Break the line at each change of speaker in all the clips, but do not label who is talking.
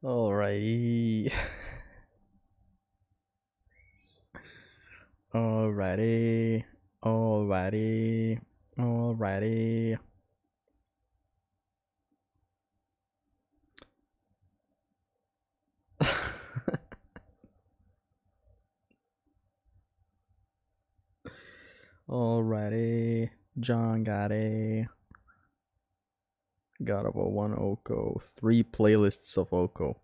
Alrighty. Alrighty. Alrighty. Alrighty. Alrighty. John got a God of War 1 OHKO. 3 playlists of OHKO.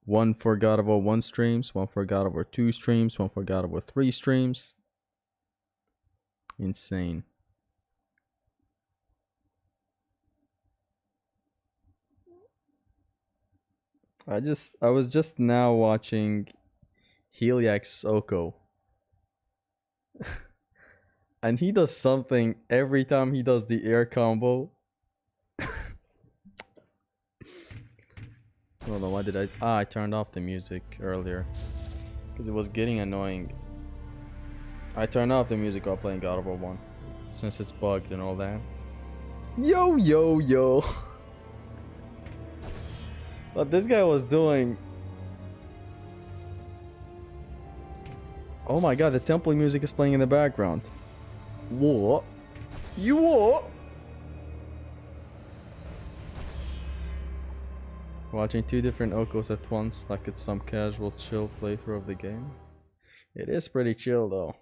1 for God of War 1 streams, 1 for God of War 2 streams, 1 for God of War 3 streams. Insane. I was just now watching Heliax's OHKO. And he does something every time he does the air combo. Hold on, why did I turned off the music earlier because it was getting annoying. I turned off the music while playing God of War 1 since it's bugged and all that. Yo yo yo. What this guy was doing. Oh my god, the temple music is playing in the background. What? You what? Watching 2 different OHKOs at once like it's some casual chill playthrough of the game. It is pretty chill though.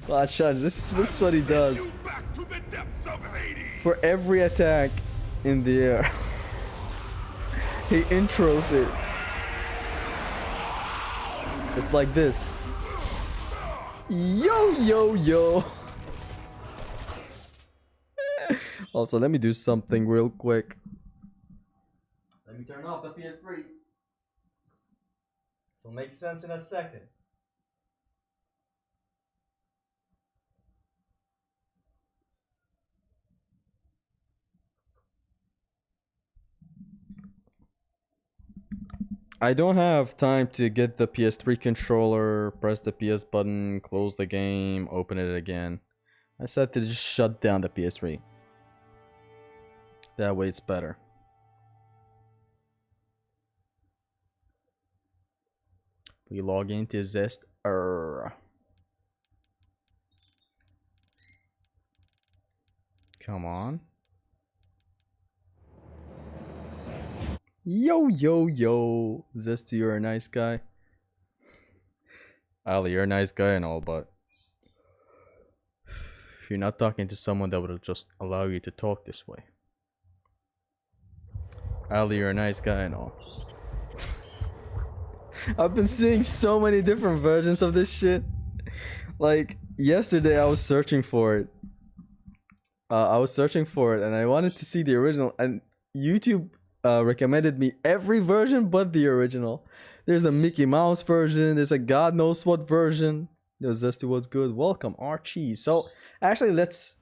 Watch out, this is what he does. For every attack in the air. He intros it. It's like this. Yo yo yo. Also, let me do something real quick. Let me turn off the PS3. This will make sense in a second. I don't have time to get the PS3 controller, press the PS button, close the game, open it again. I said to just shut down the PS3. That way it's better. We log into Zest. Come on. Yo yo yo. Zest, you're a nice guy. Ali, you're a nice guy and all, but you're not talking to someone that would just allow you to talk this way. Ali, you're a nice guy and all. I've been seeing so many different versions of this shit. Like, yesterday I was searching for it. And I wanted to see the original. And YouTube recommended me every version but the original. There's a Mickey Mouse version. There's a God knows what version. There's Zesty What's Good. Welcome, Archie. So, actually, let's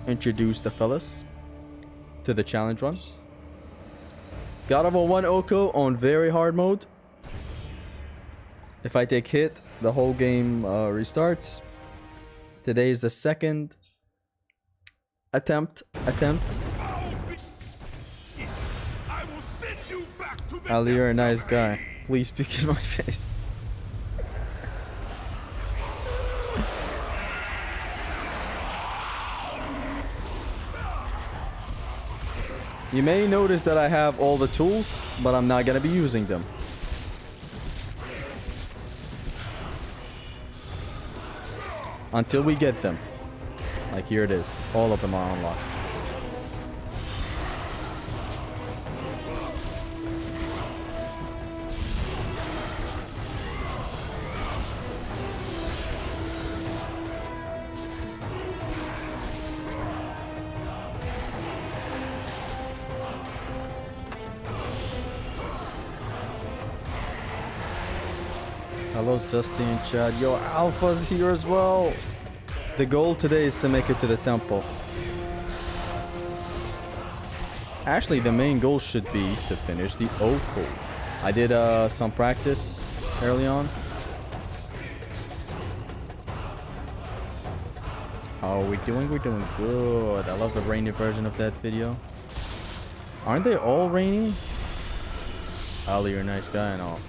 introduce the fellas to the challenge run. God of War 1 OHKO on very hard mode. If I take hit, the whole game restarts. Today is the second attempt. Ali, you're a nice guy. Please speak in my face. You may notice that I have all the tools, but I'm not gonna be using them. Until we get them. Like here it is. All of them are unlocked. Hello, Zesty and Chad. Yo, Alpha's here as well. The goal today is to make it to the temple. Actually, the main goal should be to finish the OHKO. I did some practice early on. How are we doing? We're doing good. I love the rainy version of that video. Aren't they all raining? Ali, you're a nice guy and all.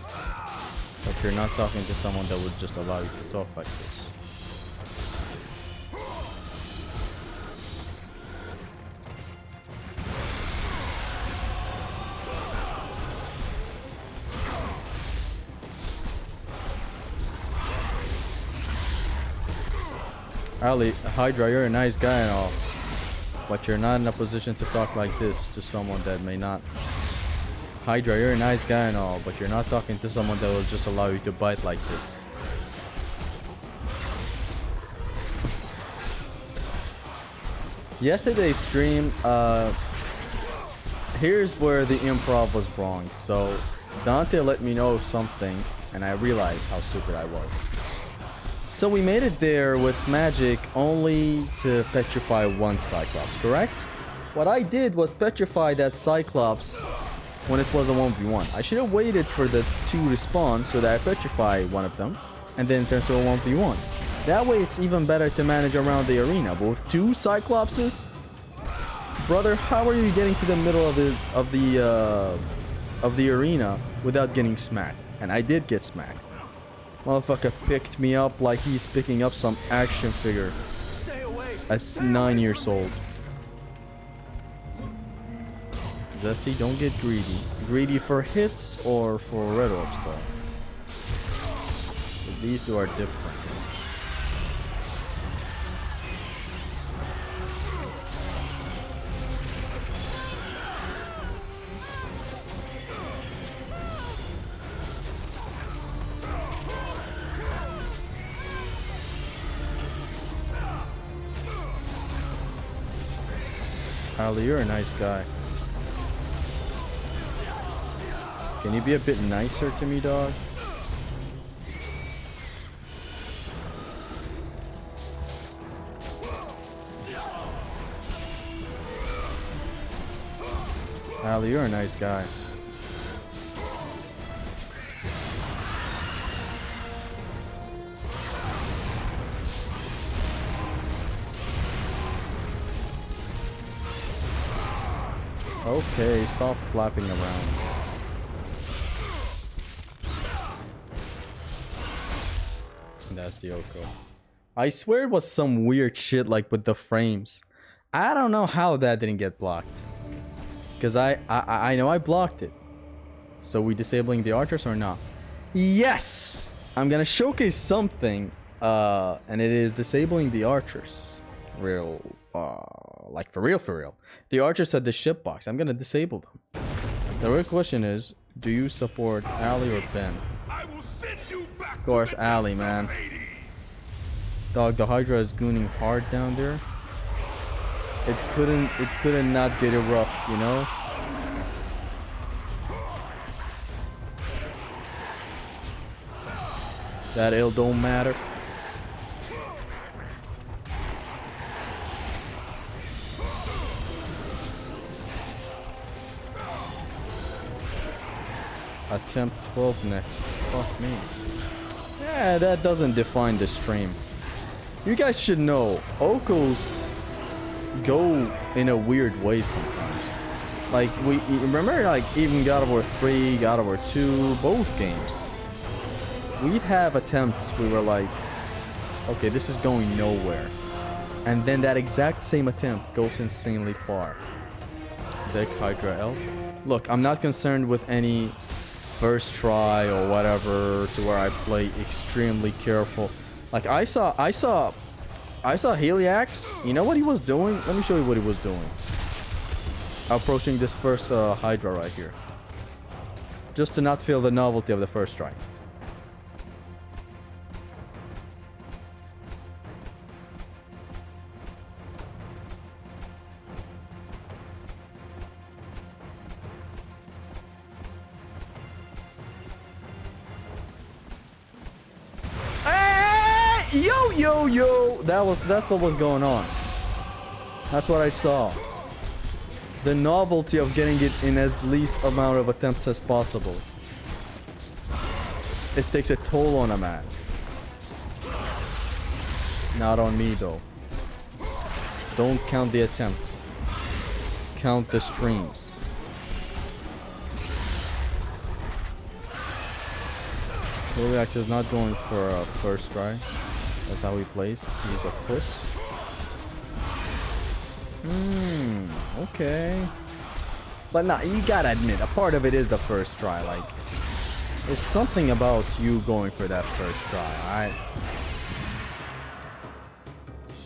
But you're not talking to someone that would just allow you to talk like this. Ali, Hydra, you're a nice guy and all. But you're not in a position to talk like this to someone that may not. Hydra, you're a nice guy and all, but you're not talking to someone that will just allow you to bite like this. Yesterday's stream, here's where the improv was wrong. So Dante let me know something and I realized how stupid I was. So we made it there with magic only to petrify one Cyclops, correct? What I did was petrify that Cyclops when it was a 1v1. I should have waited for the 2 respawn so that I petrify one of them and then it turns to a 1v1. That way it's even better to manage around the arena. But with 2 Cyclopses, brother, how are you getting to the middle of the arena without getting smacked? And I did get smacked. Motherfucker picked me up like he's picking up some action figure at 9 years old. Zesty, don't get greedy. Greedy for hits or for red orbs though. But these two are different. Ali, you're a nice guy. Can you be a bit nicer to me, dog? Ali, you're a nice guy. Okay, stop flapping around. That's the OHKO. I swear it was some weird shit like with the frames. I don't know how that didn't get blocked. Because I know I blocked it. So we disabling the archers or not? Yes! I'm gonna showcase something. And it is disabling the archers. Real, like for real. The archers at the ship box. I'm gonna disable them. The real question is, do you support Ali or Ben? Of course, Ali, man. Dog, the Hydra is gooning hard down there. It couldn't not get erupt, you know? That ill don't matter. Attempt 12 next. Fuck me. Yeah, that doesn't define the stream. You guys should know, OHKOs go in a weird way sometimes. Like, we remember, like, even God of War 3, God of War 2, both games. We'd have attempts, we were like, okay, this is going nowhere. And then that exact same attempt goes insanely far. Deck Hydra Elf. Look, I'm not concerned with any first try or whatever to where I play extremely careful. Like I saw Heliax. You know what he was doing? Let me show you what he was doing. Approaching this first Hydra right here. Just to not feel the novelty of the first strike. Yo, that's what was going on. That's what I saw. The novelty of getting it in as least amount of attempts as possible. It takes a toll on a man. Not on me though. Don't count the attempts. count the streams. Heliax is not going for a first try. That's how he plays. He's a puss. Okay. But nah, you gotta admit, a part of it is the first try. Like, there's something about you going for that first try, alright?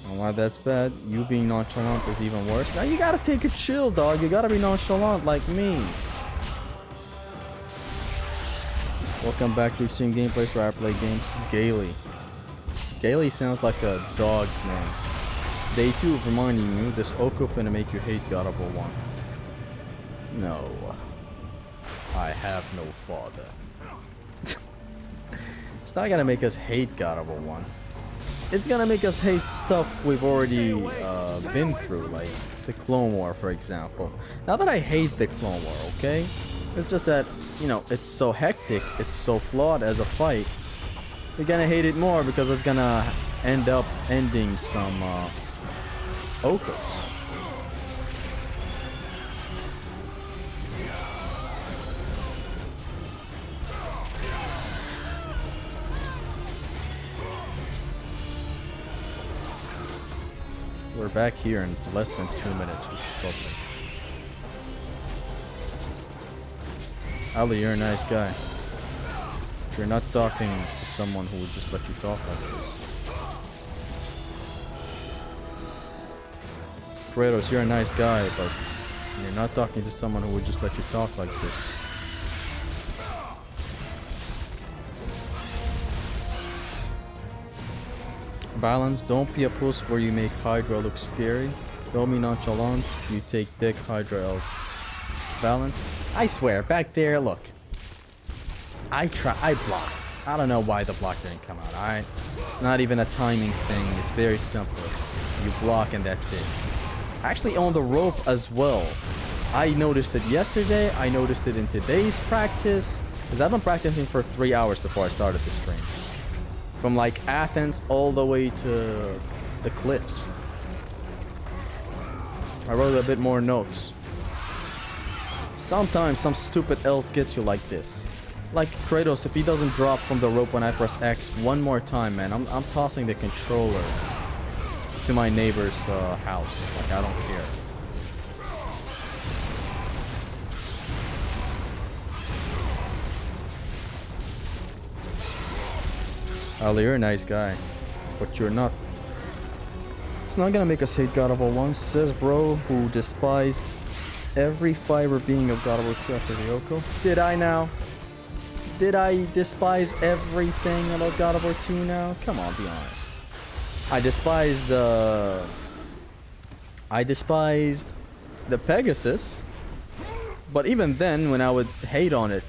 And why that's bad, you being nonchalant is even worse. Now you gotta take a chill, dog. You gotta be nonchalant like me. Welcome back to Extreme Gameplays, where I play games gaily. Gaily sounds like a dog's name. Day 2 of reminding you, this OHKO finna make you hate God of War 1. No. I have no father. It's not gonna make us hate God of War 1. It's gonna make us hate stuff we've already been through, like the Clone War, for example. Not that I hate the Clone War, okay? It's just that, you know, it's so hectic, it's so flawed as a fight. You're gonna hate it more because it's gonna end up ending some OHKOs. We're back here in less than 2 minutes, which is lovely. Ali, you're a nice guy. If you're not talking to someone who would just let you talk like this. Kratos, you're a nice guy, but you're not talking to someone who would just let you talk like this. Balance, don't be a puss where you make Hydra look scary. Don't be nonchalant, you take dick, Hydra else. Balance, I swear, back there, look. I blocked. I don't know why the block didn't come out, alright? It's not even a timing thing, it's very simple. You block and that's it. Actually on the rope as well. I noticed it yesterday, I noticed it in today's practice. Because I've been practicing for 3 hours before I started the stream. From like Athens all the way to the cliffs. I wrote a bit more notes. Sometimes some stupid else gets you like this. Like Kratos, if he doesn't drop from the rope when I press X one more time, man, I'm tossing the controller to my neighbor's house. Like, I don't care. Ali, you're a nice guy, but you're not. It's not gonna make us hate God of War 1, says bro, who despised every fiber being of God of War 2 after the OHKO. Did I now? Did I despise everything about God of War 2 now? Come on, be honest. I despised the Pegasus, but even then, when I would hate on it,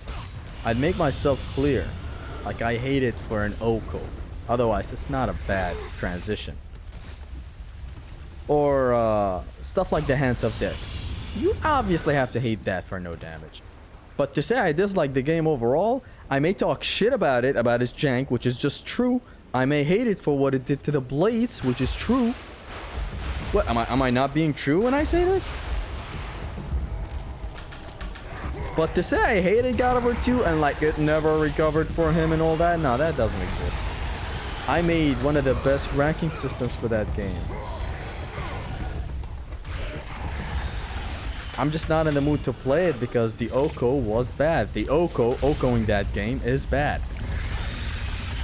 I'd make myself clear. Like, I hate it for an OHKO. Otherwise, it's not a bad transition. Or stuff like the Hands of Death. You obviously have to hate that for no damage. But to say I dislike the game overall, I may talk shit about it, about its jank, which is just true. I may hate it for what it did to the blades, which is true. What, am I not being true when I say this? But to say I hated God of War 2 and like it never recovered for him and all that, no, that doesn't exist. I made one of the best ranking systems for that game. I'm just not in the mood to play it because the OHKO was bad. The OHKOing that game is bad.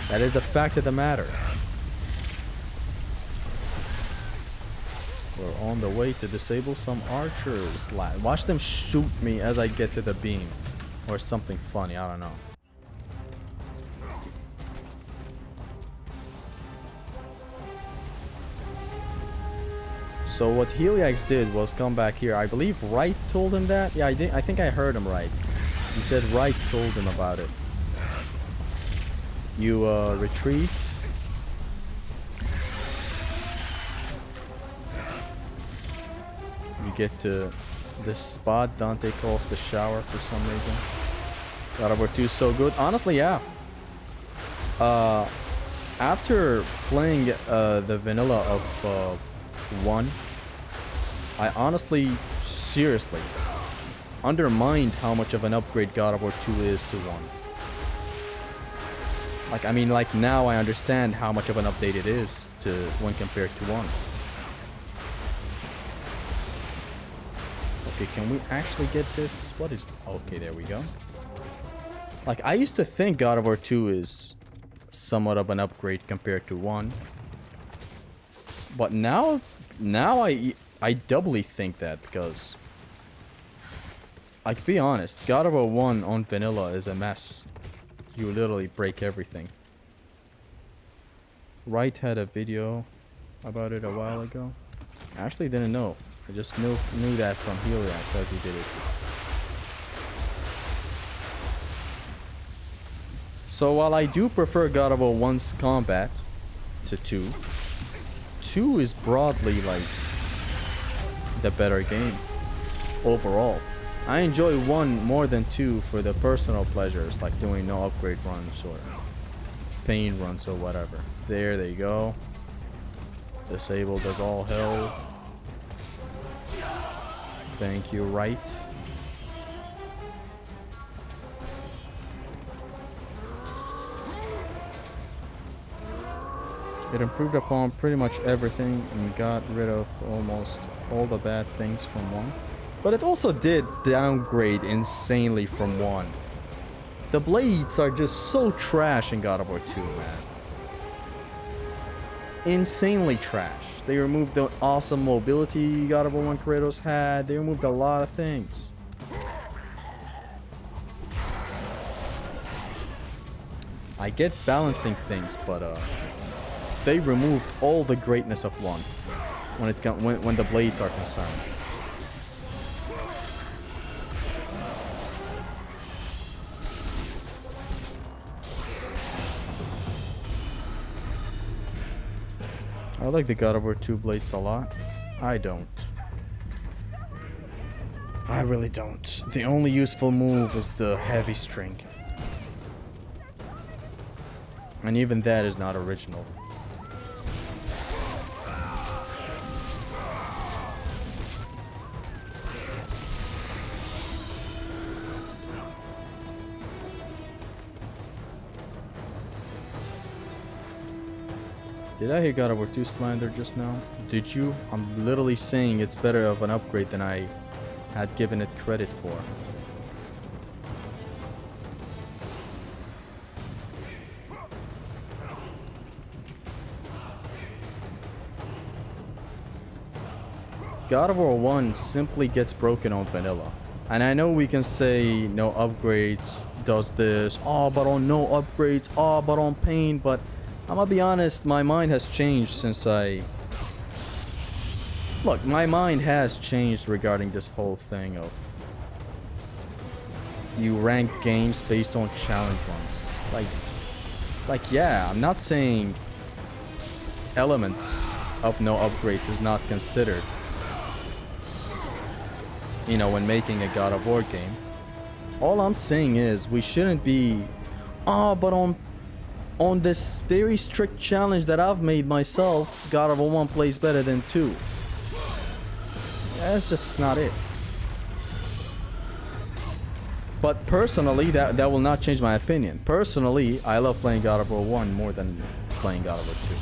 That is the fact of the matter. We're on the way to disable some archers. Watch them shoot me as I get to the beam. Or something funny, I don't know. So what Heliax did was come back here. I believe Wright told him that. Yeah, I think I heard him right. He said Wright told him about it. You retreat. You get to this spot Dante calls the shower for some reason. God of War 2 is so good. Honestly, yeah. After playing the vanilla of 1, I honestly, seriously, undermined how much of an upgrade God of War 2 is to 1. Like, I mean, like, now I understand how much of an update it is to when compared to 1. Okay, can we actually get this? What is... Okay, there we go. Like, I used to think God of War 2 is somewhat of an upgrade compared to 1. But now I doubly think that, because... Like, be honest, God of War 1 on vanilla is a mess. You literally break everything. Wright had a video about it a while ago. I actually didn't know. I just knew that from Heliax as he did it. So while I do prefer God of War 1's combat to 2, 2 is broadly like the better game overall. I enjoy 1 more than 2 for the personal pleasures, like doing no upgrade runs or pain runs or whatever. There they go. Disabled as all hell. Thank you, Wright. It improved upon pretty much everything and got rid of almost all the bad things from 1. But it also did downgrade insanely from 1. The blades are just so trash in God of War 2, man. Insanely trash. They removed the awesome mobility God of War 1 Kratos had. They removed a lot of things. I get balancing things, but they removed all the greatness of 1 when the blades are concerned. I like the God of War 2 blades a lot. I don't. I really don't. The only useful move is the heavy string. And even that is not original. Did I hear God of War 2 slander just now? Did you? I'm literally saying it's better of an upgrade than I had given it credit for. God of War 1 simply gets broken on vanilla. And I know we can say no upgrades does this, oh but on no upgrades, oh but on pain, but I'm gonna be honest, my mind has changed since Look, my mind has changed regarding this whole thing of you rank games based on challenge runs. It's like, yeah, I'm not saying elements of no upgrades is not considered, you know, when making a God of War game. All I'm saying is we shouldn't be, oh, but on this very strict challenge that I've made myself, God of War 1 plays better than 2. That's just not it. But personally, that will not change my opinion. Personally, I love playing God of War 1 more than playing God of War 2.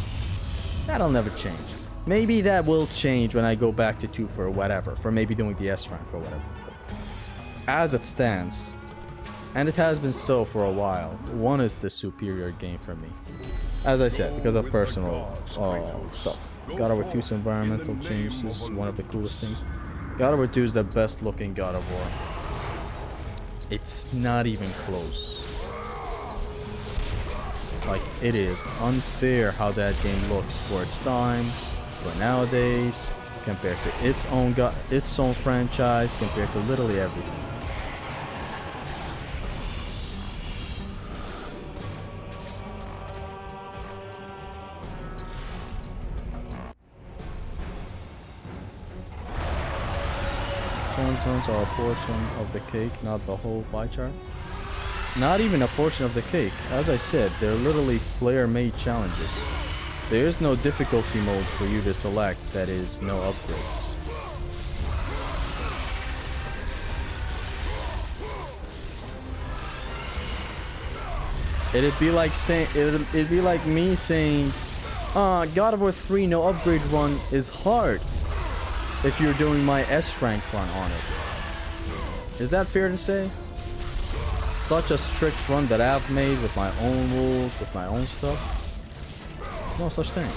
That'll never change. Maybe that will change when I go back to 2 for whatever, for maybe doing the S rank or whatever. As it stands, and it has been so for a while, 1 is the superior game for me. As I said, because of personal stuff. God of War 2's environmental changes is one of the coolest things. God of War 2 is the best looking God of War. It's not even close. Like, it is unfair how that game looks for its time, for nowadays, compared to its own franchise, compared to literally everything. Challenge zones are a portion of the cake, not the whole pie chart. Not even a portion of the cake. As I said, they're literally player-made challenges. There is no difficulty mode for you to select that is no upgrades. It'd be like saying it'd be like me saying, God of War 3 no upgrade run is hard if you're doing my S rank run on it. Is that fair to say? Such a strict run that I've made with my own rules, with my own stuff. No such thing.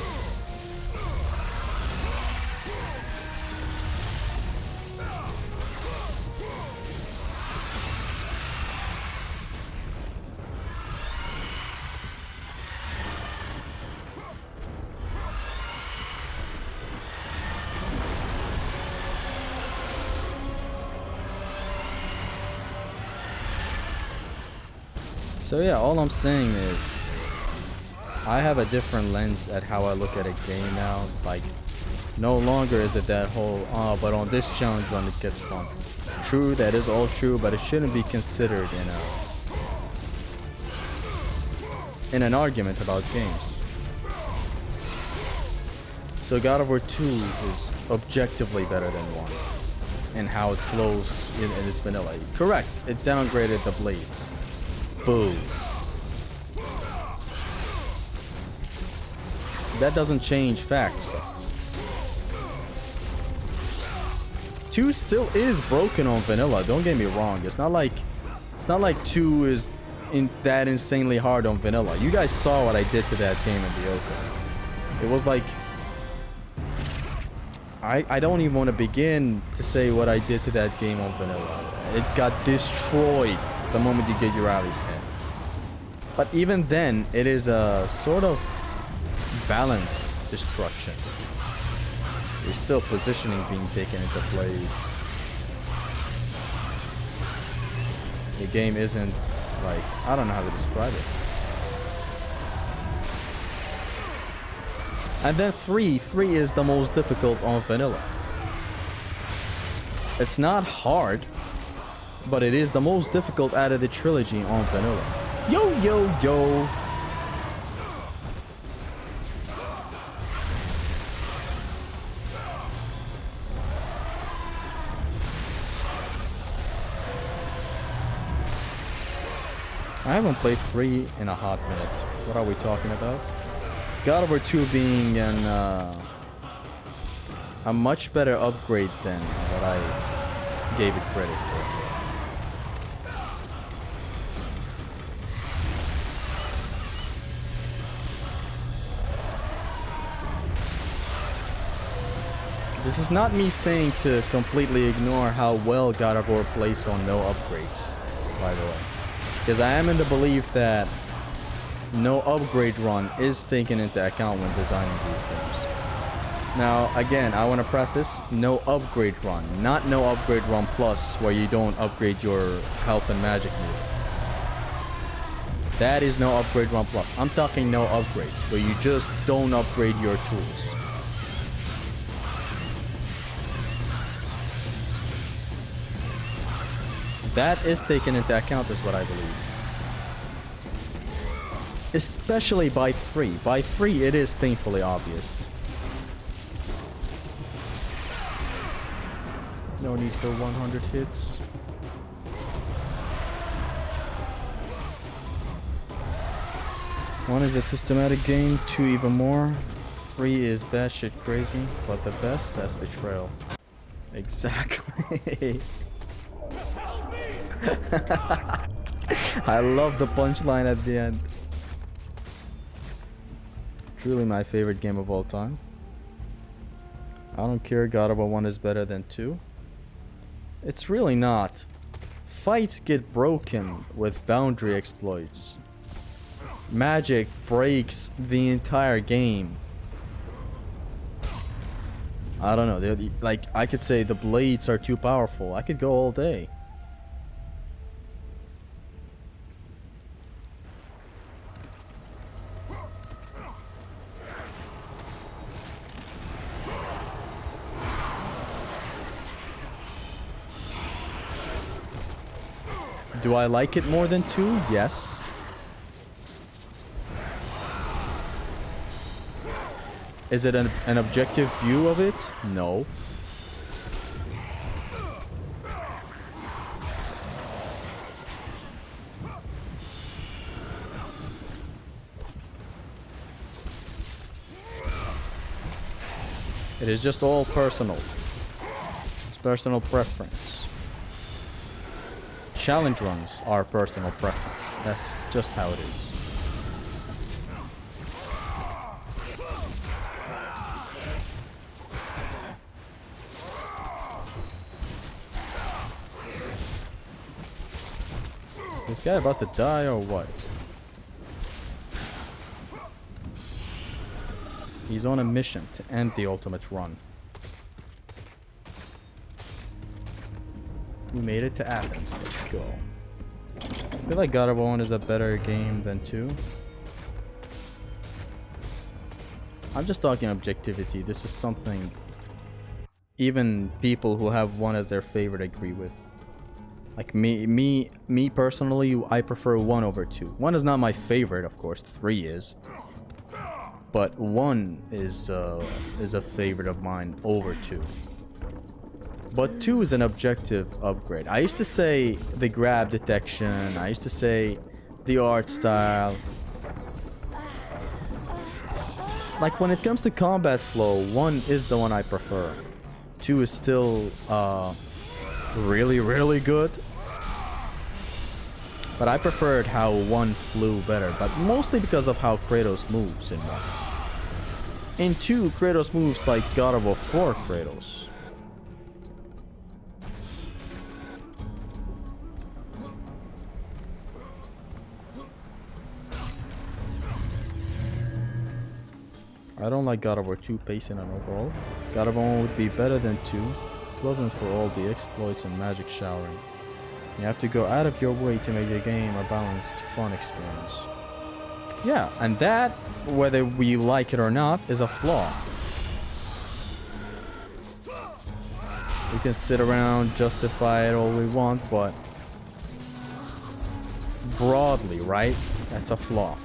So yeah, all I'm saying is I have a different lens at how I look at a game now. It's like no longer is it that whole but on this challenge run it gets fun. True, that is all true, but it shouldn't be considered in an argument about games. So God of War 2 is objectively better than 1 in how it flows in its vanilla. Correct, it downgraded the blades. Boo. That doesn't change facts though. 2 still is broken on vanilla, don't get me wrong. It's not like 2 is that insanely hard on vanilla. You guys saw what I did to that game in the open. It was like I don't even want to begin to say what I did to that game on vanilla. It got destroyed the moment you get your rallies hit. But even then, it is a sort of balanced destruction. There's still positioning being taken into place. The game isn't like, I don't know how to describe it. And then 3 is the most difficult on vanilla. It's not hard, but it is the most difficult out of the trilogy on vanilla. Yo, yo, yo. I haven't played 3 in a hot minute. What are we talking about? God of War 2 being a much better upgrade than what I gave it credit for. This is not me saying to completely ignore how well God of War plays on no upgrades, by the way. Because I am in the belief that no upgrade run is taken into account when designing these games. Now, again, I want to preface, no upgrade run, not no upgrade run plus, where you don't upgrade your health and magic meter. That is no upgrade run plus. I'm talking no upgrades, where you just don't upgrade your tools. That is taken into account, is what I believe. Especially by 3. By 3, it is painfully obvious. No need for 100 hits. One is a systematic game, 2 even more. 3 is batshit crazy, but the best, that's betrayal. Exactly. I love the punchline at the end. Truly my favorite game of all time. I don't care, God of War 1 is better than 2. It's really not. Fights get broken with boundary exploits. Magic breaks the entire game. I don't know, like I could say the blades are too powerful. I could go all day. Do I like it more than 2? Yes. Is it an objective view of it? No. It is just all personal. It's personal preference. Challenge runs are personal preference. That's just how it is. This guy about to die or what? He's on a mission to end the ultimate run. We made it to Athens. Let's go. I feel like God of War 1 is a better game than 2. I'm just talking objectivity. This is something even people who have 1 as their favorite agree with. Like me personally, I prefer 1 over 2. 1 is not my favorite, of course. 3 is. But 1 is a favorite of mine over 2. But 2 is an objective upgrade. I used to say the grab detection. I used to say the art style. Like when it comes to combat flow, 1 is the one I prefer. 2 is still really, really good. But I preferred how 1 flew better. But mostly because of how Kratos moves in 1. In 2, Kratos moves like God of War 4 Kratos. I don't like God of War 2 pacing and overall. God of War 1 would be better than 2. It wasn't for all the exploits and magic showering. You have to go out of your way to make the game a balanced, fun experience. Yeah, and that, whether we like it or not, is a flaw. We can sit around, justify it all we want, but broadly, right? That's a flaw.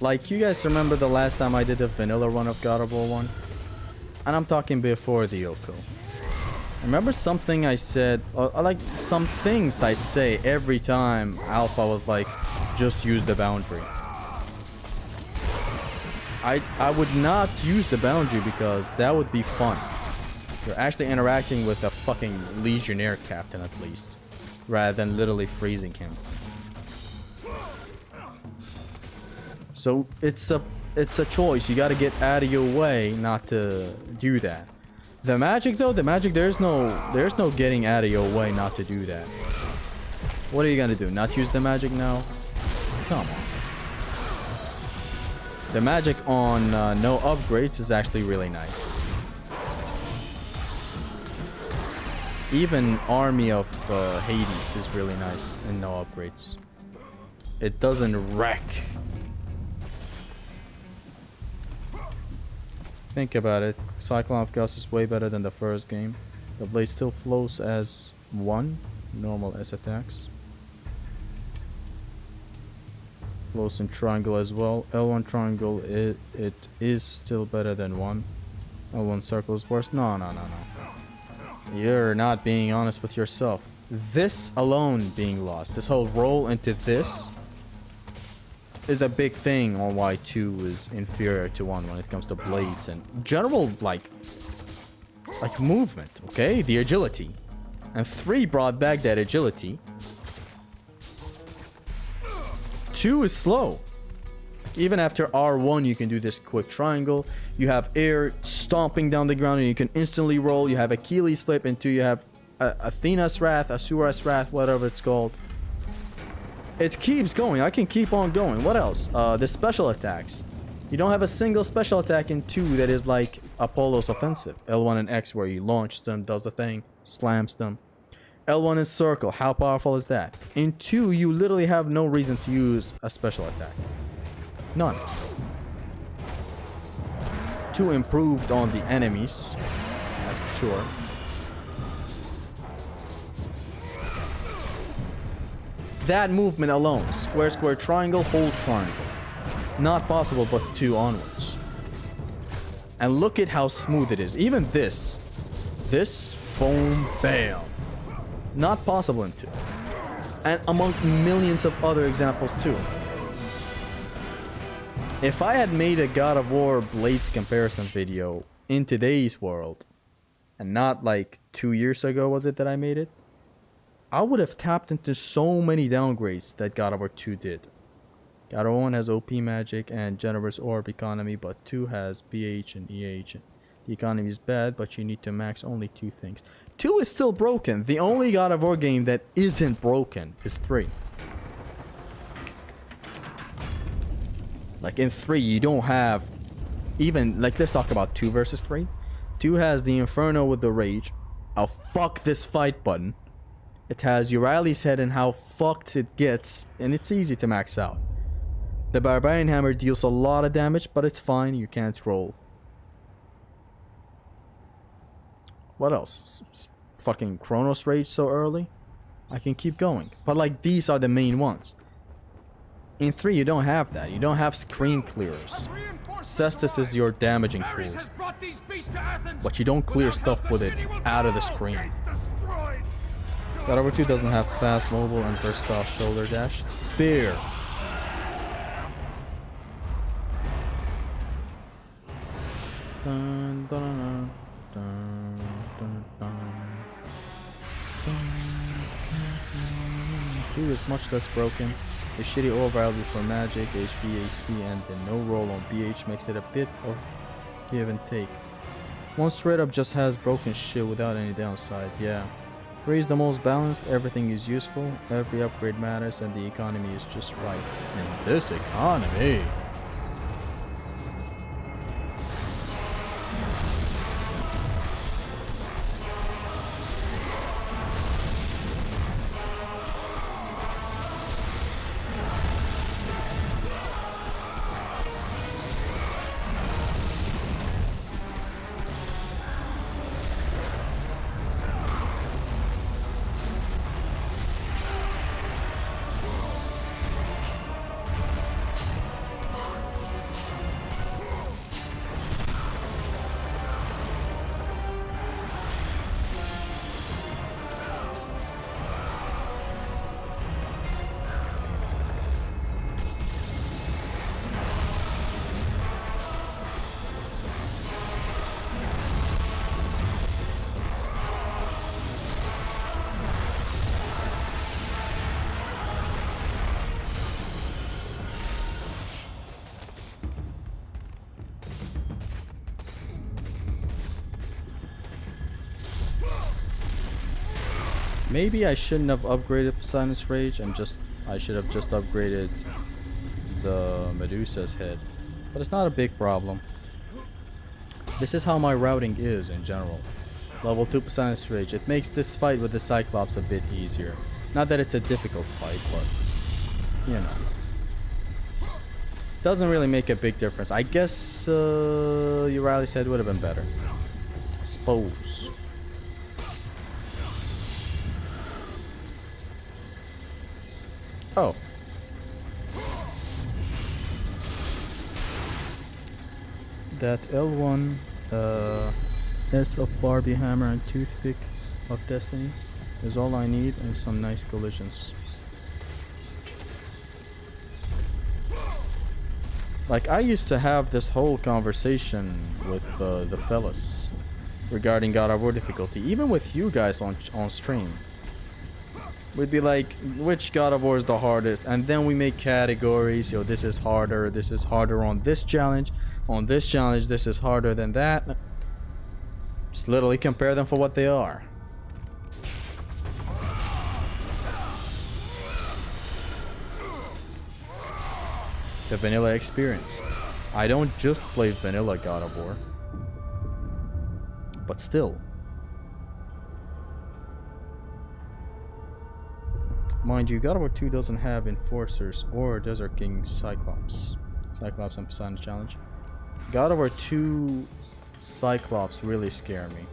Like, you guys remember the last time I did a vanilla run of God of War 1? And I'm talking before the OHKO. Remember something I said, like some things I'd say every time Alpha was like, just use the boundary. I would not use the boundary because that would be fun. You're actually interacting with a fucking Legionnaire captain at least, rather than literally freezing him. So it's a choice. You got to get out of your way not to do that. The magic though, there's no getting out of your way not to do that. What are you gonna do? Not use the magic now? Come on. The magic on no upgrades is actually really nice. Even Army of Hades is really nice and no upgrades. It doesn't wreck. Think about it. Cyclone of Gauss is way better than the first game. The blade still flows as 1 normal S attacks. Flows in triangle as well. L1 triangle, it is still better than 1. L1 circle is worse. No. You're not being honest with yourself. This alone being lost, this whole roll into this, is a big thing on why 2 is inferior to 1 when it comes to blades and general like movement, okay? The agility. And 3 brought back that agility. 2 is slow. Even after R1 you can do this quick triangle. You have air stomping down the ground and you can instantly roll. You have Achilles flip, and 2 you have Athena's Wrath, Asura's Wrath, whatever it's called. It keeps going. I can keep on going. What else? The special attacks. You don't have a single special attack in 2 that is like Apollo's offensive. L1 and X where you launch them, does the thing, slams them. L1 is circle. How powerful is that? In 2, you literally have no reason to use a special attack. None. 2 improved on the enemies. That's for sure. that movement alone. Square, square, triangle, hold triangle. Not possible but 2 onwards. And look at how smooth it is. Even this. This, boom, bam. Not possible in 2. And among millions of other examples too. If I had made a God of War Blades comparison video in today's world, and not like 2 years ago was it that I made it, I would have tapped into so many downgrades that God of War 2 did. God of War 1 has OP magic and generous orb economy, but 2 has BH and EH. The economy is bad, but you need to max only 2 things. 2 is still broken. The only God of War game that isn't broken is 3. Like in 3, you don't have even, like, let's talk about 2 versus 3. 2 has the Inferno with the Rage, a fuck this fight button. It has Euryal's head and how fucked it gets, and it's easy to max out. The Barbarian Hammer deals a lot of damage, but it's fine, you can't roll. What else? Fucking Chronos Rage so early? I can keep going. But like, these are the main ones. In 3, you don't have that. You don't have screen clearers. Cestus is your damaging tool. But you don't clear stuff with it out of the screen. God of War 2 doesn't have fast mobile and versatile shoulder dash. Fair. Dun, dun, dun, dun, dun, dun. 2 is much less broken. The shitty overvalue for magic, HP, HP, and the no roll on BH makes it a bit of give and take. 1 straight up just has broken shit without any downside, yeah. 3 is the most balanced, everything is useful, every upgrade matters, and the economy is just right. And this economy! Maybe I shouldn't have upgraded Poseidon's Rage and I should have just upgraded the Medusa's head. But it's not a big problem. This is how my routing is in general. Level 2 Poseidon's Rage. It makes this fight with the Cyclops a bit easier. Not that it's a difficult fight, but you know. Doesn't really make a big difference. I guess Euryal's head would have been better. I suppose. Oh. That L1 S of Barbie Hammer and Toothpick of Destiny is all I need, and some nice collisions. Like, I used to have this whole conversation with the fellas regarding God of War difficulty, even with you guys on stream. We'd be like, which God of War is the hardest? And then we make categories. Yo, this is harder on this challenge. On this challenge, this is harder than that. Just literally compare them for what they are. The vanilla experience. I don't just play vanilla God of War. But still. Mind you, God of War 2 doesn't have Enforcers or Desert King Cyclops. Cyclops and Poseidon Challenge. God of War 2 Cyclops really scare me.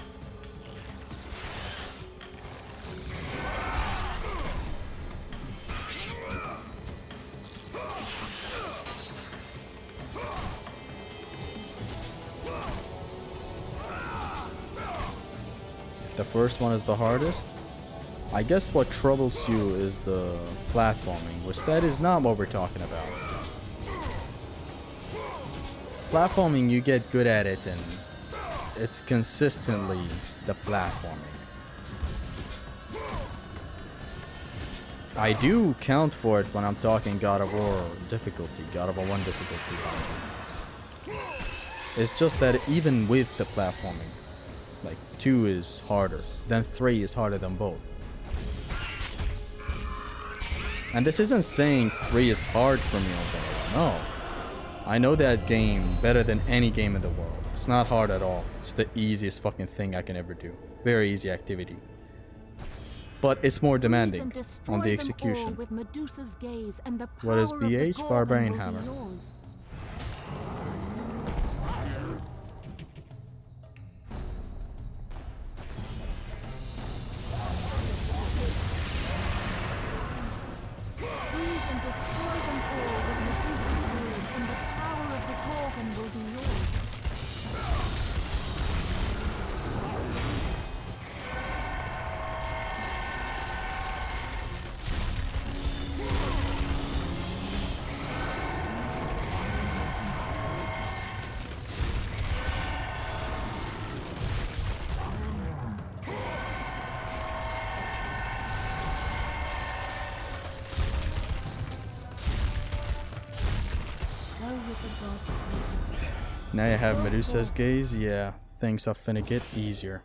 The first one is the hardest. I guess what troubles you is the platforming, which that is not what we're talking about. Platforming, you get good at it, and it's consistently the platforming. I do count for it when I'm talking God of War difficulty, God of War 1 difficulty. It's just that even with the platforming, like 2 is harder, then 3 is harder than both. And this isn't saying 3 is hard for me overall, no. I know that game better than any game in the world. It's not hard at all. It's the easiest fucking thing I can ever do. Very easy activity. But it's more demanding on the execution. What is BH? Barbarian Hammer. Now you have Medusa's gaze. Yeah, things are finna get easier.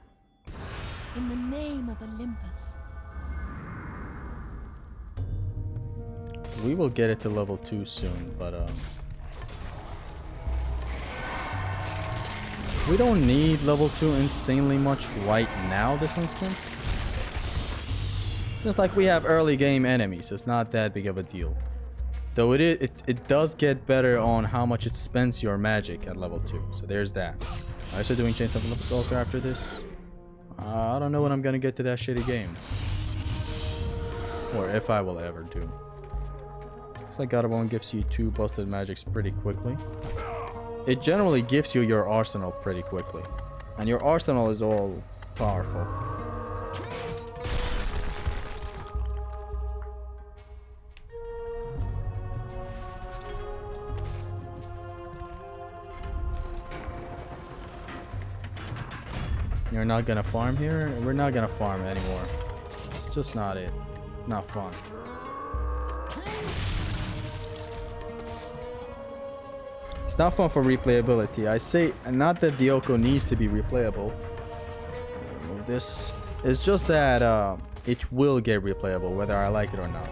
In the name of Olympus.
We will get it to level 2 soon, but we don't need level 2 insanely much right now this instance. Since like we have early game enemies, it's not that big of a deal. Though it does get better on how much it spends your magic at level 2. So there's that. I'm also doing Chains of Olympus Altar after this. I don't know when I'm gonna get to that shitty game. Or if I will ever do. It's like God of War gives you 2 busted magics pretty quickly. It generally gives you your arsenal pretty quickly. And your arsenal is all powerful. You're not gonna farm here? We're not gonna farm anymore. It's just not it. Not fun. It's not fun for replayability. I say not that the OHKO needs to be replayable. Remove this. It's just that it will get replayable whether I like it or not.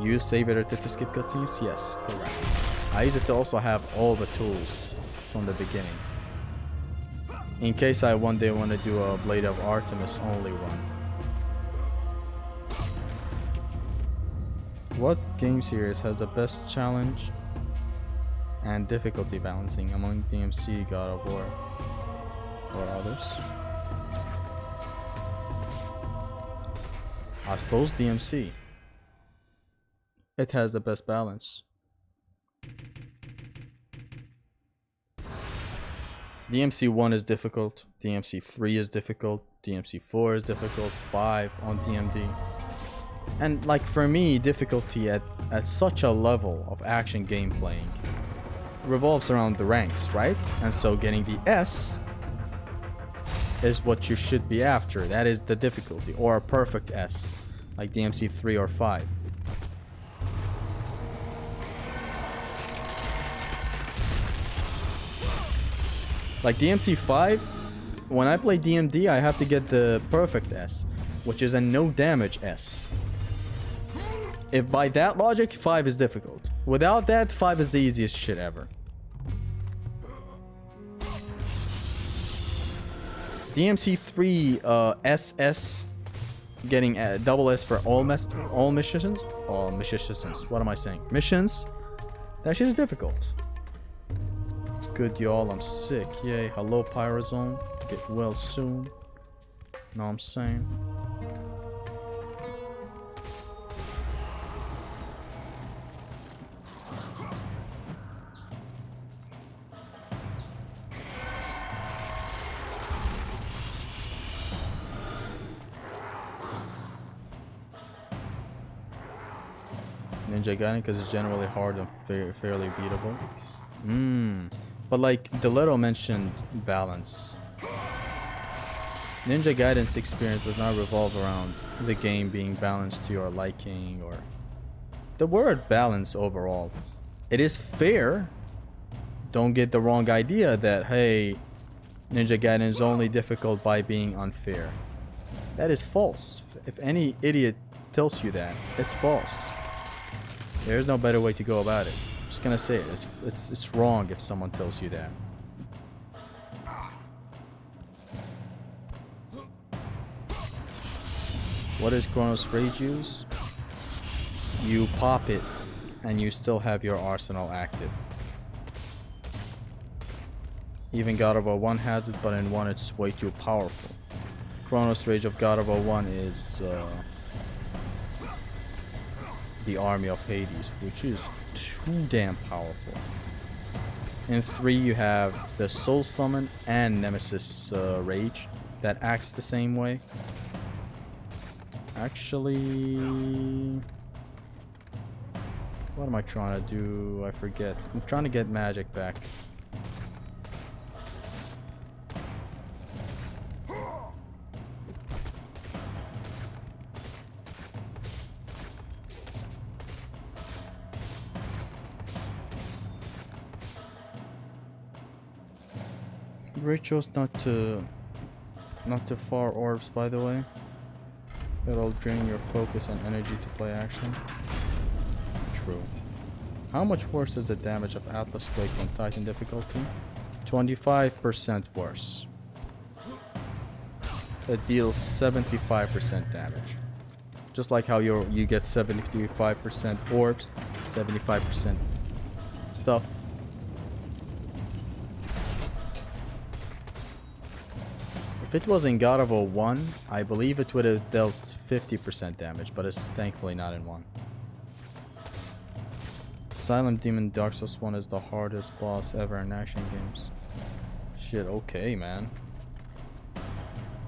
Use save editor to skip cutscenes? Yes, correct. I use it to also have all the tools from the beginning. In case I one day want to do a Blade of Artemis only run. What game series has the best challenge and difficulty balancing among DMC, God of War, or others? I suppose DMC. It has the best balance. DMC 1 is difficult, DMC 3 is difficult, DMC 4 is difficult, 5 on DMD. And like for me, difficulty at such a level of action game playing revolves around the ranks, right? And so getting the S is what you should be after. That is the difficulty, or a perfect S, like DMC 3 or 5. Like DMC 5, when I play DMD, I have to get the perfect S, which is a no damage S. If by that logic, 5 is difficult. Without that, 5 is the easiest shit ever. DMC 3 SS, getting a double S for all missions. All missions. What am I saying? Missions. That shit is difficult. It's good, y'all. I'm sick. Yay. Hello, Pyrozone. Get well soon. Know what I'm saying? Ninja Gaiden because it's generally hard and fairly beatable. But like Deleto mentioned balance. Ninja Gaiden's experience does not revolve around the game being balanced to your liking or the word balance overall. It is fair. Don't get the wrong idea that, hey, Ninja Gaiden is only difficult by being unfair. That is false. If any idiot tells you that, it's false. There's no better way to go about it. I'm just gonna say it. It's wrong if someone tells you that. What is Chronos Rage use? You pop it and you still have your arsenal active. Even God of War 1 has it, but in 1 it's way too powerful. Chronos Rage of God of War 1 is the Army of Hades, which is too damn powerful. In 3 you have the Soul Summon and Nemesis Rage that acts the same way. Actually, what am I trying to do? I forget. I'm trying to get magic back. Rituals not too far orbs, by the way. It'll drain your focus and energy to play action. True. How much worse is the damage of Atlas Quake on Titan difficulty? 25% worse. It deals 75% damage. Just like how you get 75% orbs, 75% stuff. If it was in God of War 1, I believe it would have dealt 50% damage, but it's thankfully not in 1. Silent Demon Dark Souls 1 is the hardest boss ever in action games. Shit, okay, man.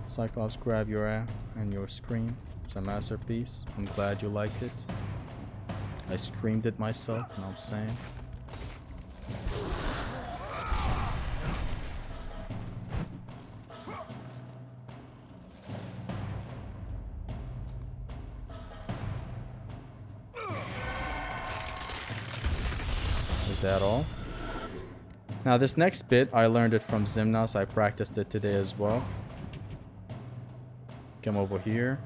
Cyclops, grab your ass and your scream. It's a masterpiece. I'm glad you liked it. I screamed it myself, you know what I'm saying? Is that all? Now this next bit, I learned it from Zimnas. I practiced it today as well. Come over here.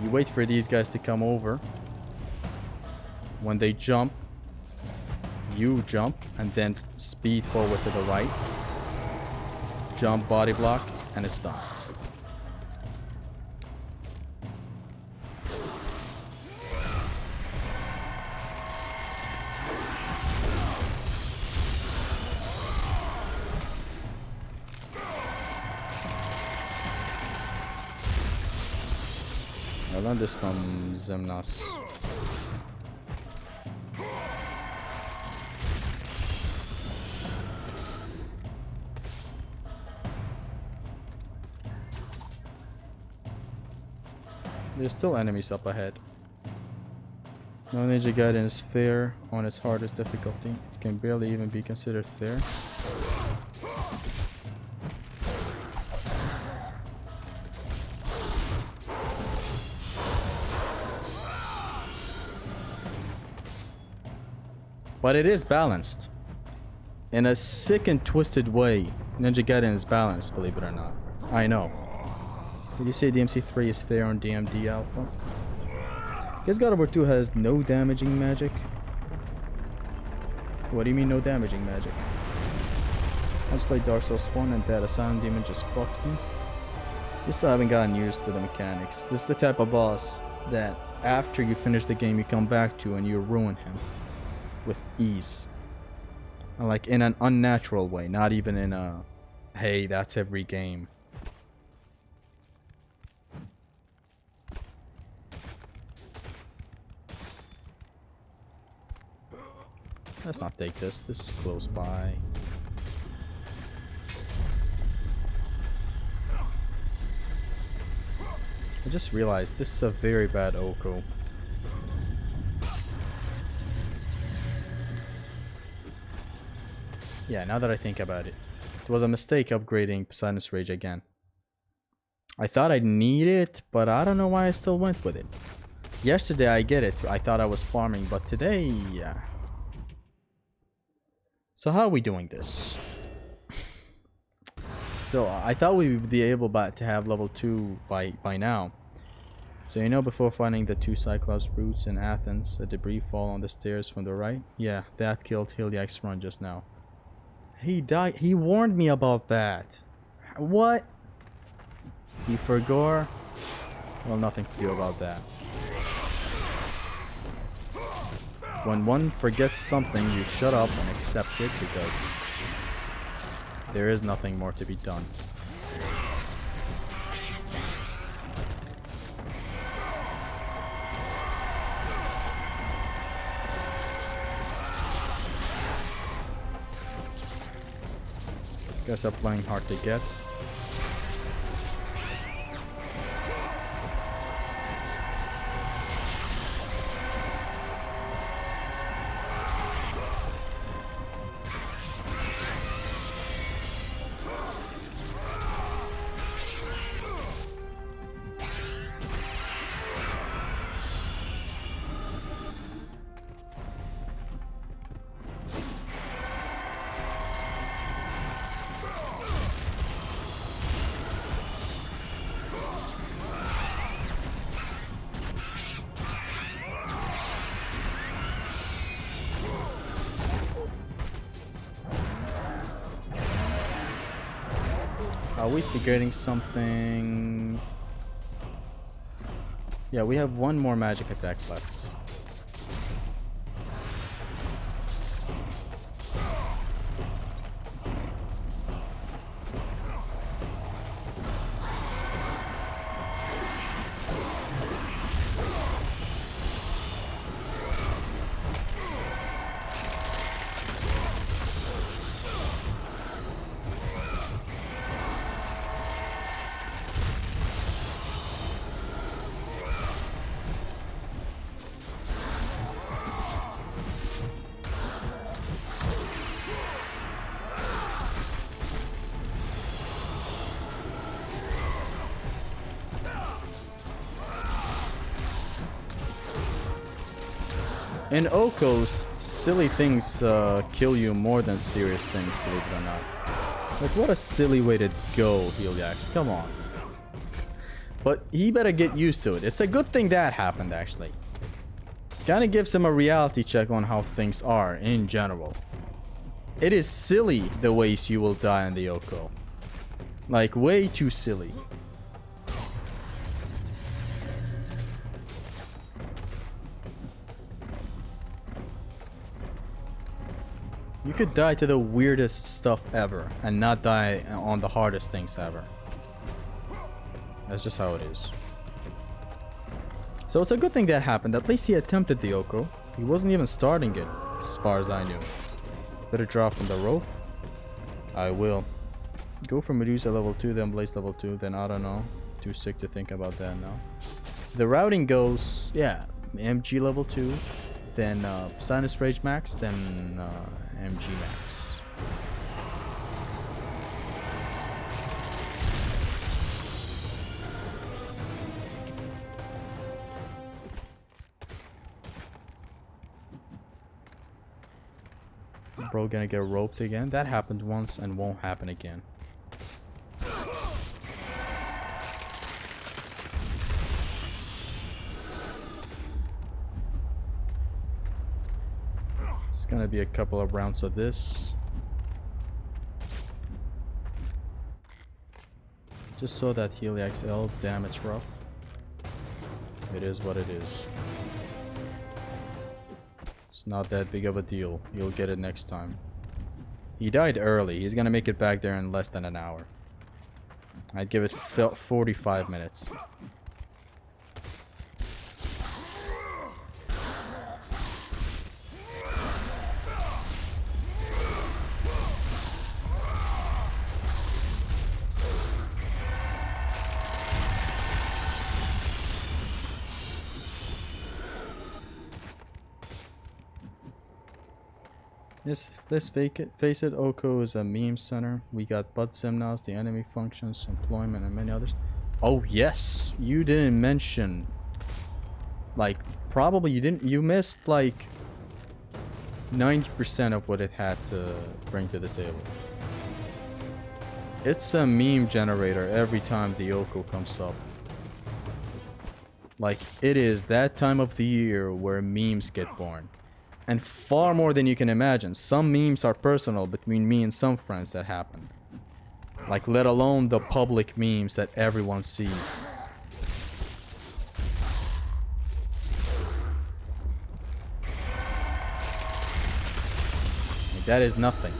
You wait for these guys to come over. When they jump, you jump and then speed forward to the right. Jump, body block, and it's done. I learned this from Zimnas. There's still enemies up ahead. No Ninja Gaiden is fair on its hardest difficulty. It can barely even be considered fair. But it is balanced. In a sick and twisted way, Ninja Gaiden is balanced, believe it or not. I know. Did you say DMC3 is fair on DMD Alpha? Guess God of War 2 has no damaging magic? What do you mean no damaging magic? I just played Dark Souls 1 and that Asylum Demon just fucked me. You still haven't gotten used to the mechanics. This is the type of boss that after you finish the game you come back to and you ruin him. With ease. Like in an unnatural way, not even in a hey, that's every game. Let's not take this. This is close by. I just realized this is a very bad OHKO. Yeah, now that I think about it. It was a mistake upgrading Poseidon's Rage again. I thought I'd need it, but I don't know why I still went with it. Yesterday I get it, I thought I was farming, but today, yeah. So how are we doing this? Still, I thought we would be able to have level 2 by now. So you know, before finding the 2 Cyclops brutes in Athens, a debris fall on the stairs from the right? Yeah, that killed Heliax's run just now. He died. He warned me about that. What? He forgot? Well, nothing to do about that. When one forgets something, you shut up and accept it because there is nothing more to be done. These guys are playing hard to get. Are we forgetting something? Yeah, we have one more magic attack left. In OHKOs, silly things kill you more than serious things, believe it or not. Like, what a silly way to go, Heliax. Come on. But he better get used to it. It's a good thing that happened, actually. Kinda gives him a reality check on how things are in general. It is silly the ways you will die in the OHKO. Like, way too silly. You could die to the weirdest stuff ever and not die on the hardest things ever. That's just how it is. So it's a good thing that happened. At least he attempted the OHKO. He wasn't even starting it, as far as I knew. Better draw from the rope. I will. Go for Medusa level 2, then Blaze level 2, then I don't know. Too sick to think about that now. The routing goes, yeah, MG level 2, then Sinus Rage Max, then MG Max. Bro gonna get roped again? That happened once and won't happen again. It's gonna be a couple of rounds of this. Just so that Heliax L, damn, it's rough. It is what it is. It's not that big of a deal. You'll get it next time. He died early. He's gonna make it back there in less than an hour. I'd give it 45 minutes. Let's face it, OHKO is a meme center. We got butt simnos, the enemy functions, employment, and many others. Oh yes, you didn't mention. Like, probably you missed like 90% of what it had to bring to the table. It's a meme generator every time the OHKO comes up. Like, it is that time of the year where memes get born. And far more than you can imagine. Some memes are personal between me and some friends that happen. Like, let alone the public memes that everyone sees. Like, that is nothing.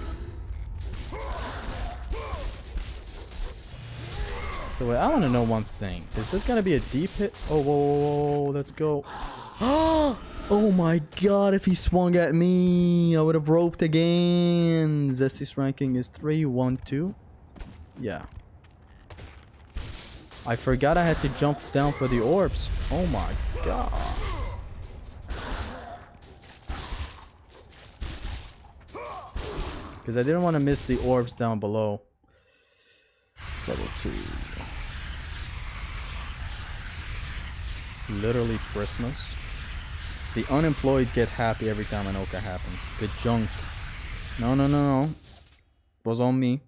So wait, I want to know one thing. Is this gonna be a deep hit? Oh, whoa, whoa, whoa, let's go. Oh my god, if he swung at me, I would have roped again. Zesty's ranking is 312. Yeah. I forgot I had to jump down for the orbs. Oh my god. Because I didn't want to miss the orbs down below. Level 2. Literally Christmas. The unemployed get happy every time an OHKO happens. The junk. No. Was on me.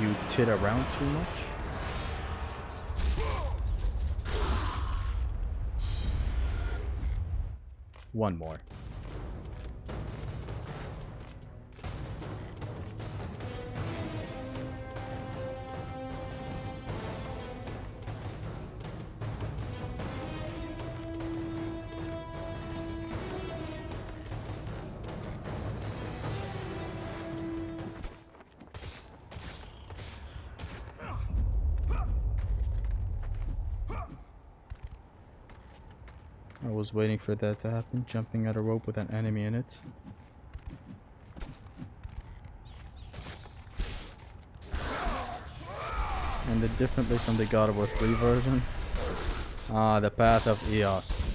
You tit around too much. One more. I was waiting for that to happen, jumping at a rope with an enemy in it. And the differently from the God of War 3 version. Ah, the path of Eos.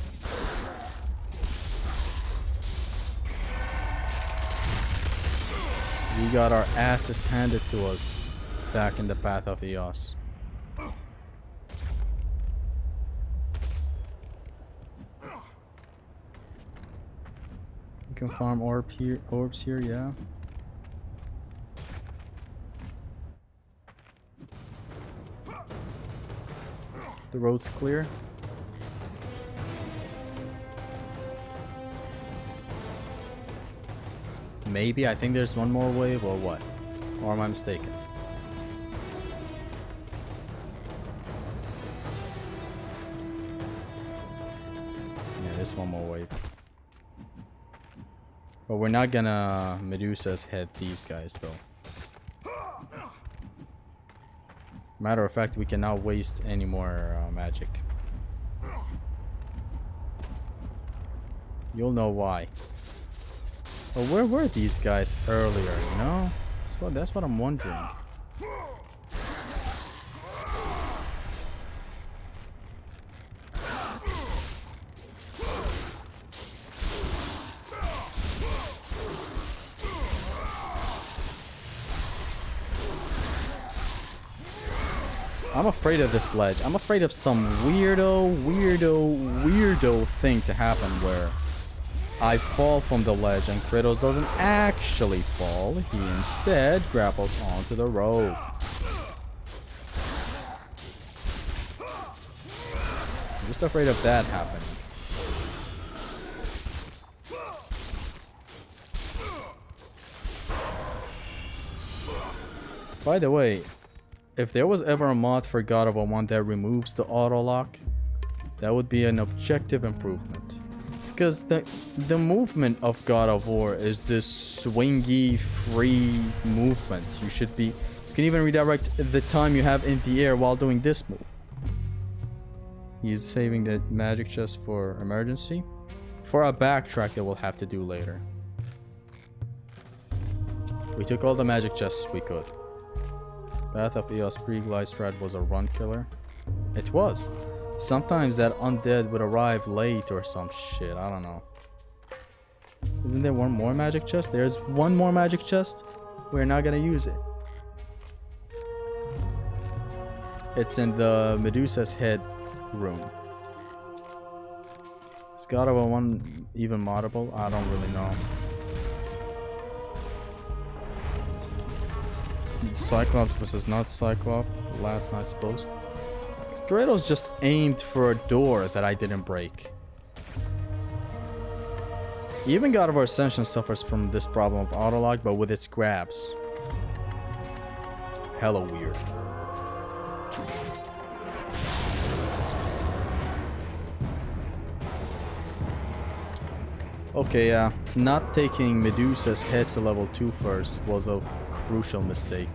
We got our asses handed to us back in the path of Eos. You can farm orbs here, yeah. The road's clear. Maybe, I think there's one more wave or what? Or am I mistaken? Yeah, there's one more wave. But we're not gonna Medusa's head these guys though. Matter of fact, we cannot waste any more magic. You'll know why. But where were these guys earlier, you know? That's what I'm wondering. I'm afraid of this ledge. I'm afraid of some weirdo thing to happen where I fall from the ledge and Kratos doesn't actually fall. He instead grapples onto the rope. I'm just afraid of that happening. By the way, if there was ever a mod for God of War 1 that removes the auto lock, that would be an objective improvement. Because the movement of God of War is this swingy, free movement. You can even redirect the time you have in the air while doing this move. He's saving the magic chest for emergency. For a backtrack that we'll have to do later. We took all the magic chests we could. Path of Eos pre-glide stride was a run killer. It was. Sometimes that undead would arrive late or some shit, I don't know. Isn't there one more magic chest? There's one more magic chest. We're not gonna use it. It's in the Medusa's head room. Is God of War 1 even moddable? I don't really know. Cyclops versus not Cyclops. Last night's post. Kratos just aimed for a door that I didn't break. Even God of War Ascension suffers from this problem of autolog, but with its grabs. Hella weird. Okay, yeah. Not taking Medusa's head to level 2 first was a crucial mistake.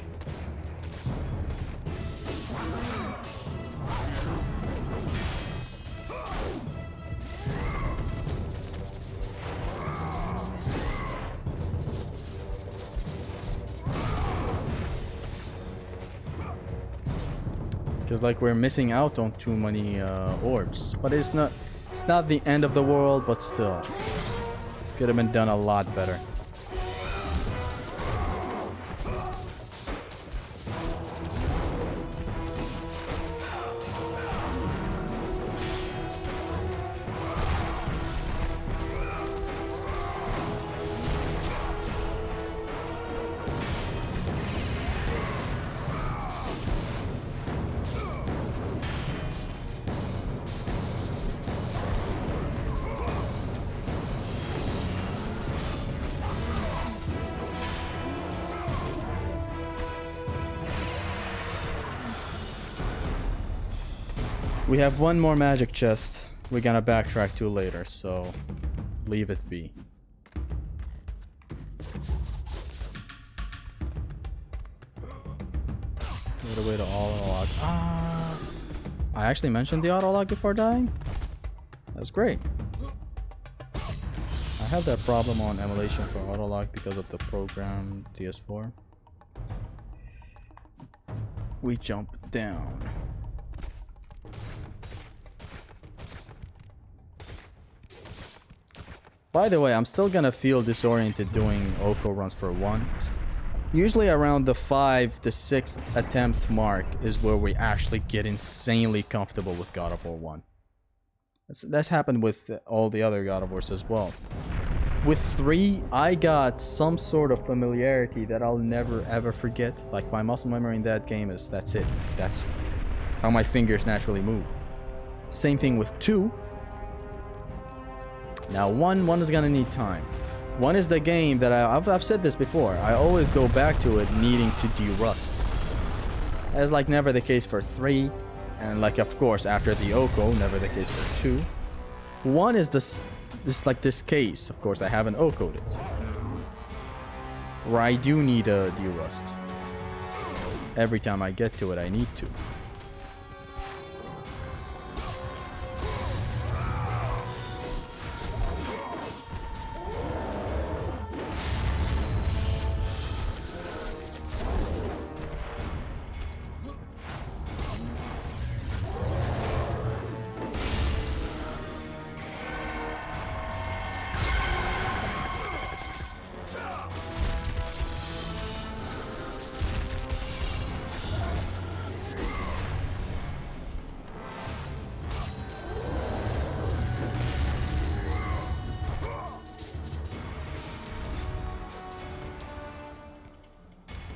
Because like we're missing out on too many orbs, but it's not the end of the world, but still this could have been done a lot better. We have one more magic chest we're gonna backtrack to later, so leave it be. Get away to auto-log. Ah, I actually mentioned the auto-log before dying? That's great. I have that problem on emulation for auto-log because of the program DS4. We jump down. By the way, I'm still gonna feel disoriented doing OHKO runs for 1. Usually around the 5th to 6th attempt mark is where we actually get insanely comfortable with God of War 1. That's happened with all the other God of Wars as well. With 3, I got some sort of familiarity that I'll never ever forget. Like my muscle memory in that game is, that's it. That's how my fingers naturally move. Same thing with 2. Now, one is gonna need time. 1 is the game that I've said this before. I always go back to it needing to de-rust. That is like never the case for 3, and like of course after the OHKO, never the case for 2. 1 is this case. Of course, I haven't OHKO'd it, where I do need a de-rust. Every time I get to it, I need to.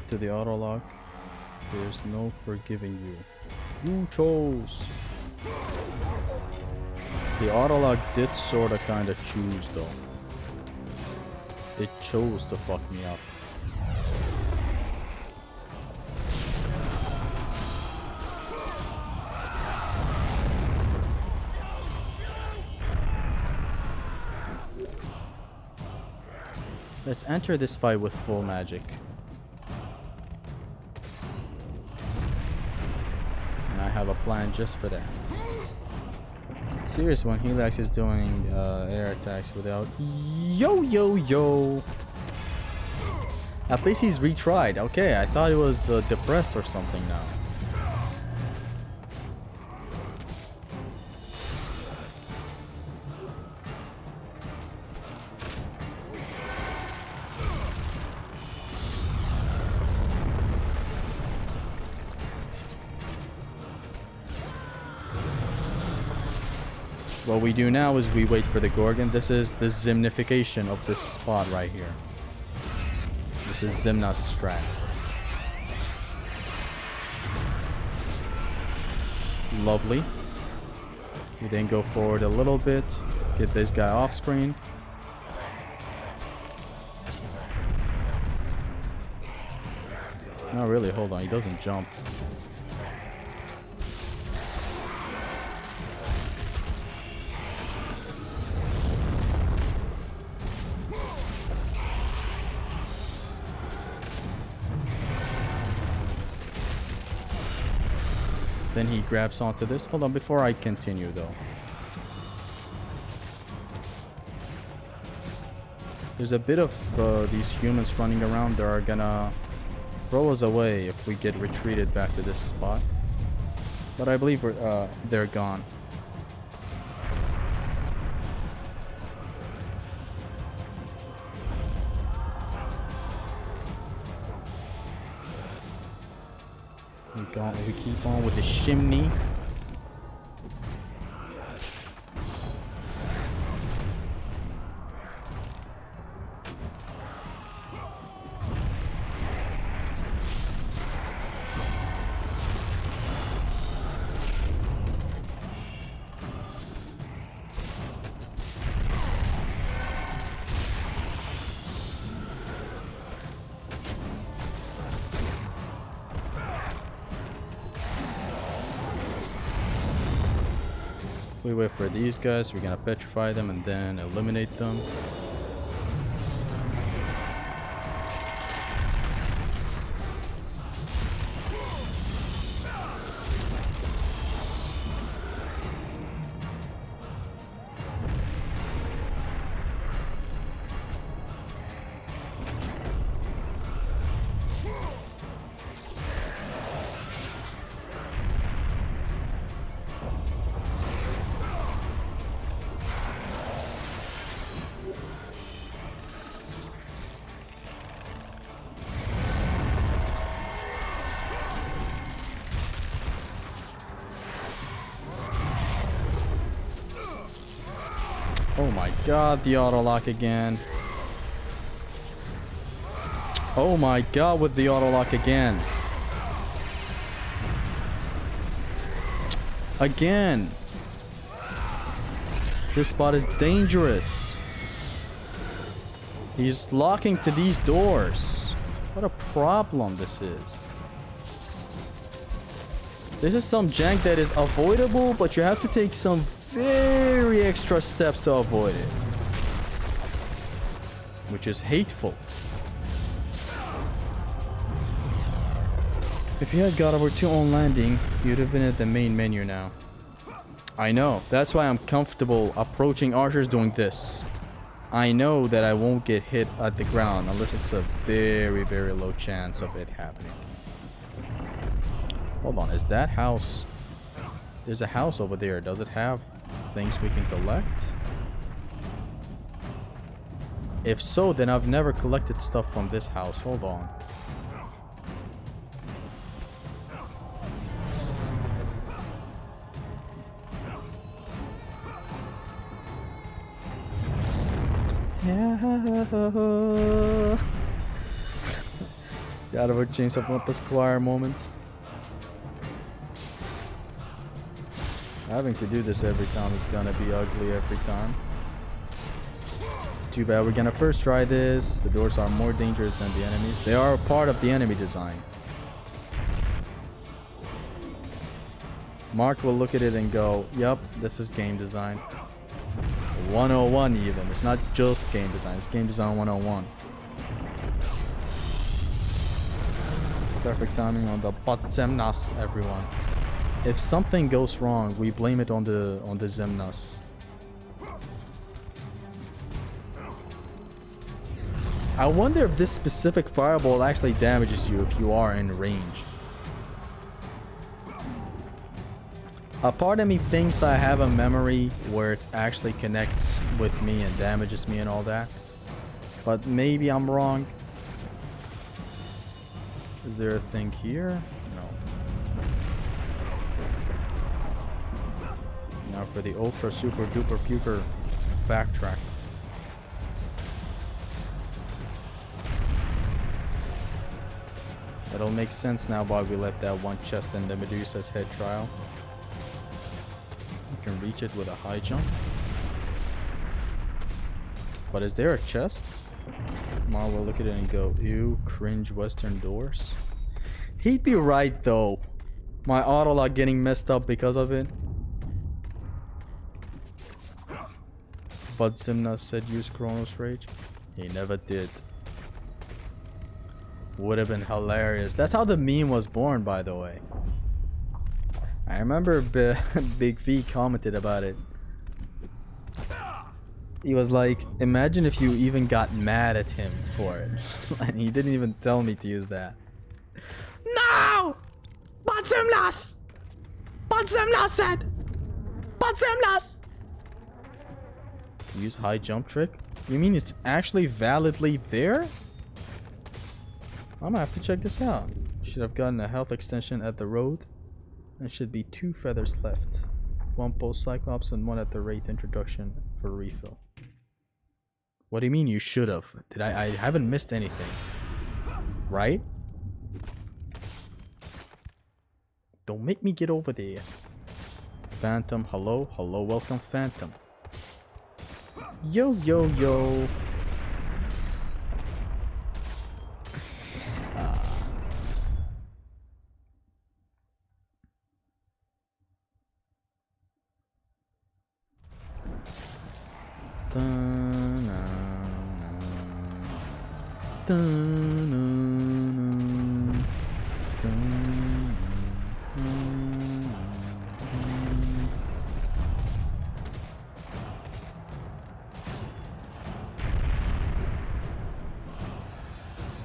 To the auto lock, there's no forgiving you. You chose. The auto lock did sorta kinda choose though. It chose to fuck me up. Let's enter this fight with full magic. I have a plan just for that. Serious one, Helix is doing air attacks without yo. At least he's retried. Okay, I thought he was depressed or something now. What we do now is we wait for the Gorgon. This is the Zimnification of this spot right here. This is Zimna's strat. Lovely. We then go forward a little bit. Get this guy off screen. Not really, hold on, he doesn't jump. Then he grabs onto this. Hold on, before I continue though. There's a bit of these humans running around that are gonna throw us away if we get retreated back to this spot. But I believe they're gone. We keep on with the chimney. We wait for these guys. We're gonna petrify them and then eliminate them. Oh my god, the auto lock again. Oh my god, with the auto lock again. Again. This spot is dangerous. He's locking to these doors. What a problem this is. This is some jank that is avoidable, but you have to take some very extra steps to avoid it, which is hateful. If you had God of War 2 on landing, you'd have been at the main menu now. I know, that's why I'm comfortable approaching archers doing this. I know that I won't get hit at the ground unless it's a very, very low chance of it happening. Hold on, is that house... There's a house over there. Does it have things we can collect? If so, then I've never collected stuff from this house. Hold on. God of War Chains of Olympus choir moment. Having to do this every time is gonna be ugly every time. Too bad. We're gonna first try this. The doors are more dangerous than the enemies. They are a part of the enemy design. Mark will look at it and go, yep, this is game design. 101 even. It's not just game design. It's game design 101. Perfect timing on the Zemnas, everyone. If something goes wrong, we blame it on the Zemnas. I wonder if this specific fireball actually damages you if you are in range. A part of me thinks I have a memory where it actually connects with me and damages me and all that. But maybe I'm wrong. Is there a thing here? No. Now for the ultra super duper puker backtrack. It'll make sense now why we left that one chest in the Medusa's head trial. You can reach it with a high jump. But is there a chest? Ma will look at it and go, ew, cringe western doors. He'd be right though. My autolog getting messed up because of it. But Zimna said use Chronos Rage. He never did. Would have been hilarious. That's how the meme was born, by the way. I remember Big V commented about it. He was like, imagine if you even got mad at him for it. And he didn't even tell me to use that. No! Bottomless! Bottomless said! Bottomless! Use high jump trick? You mean it's actually validly there? I'm gonna have to check this out. Should have gotten a health extension at the road. And should be 2 feathers left. 1 post Cyclops and 1 at the Wraith introduction for refill. What do you mean you should have? Did I haven't missed anything. Right? Don't make me get over there. Phantom, hello? Hello, welcome Phantom. Yo, yo, yo.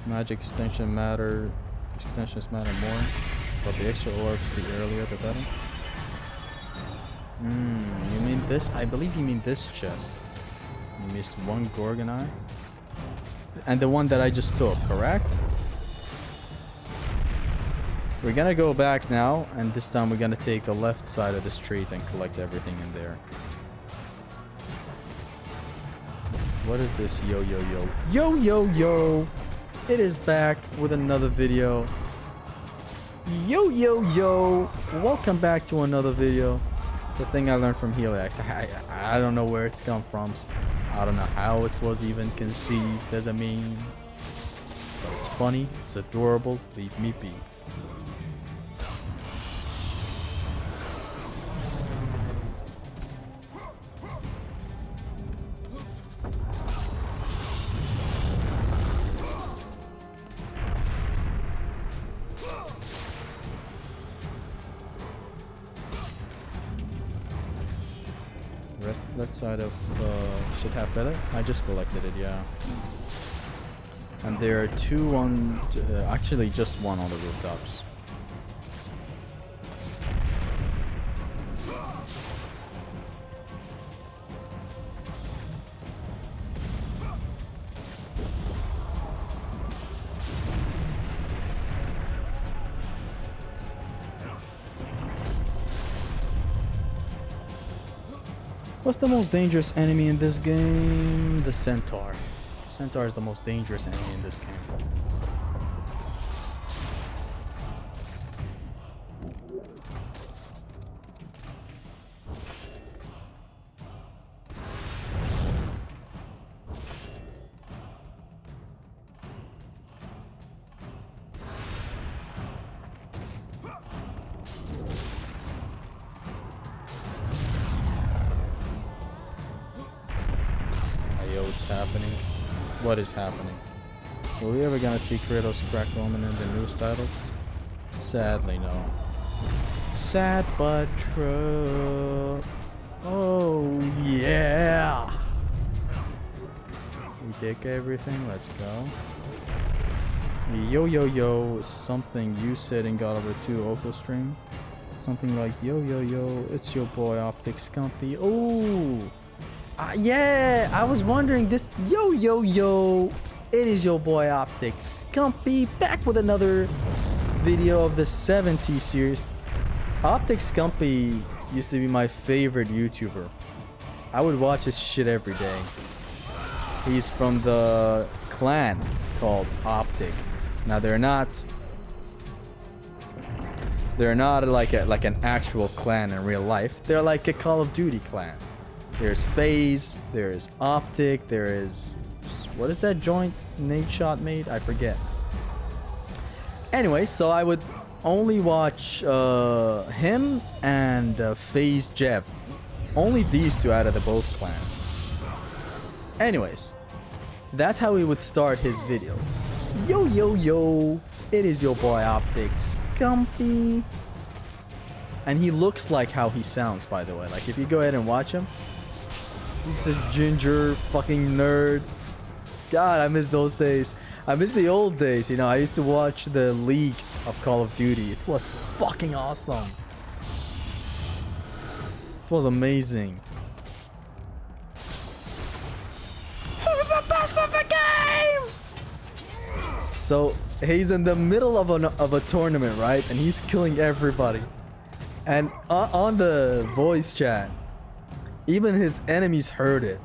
Magic extensions matter more, but the extra orbs the earlier the better. You mean this? I believe you mean this chest. You missed 1 Gorgon Eye. And the one that I just took, correct? We're gonna go back now, and this time we're gonna take the left side of the street and collect everything in there. What is this? Yo, yo, yo. Yo, yo, yo! It is back with another video. Yo, yo, yo! Welcome back to another video. The thing I learned from Helix. I don't know where it's come from. I don't know how it was even conceived as a meme. But it's funny, it's adorable, leave me be. Left side of should have feather. I just collected it, yeah. And there are 2 on, actually just 1 on the rooftops. What's the most dangerous enemy in this game? The Centaur. The Centaur is the most dangerous enemy in this game. What's happening? What is happening? Are we ever gonna see Kratos crack Roman in the news titles? Sadly, no. Sad but true. Oh yeah! We take everything. Let's go. Yo yo yo! Something you said in God Over 2 OHKO stream. Something like yo yo yo! It's your boy Optic Scumpy. Oh. Yeah, I was wondering this. Yo, yo, yo. It is your boy Optics Scumpy back with another video of the 70 series. Optics Scumpy used to be my favorite YouTuber. I would watch his shit every day. He's from the clan called Optic. Now they're not like an actual clan in real life. They're like a Call of Duty clan. There's FaZe, there's Optic, there is, what is that joint Nate Shot made? I forget. Anyway, so I would only watch him and FaZe Jeff. Only these two out of the both clans. Anyways, that's how he would start his videos. Yo, yo, yo. It is your boy Optics. Comfy. And he looks like how he sounds, by the way. Like, if you go ahead and watch him, he's a ginger fucking nerd. God, I miss those days. I miss the old days, you know. I used to watch the League of Call of Duty. It was fucking awesome. It was amazing. Who's the best of the game? So he's in the middle of a tournament, right? And he's killing everybody. And on the voice chat, even his enemies heard it.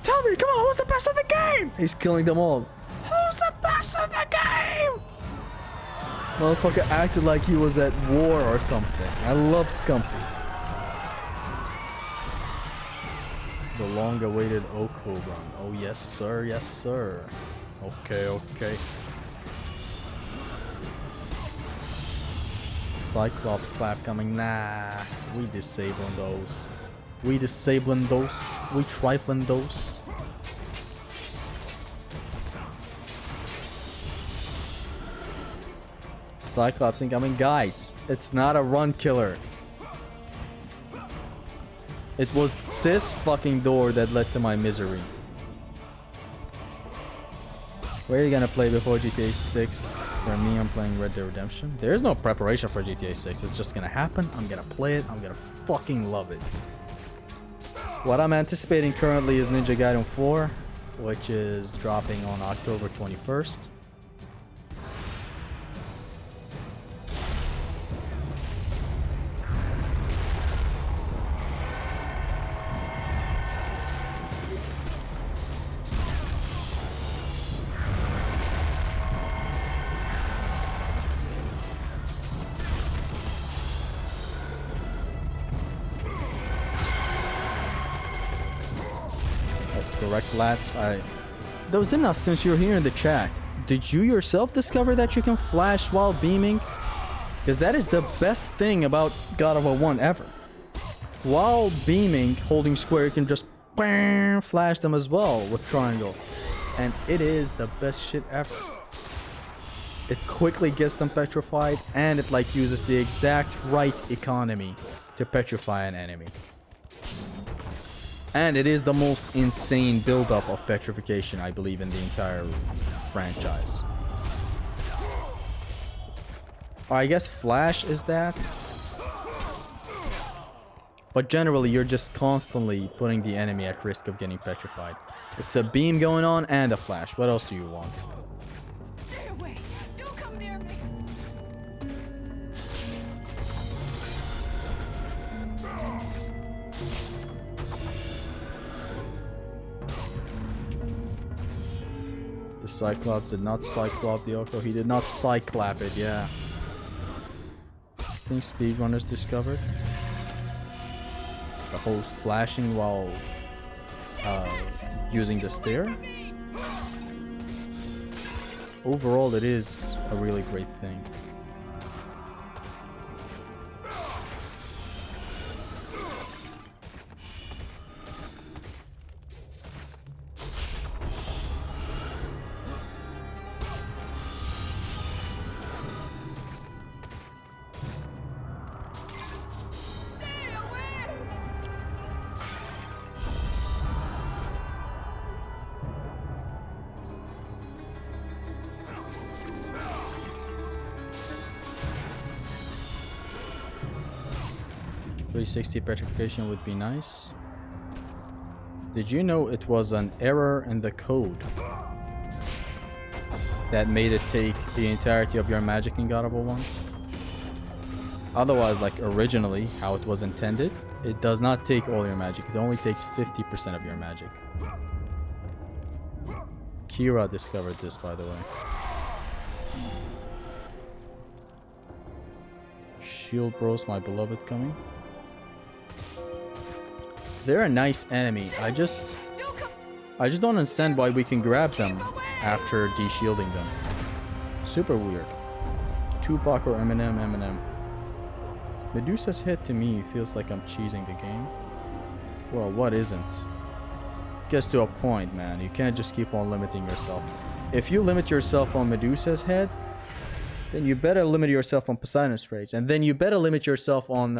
Tell me, come on, who's the best of the game? He's killing them all. Who's the best of the game? Motherfucker acted like he was at war or something. I love Scumpy. The long-awaited OHKO run. Oh yes sir, yes sir. Okay, okay. Cyclops clap coming. Nah, we disabling those. We disabling those. We trifling those. Cyclops incoming. Guys, it's not a run killer. It was this fucking door that led to my misery. Where are you gonna play before GTA 6? For me, I'm playing Red Dead Redemption. There's no preparation for GTA 6. It's just gonna happen. I'm gonna play it. I'm gonna fucking love it. What I'm anticipating currently is Ninja Gaiden 4, which is dropping on October 21st. That's correct, lads. Dozina, since you're here in the chat, did you yourself discover that you can flash while beaming? Because that is the best thing about God of War 1 ever. While beaming, holding square, you can just flash them as well with triangle. And it is the best shit ever. It quickly gets them petrified, and it like uses the exact right economy to petrify an enemy. And it is the most insane build-up of petrification, I believe, in the entire franchise. I guess Flash is that. But generally, you're just constantly putting the enemy at risk of getting petrified. It's a beam going on and a flash. What else do you want?
Stay away. Don't come near me.
The Cyclops did not Cyclop the OHKO. He did not Cyclap it, yeah. I think speedrunners discovered the whole flashing while using the stair. Overall, it is a really great thing. .360 petrification would be nice. Did you know it was an error in the code that made it take the entirety of your magic in God of War 1? Otherwise, like originally, how it was intended, it does not take all your magic. It only takes 50% of your magic. Kira discovered this, by the way. Shield bros, my beloved, coming. They're a nice enemy. I just don't understand why we can grab them after de-shielding them. Super weird. Tupac or Eminem. Medusa's head to me feels like I'm cheesing the game. Well, what isn't? Gets to a point, man. You can't just keep on limiting yourself. If you limit yourself on Medusa's head, then you better limit yourself on Poseidon's Rage. And then you better limit yourself on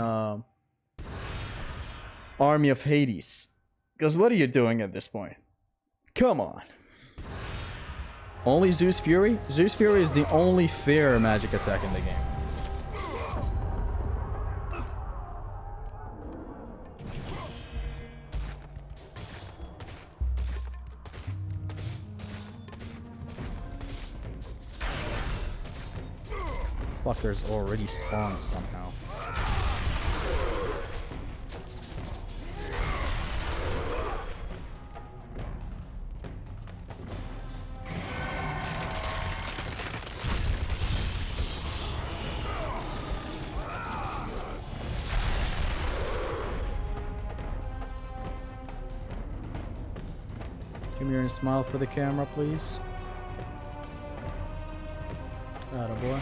Army of Hades. Because what are you doing at this point? Come on. Only Zeus Fury? Zeus Fury is the only fair magic attack in the game. Fuckers already spawned somehow. Come here and smile for the camera, please. Attaboy.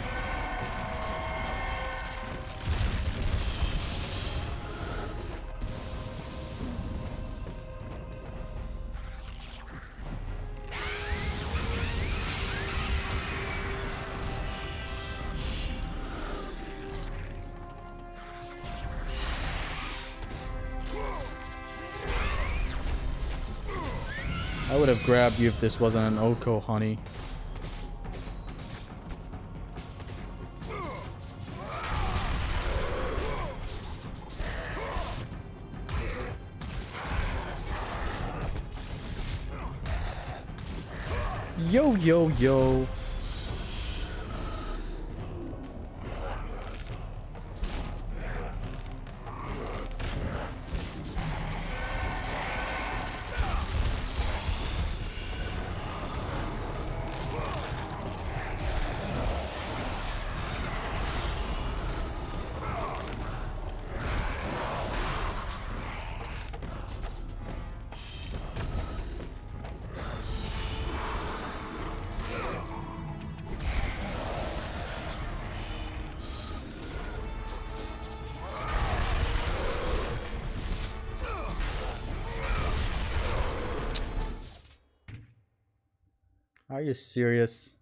I would have grabbed you if this wasn't an OHKO, honey. Yo, yo, yo. Are you serious?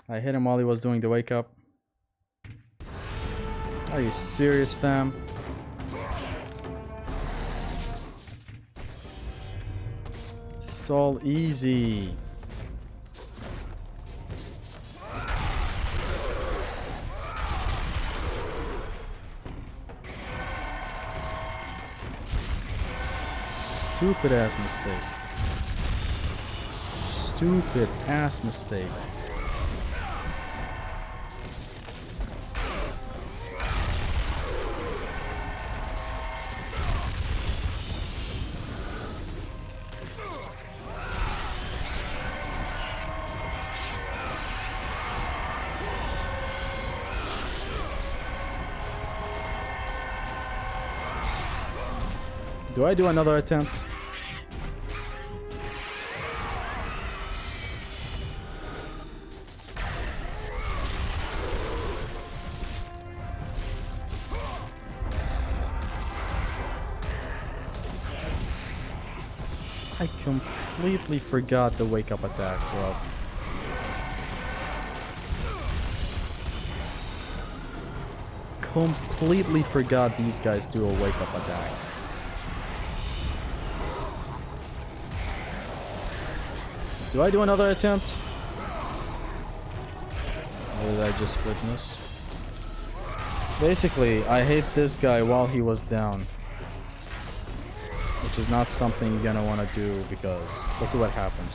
I hit him while he was doing the wake up. Are you serious, fam? It's all easy. Stupid ass mistake. Stupid ass mistake. Do I do another attempt? I completely forgot the wake up attack, bro. Completely forgot these guys do a wake up attack. Do I do another attempt? What did I just witness? Basically, I hit this guy while he was down. Which is not something you're gonna want to do because look at what happens.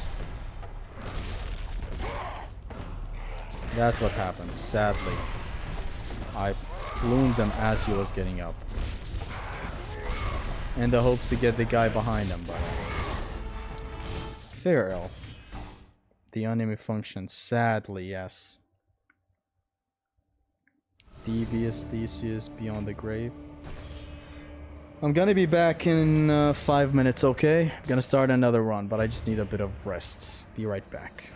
That's what happens, sadly. I ballooned them as he was getting up. In the hopes to get the guy behind him, by the way. Fair L. The enemy function, sadly, yes. Devious Theseus beyond the grave. I'm gonna be back in 5 minutes, okay? I'm gonna start another run, but I just need a bit of rest. Be right back.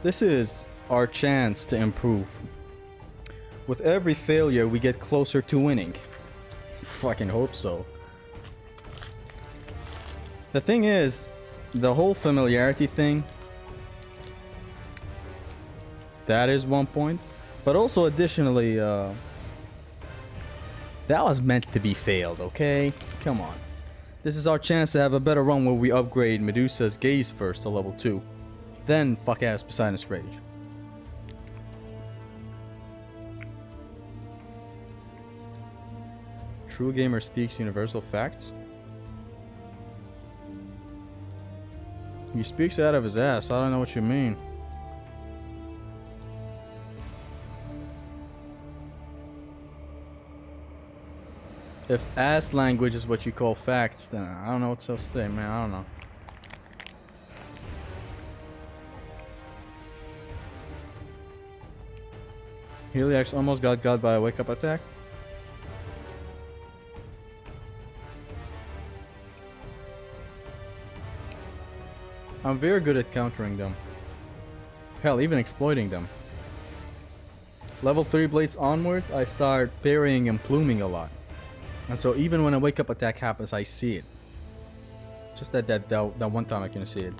This is our chance to improve. With every failure, we get closer to winning. Fucking hope so. The thing is, the whole familiarity thing, that is one point. But also additionally, that was meant to be failed, okay? Come on. This is our chance to have a better run where we upgrade Medusa's gaze first to level 2. Then fuck ass Poseidon's Rage. True gamer speaks universal facts. He speaks out of his ass. I don't know what you mean. If ass language is what you call facts, then I don't know what else to say, man. I don't know. Heliax almost got by a wake-up attack. I'm very good at countering them. Hell, even exploiting them. Level 3 blades onwards, I start parrying and pluming a lot. And so even when a wake-up attack happens, I see it. Just that one time I can see it.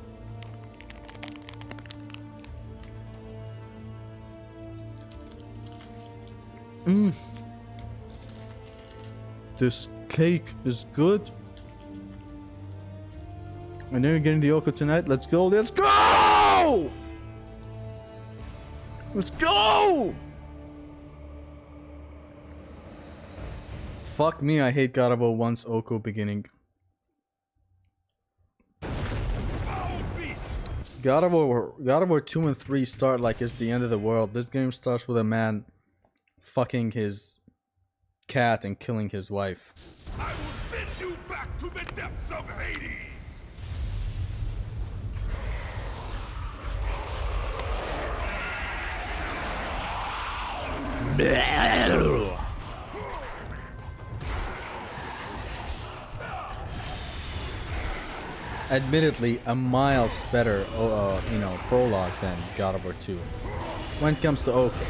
This cake is good. And then you're getting the OHKO tonight. Let's go. Let's go! Let's go! Fuck me, I hate God of War 1's OHKO beginning. God of War 2 and 3 start like it's the end of the world. This game starts with a man fucking his cat and killing his wife.
I will send you back to the depths of Hades!
Admittedly, a miles better, prologue than God of War 2. When it comes to OHKO.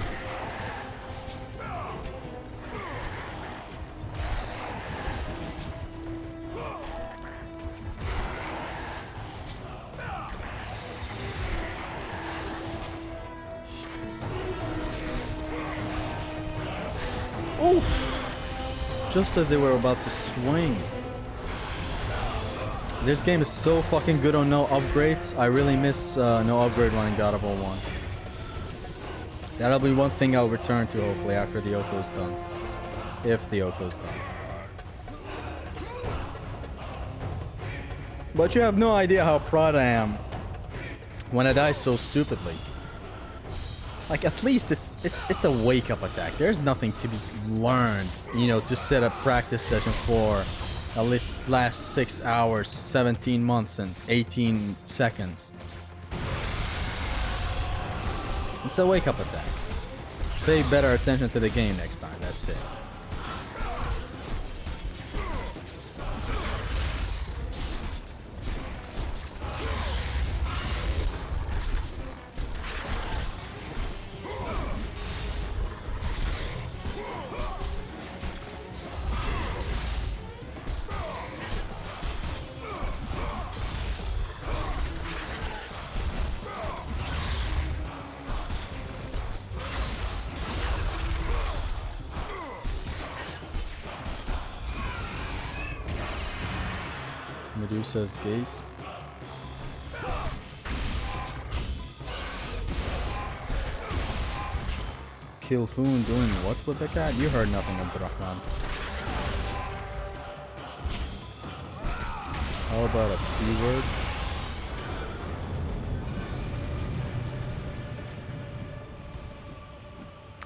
Oof! Just as they were about to swing. This game is so fucking good on no upgrades. I really miss no upgrade running God of War 1. That'll be one thing I'll return to hopefully after the OHKO is done. If the OHKO is done. But you have no idea how proud I am when I die so stupidly. Like, at least it's a wake-up attack. There's nothing to be learned, to set a practice session for at least last 6 hours, 17 months, and 18 seconds. It's a wake-up attack. Pay better attention to the game next time, that's it. Medusa's gaze. Kill Foon doing what with the cat? You heard nothing, Abdurrahman. How about a P-word?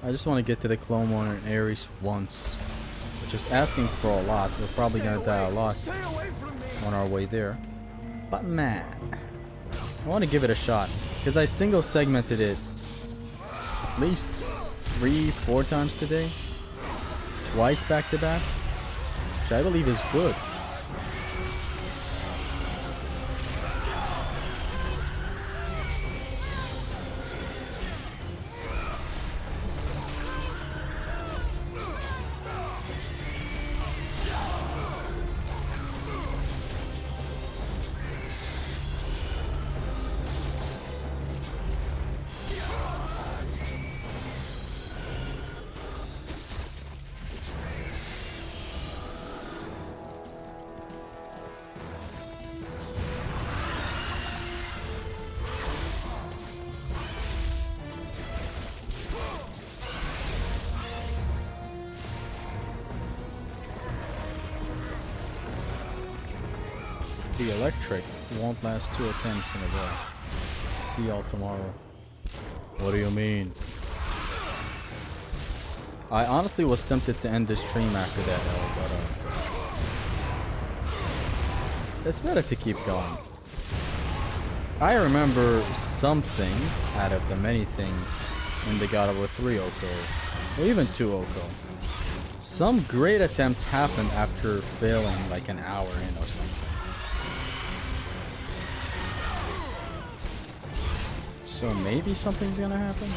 I just want to get to the clone one and Ares once. Just asking for a lot. We're probably gonna die a lot on our way there. But man, I want to give it a shot because I single segmented it at least 3-4 times today, twice back to back, which I believe is good. the electric won't last 2 attempts in a row. See y'all tomorrow. What do you mean? I honestly was tempted to end this stream after that, but it's better to keep going. I remember something out of the many things in the God of War 3 OHKO, or even 2 OHKO. Some great attempts happened after failing like an hour in or something. So maybe something's gonna happen?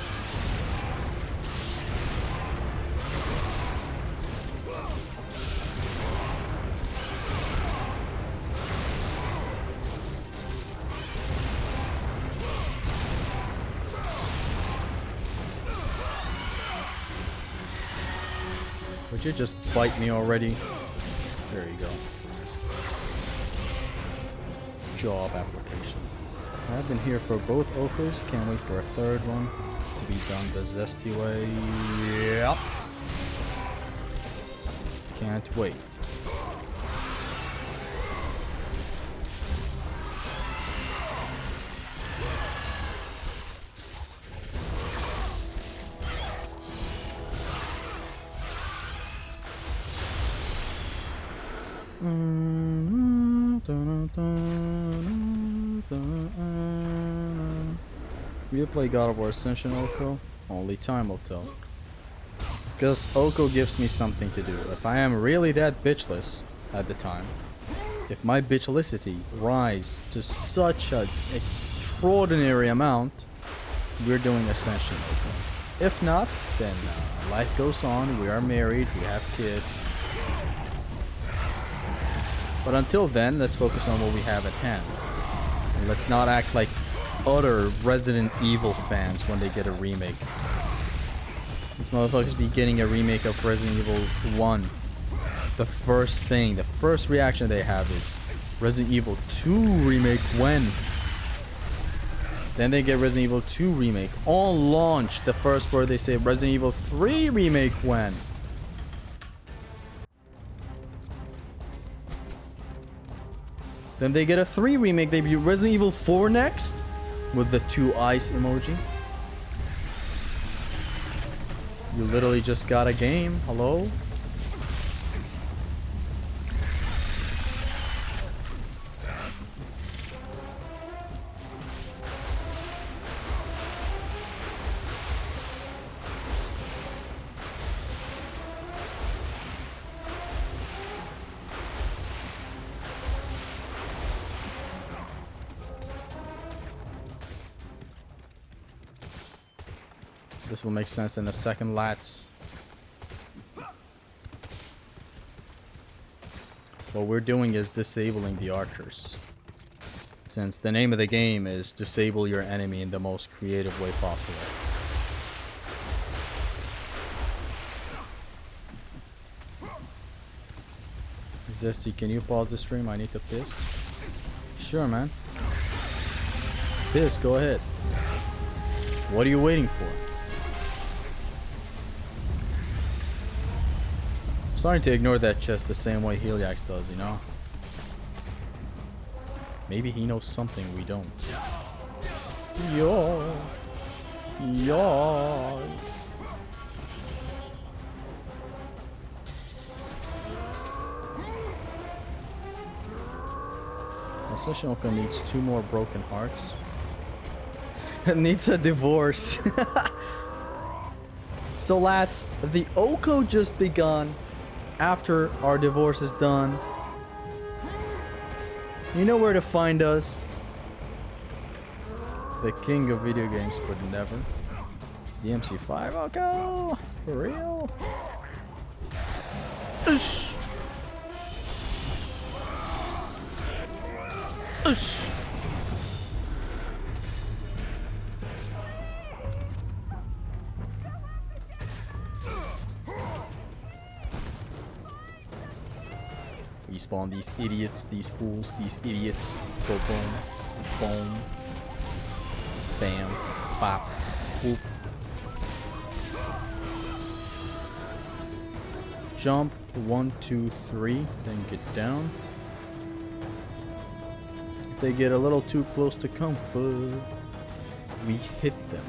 Would you just bite me already? There you go. Job application. I've been here for both OHKOs. Can't wait for a third one to be done the zesty way. Yep. Can't wait. You play God of War Ascension OHKO? Only time will tell. Because OHKO gives me something to do. If I am really that bitchless at the time, if my bitchlicity rise to such an extraordinary amount, we're doing Ascension OHKO. If not, then life goes on, we are married, we have kids. But until then, let's focus on what we have at hand. And let's not act like utter Resident Evil fans when they get a remake. These motherfuckers be getting a remake of Resident Evil 1. The first thing, the first reaction they have is Resident Evil 2 remake when? Then they get Resident Evil 2 remake. On launch, the first word they say Resident Evil 3 remake when? Then they get a 3 remake, they be Resident Evil 4 next? With the 2 eyes emoji. You literally just got a game, hello? This will make sense in a second, lads. What we're doing is disabling the archers. Since the name of the game is disable your enemy in the most creative way possible. Zesty, can you pause the stream? I need to piss. Sure, man. Piss, go ahead. What are you waiting for? I'm starting to ignore that chest the same way Heliax does, you know? Maybe he knows something we don't. Yo. Yo. Ascension OHKO needs 2 more broken hearts. It needs a divorce. So lads, the OHKO just begun. After our divorce is done, you know where to find us. The king of video games, but never. The MC5 OHKO, for real. Ush. Ush. Respawn these idiots, these fools, these idiots. Go boom, boom, bam, bop, whoop. Jump 1, 2, 3, then get down. they get a little too close to comfort, we hit them.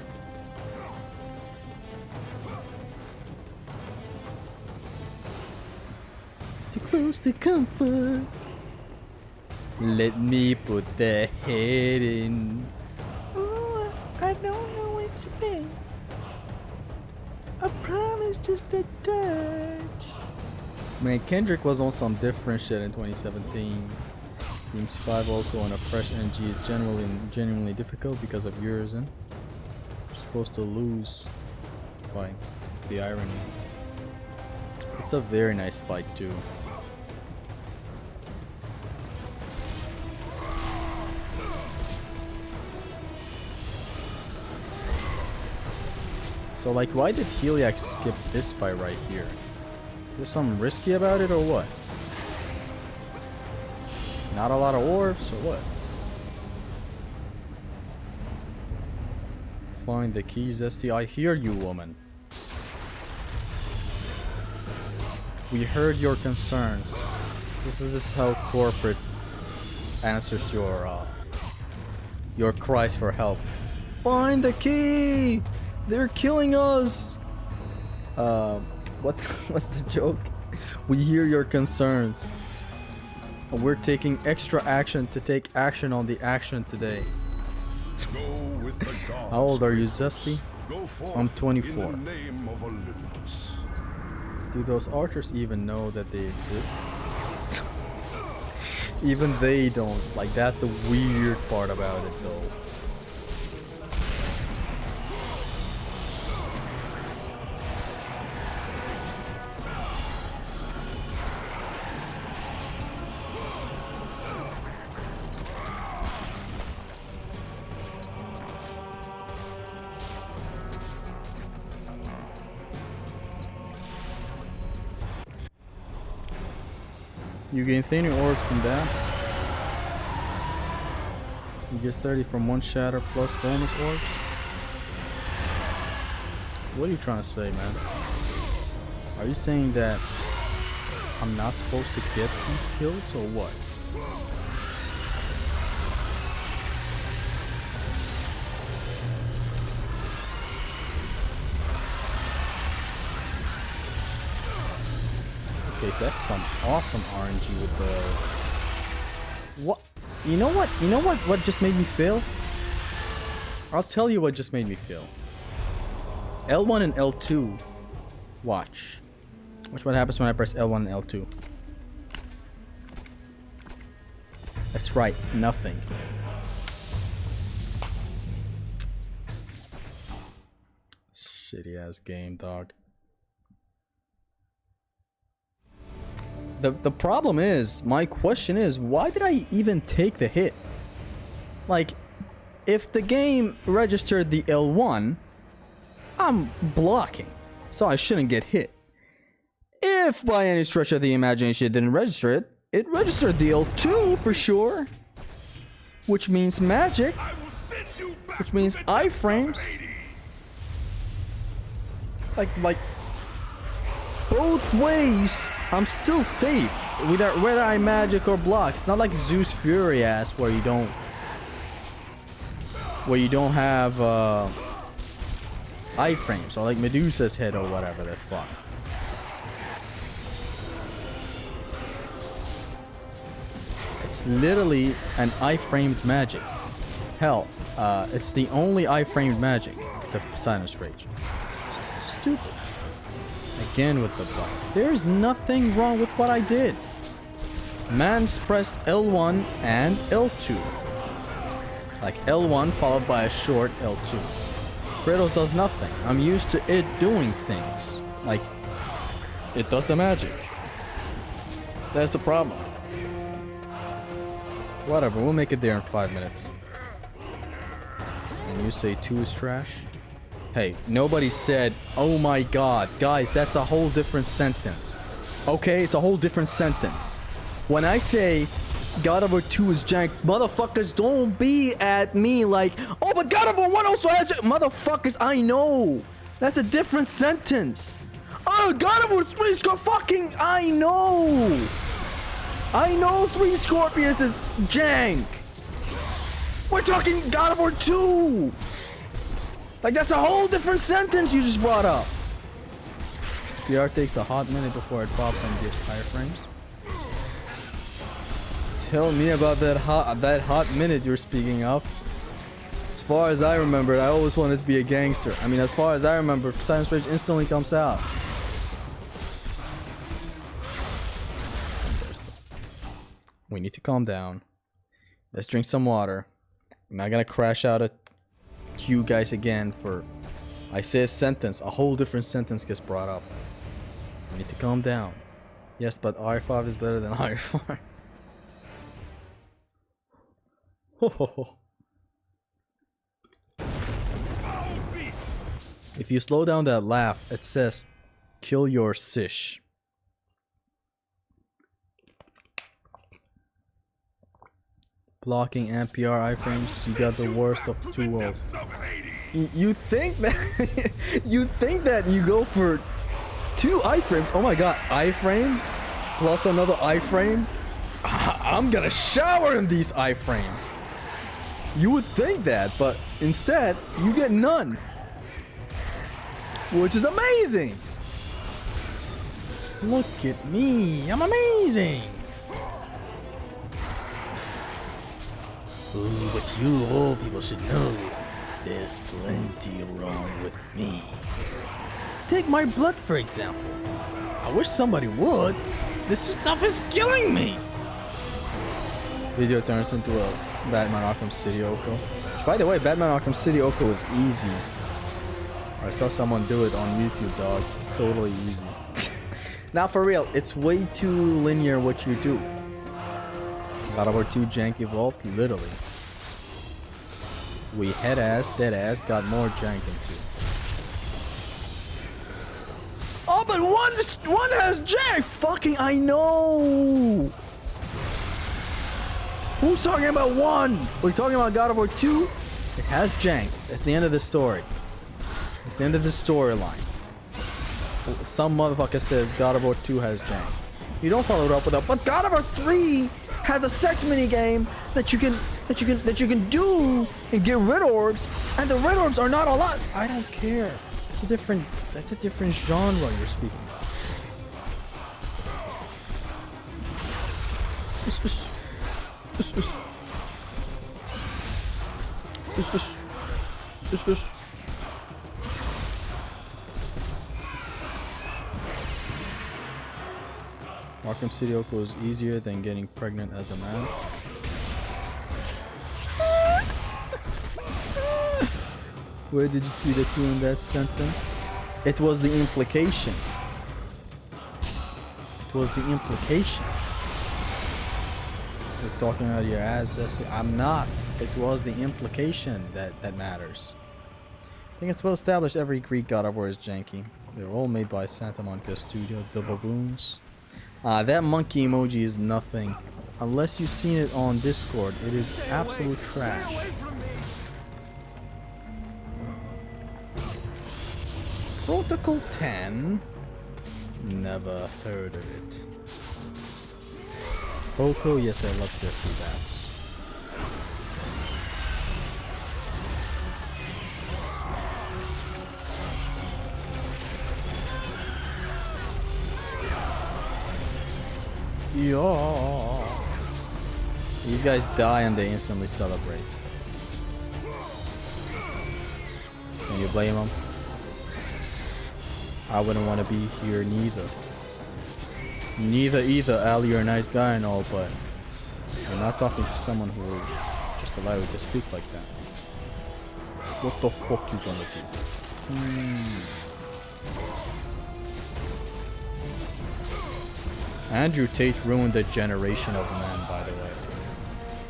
Too close to comfort. Let me put the head in. Oh, I don't know what to think. I promise just a touch. Man, Kendrick was on some different shit in 2017. Teams 5 OHKO on a fresh NG is genuinely difficult because of yours, and you're supposed to lose. Fine. The irony. It's a very nice fight too. So like, why did Heliax skip this fight right here? There's something risky about it or what? Not a lot of orbs or what? Find the keys, ST. I hear you, woman. We heard your concerns. This is how corporate answers your cries for help. Find the key! They're killing us! What's the joke? We hear your concerns. We're taking extra action to take action on the action today.
Go with the gods.
How old are you, Zesty?
Go forth
I'm 24.
in the name of Olympus.
Do those archers even know that they exist? Even they don't. Like, that's the weird part about it though. You gain 30 orbs from that. You get 30 from one shatter plus bonus orbs. What are you trying to say, man? Are you saying that I'm not supposed to get these kills or what? Okay, that's some awesome RNG with the... What? You know what? You know what just made me fail? I'll tell you what just made me fail. L1 and L2. Watch. Watch what happens when I press L1 and L2. That's right, nothing. Shitty ass game, dog. The problem is, my question is, why did I even take the hit? Like, if the game registered the L1, I'm blocking, so I shouldn't get hit. If by any stretch of the imagination it didn't register it, it registered the L2 for sure. Which means magic, which means iframes. Like, both ways, I'm still safe, whether I magic or block. It's not like Zeus Fury ass where you don't have iframes, or like Medusa's head or whatever the fuck. It's literally an iframed magic. Hell, it's the only iframed magic, the Sinus Rage. It's stupid. Again with the block. There's nothing wrong with what I did. Man's pressed L1 and L2. Like L1 followed by a short L2. Kratos does nothing. I'm used to it doing things. Like, it does the magic. That's the problem. Whatever, we'll make it there in 5 minutes. And you say 2 is trash? Hey, nobody said, oh my god. Guys, that's a whole different sentence. Okay, it's a whole different sentence. When I say God of War 2 is jank, motherfuckers don't be at me like, oh, but God of War 1 also has jank. Motherfuckers, I know. That's a different sentence. Oh, God of War 3 is fucking, I know. I know 3 Scorpius is jank. We're talking God of War 2! Like, that's a whole different sentence you just brought up. PR takes a hot minute before it pops and gives higher frames. Tell me about that hot minute you're speaking of. As far as I remember, I always wanted to be a gangster. I mean, as far as I remember, Silence Rage instantly comes out. We need to calm down. Let's drink some water. I'm not gonna crash out at you guys again for... I say a sentence, a whole different sentence gets brought up. We need to calm down. Yes, but R5 is better than R5. If you slow down that laugh, it says, kill your sish. Blocking NPR iframes, you got the worst of two worlds. You think that you think that you go for 2 iframes? Oh my god, iframe plus another iframe? I'm gonna shower in these iframes. You would think that, but instead you get none, which is amazing. Look at me, I'm amazing. Ooh, but you all people should know there's plenty wrong with me. Take my blood for example. I wish somebody would. This stuff is killing me. Video turns into a Batman Arkham City OHKO. Which, by the way, Batman Arkham City OHKO is easy. I saw someone do it on YouTube, dog. It's totally easy. Now for real, it's way too linear what you do. God of War 2 jank evolved, literally. We head ass, dead ass, got more jank into. Oh, but one has jank! Fucking, I know! Who's talking about 1? We're talking about God of War 2? It has jank. That's the end of the story. It's the end of the storyline. Some motherfucker says God of War 2 has jank. You don't follow it up with that. But God of War 3 has a sex mini game that you can do and get red orbs, and the red orbs are not a lot. I don't care. That's a different genre you're speaking of. Arkham City OHKO is easier than getting pregnant as a man. Where did you see the 2 in that sentence? It was the implication. It was the implication. You're talking out your ass. I'm not. It was the implication that matters. I think it's well established every Greek God of War is janky. They're all made by Santa Monica Studio, the baboons. That monkey emoji is nothing. Unless you've seen it on Discord, it is absolute trash. Protocol 10? Never heard of it. OHKO, yes, I love CST bats. Yeah. These guys die and they instantly celebrate. Can you blame them? I wouldn't want to be here neither. Neither either, Al, you're a nice guy and all, but you're not talking to someone who will just allow you to speak like that. What the fuck you gonna do? Andrew Tate ruined a generation of men, by the way.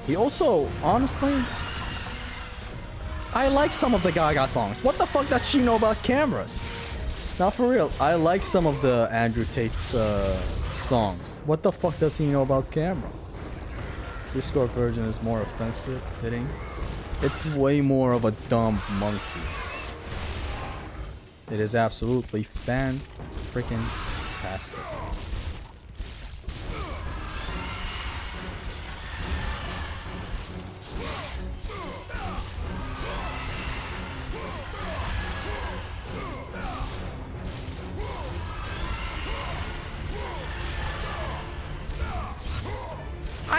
He also, honestly, I like some of the Gaga songs. What the fuck does she know about cameras? Now for real, I like some of the Andrew Tate's songs. What the fuck does he know about camera? Discord version is more offensive, hitting. It's way more of a dumb monkey. It is absolutely fan-freaking-tastic.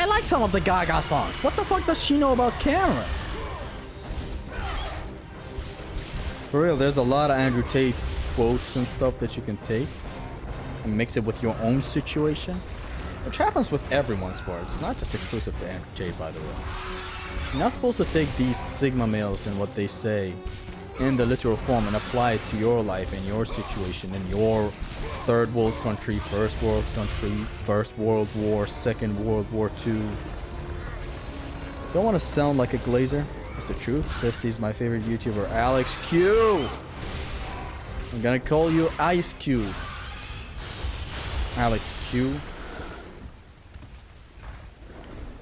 I like some of the Gaga songs. What the fuck does she know about cameras? For real, there's a lot of Andrew Tate quotes and stuff that you can take and mix it with your own situation, which happens with everyone's sports. It's not just exclusive to Andrew Tate, by the way. You're not supposed to take these Sigma males and what they say in the literal form and apply it to your life and your situation in your third world country, first world country, first world war, second world war II. Don't want to sound like a glazer. It's the truth. Sisty's my favorite YouTuber. Alex Q. I'm gonna call you Ice Cube. Alex Q.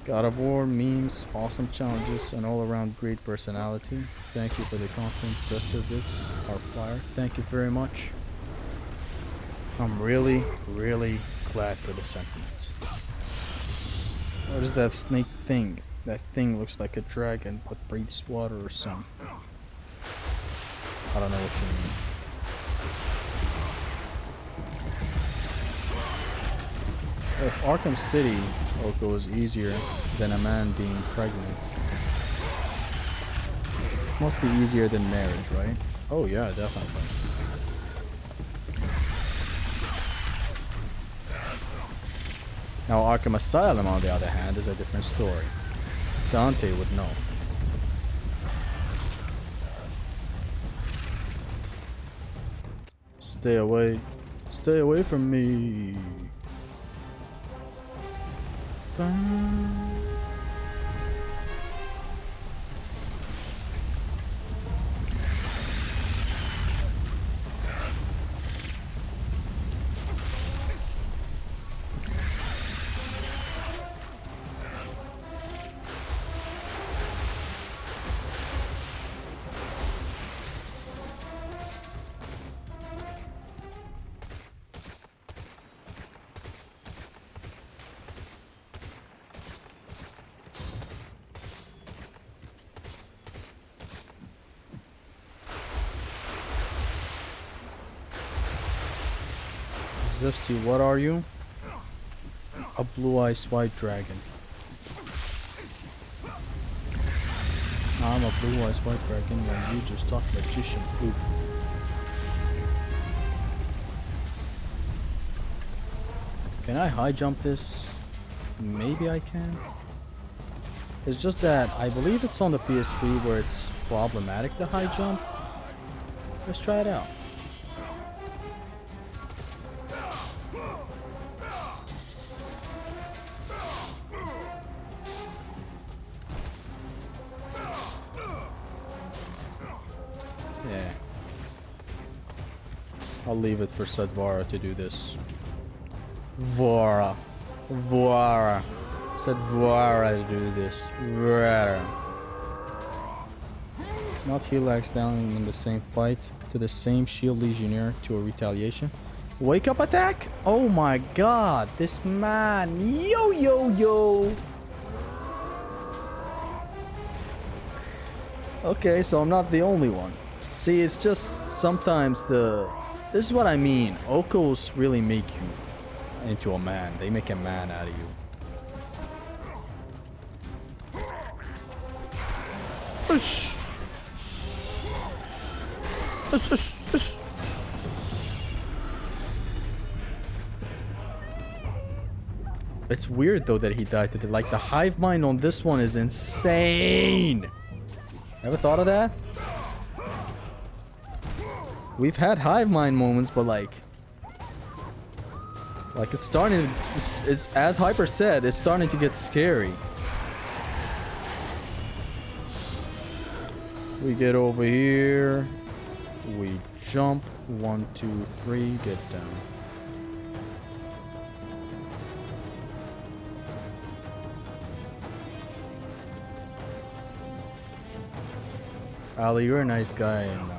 God of War, memes, awesome challenges, and all around great personality. Thank you for the content. Sister bits are fire. Thank you very much. I'm really, really glad for the sentiments. What is that snake thing? That thing looks like a dragon but breathes water or something. I don't know what you mean. If Arkham City OHKO is easier than a man being pregnant, must be easier than marriage, right? Oh yeah, definitely. Now Arkham Asylum, on the other hand, is a different story. Dante would know. Stay away. Stay away from me. Zesty, what are you? A blue-eyed white dragon. I'm a blue-eyed white dragon and you just talk magician poop. Can I high jump this? Maybe I can. It's just that I believe it's on the PS3 where it's problematic to high jump. Let's try it out. Yeah. I'll leave it for Sadvara to do this. Vara. Sadvara to do this. Vara. Not he lags down in the same fight to the same shield legionnaire to a retaliation. Wake up attack? Oh my god, this man. Yo. Okay, so I'm not the only one. See, it's just sometimes this is what I mean. OHKOs really make you into a man. They make a man out of you. Ush. Ush. It's weird though that he died today. Like the hive mind on this one is insane. Ever thought of that? We've had hive mind moments, but like it's starting to, it's as Hyper said, it's starting to get scary. We get over here, we jump, 1, 2, 3, get down. Ali, you're a nice guy, and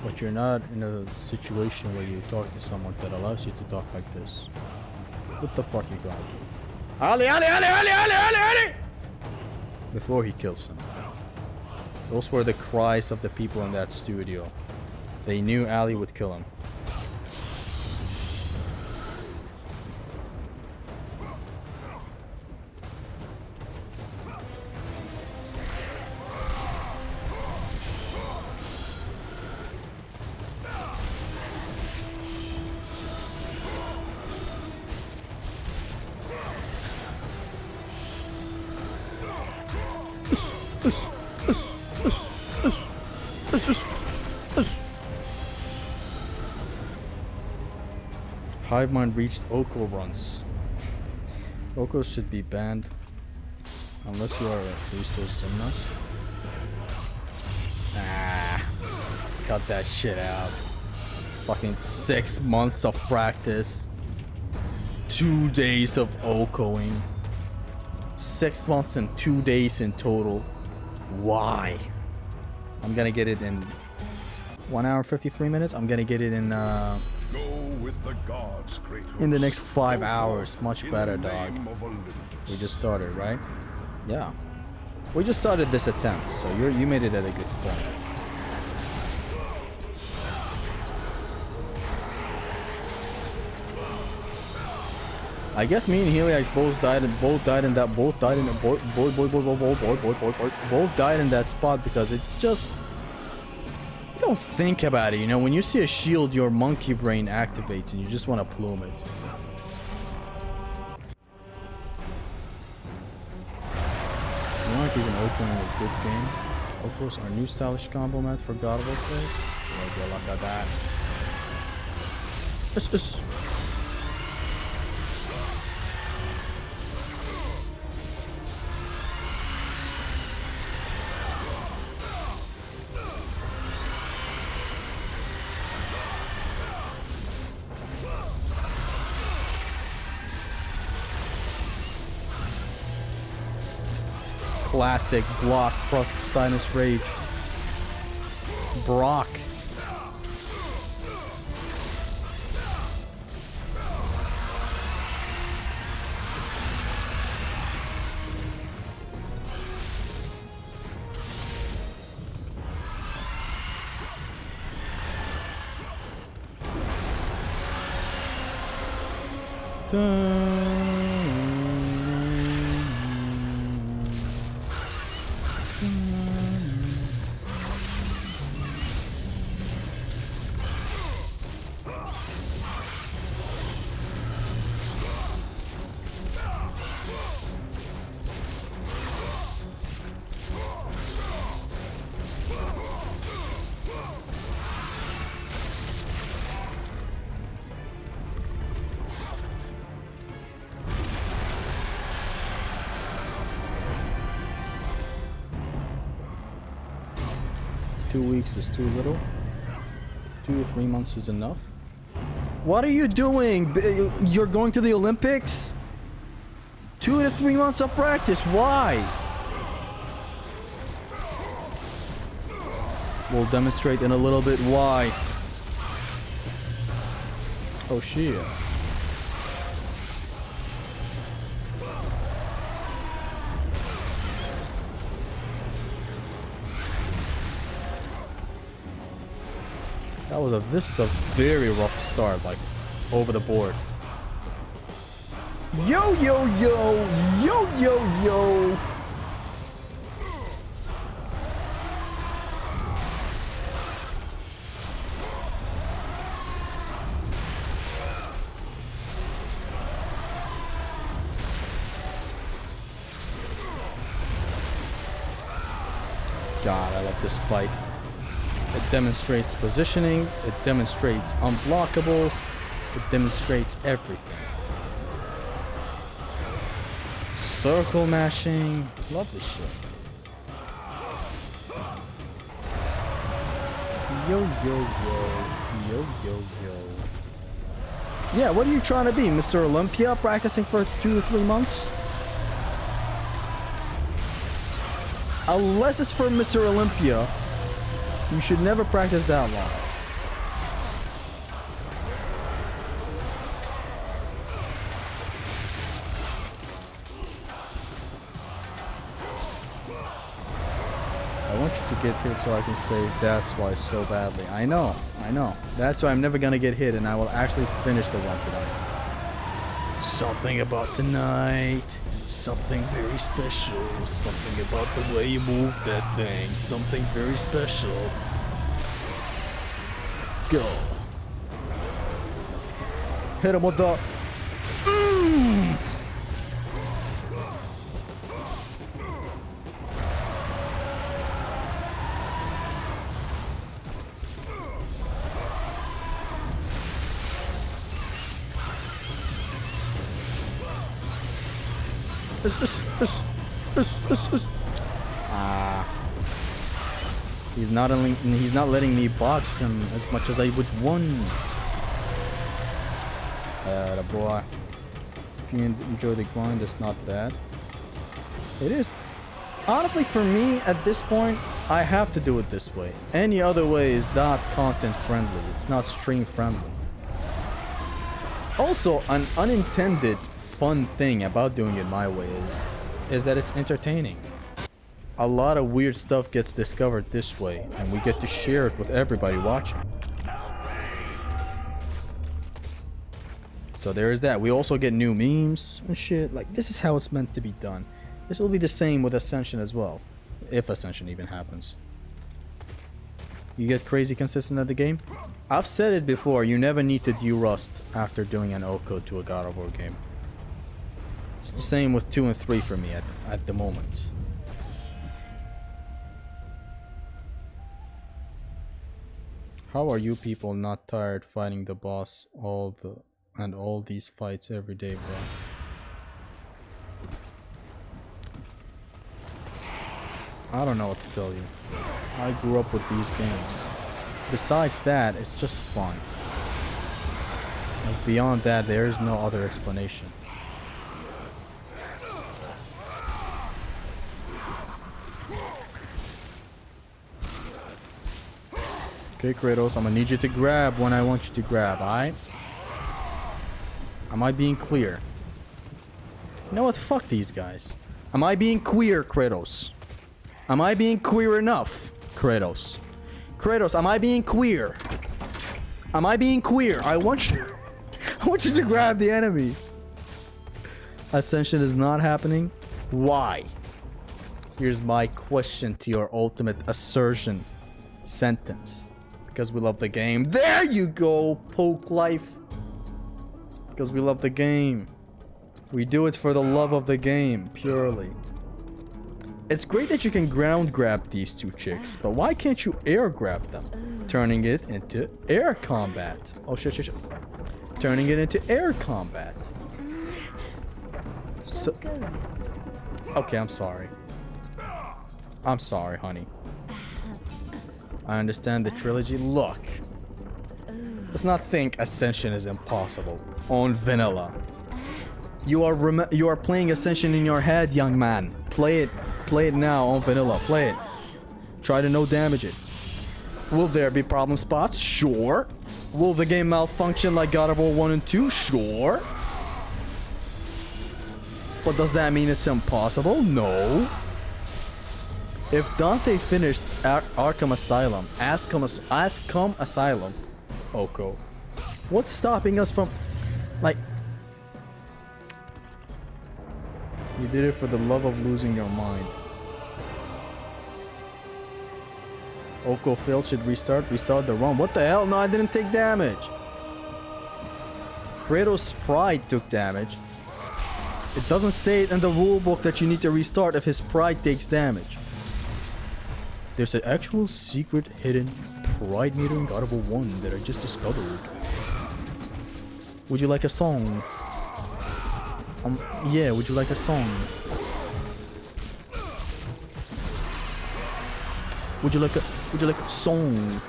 but you're not in a situation where you talk to someone that allows you to talk like this. What the fuck you going to? Ali! Before he kills him. Those were the cries of the people in that studio. They knew Ali would kill him. Hive mind reached OHKO runs. OHKO should be banned unless you are a resource gymnast. Ah, cut that shit out. Fucking 6 months of practice. 2 days of OHKOing. 6 months and 2 days in total. Why? I'm gonna get it in 1 hour 53 minutes. I'm gonna get it in
Go with the gods, Kratos.
in the next 5
Go
hours.
forth
Much
in
better,
the
dog.
name of Olympus.
We just started, right? Yeah. We just started this attempt, so you made it at a good point. I guess me and Heliax both died in that spot because it's just you don't think about it, you know. When you see a shield, your monkey brain activates and you just want to plume it. You aren't even opening a good game. OHKO's our new stylish combo mat for God of War plays. Yeah, look at that. It's classic block plus Sinus Rage. Brock. Weeks is too little. 2 to 3 months is enough. What are you doing? You're going to the Olympics? 2 to 3 months of practice. Why? We'll demonstrate in a little bit why. Oh shit. That was a very rough start, like over the board. Yo yo yo yo yo yo. God, I love this fight. It demonstrates positioning, it demonstrates unblockables, it demonstrates everything. Circle mashing, lovely shit. Yo, yo, yo, yo, yo, yo. Yeah, what are you trying to be, Mr. Olympia, practicing for 2 to 3 months? Unless it's for Mr. Olympia, you should never practice that long. I want you to get hit so I can say that's why so badly. I know. That's why I'm never gonna get hit and I will actually finish the run tonight. Something about tonight. Something very special. Something about the way you move that thing. Something very special. Let's go. Hit him with the... He's not letting me box him as much as I would want. The boy. If you enjoy the grind, it's not bad. It is. Honestly, for me, at this point, I have to do it this way. Any other way is not content friendly. It's not stream friendly. Also, an unintended fun thing about doing it my way is that it's entertaining. A lot of weird stuff gets discovered this way, and we get to share it with everybody watching. So there is that. We also get new memes and shit. Like, this is how it's meant to be done. This will be the same with Ascension as well. If Ascension even happens. You get crazy consistent at the game? I've said it before, you never need to de-rust after doing an OHKO to a God of War game. It's the same with 2 and 3 for me at the moment. How are you people not tired fighting the boss all these fights every day, bro? I don't know what to tell you. I grew up with these games. Besides that, it's just fun. Like, beyond that, there is no other explanation. Okay, Kratos, I'm gonna need you to grab when I want you to grab, alright? Am I being clear? You know what? Fuck these guys. Am I being queer, Kratos? Am I being queer enough, Kratos? Kratos, am I being queer? Am I being queer? I want you I want you to grab the enemy. Ascension is not happening. Why? Here's my question to your ultimate assertion sentence. Because we love the game. There you go, Poke Life. Because we love the game. We do it for the love of the game, purely. It's great that you can ground grab these two chicks, but why can't you air grab them? Turning it into air combat. Oh shit, shit, shit. Turning it into air combat. So, okay, I'm sorry. I'm sorry, honey. I understand the trilogy. Look. Let's not think Ascension is impossible on vanilla. You are playing Ascension in your head, young man. Play it now on vanilla. Play it. Try to no damage it. Will there be problem spots? Sure. Will the game malfunction like God of War 1 and 2? Sure. But does that mean it's impossible? No. If Dante finished Arkham Asylum, Ascom Asylum, OHKO, what's stopping us from, like, you did it for the love of losing your mind. OHKO failed, should restart the run. What the hell? No, I didn't take damage. Kratos' pride took damage. It doesn't say it in the rulebook that you need to restart if his pride takes damage. There's an actual secret hidden pride meter in God of War 1 that I just discovered. Would you like a song? Yeah, would you like a song? Would you like a song?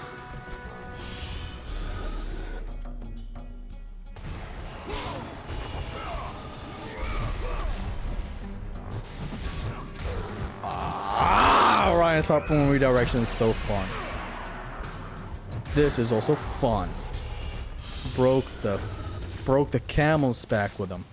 Ryan's harpoon redirection is so fun. This is also fun. Broke the camel's back with him.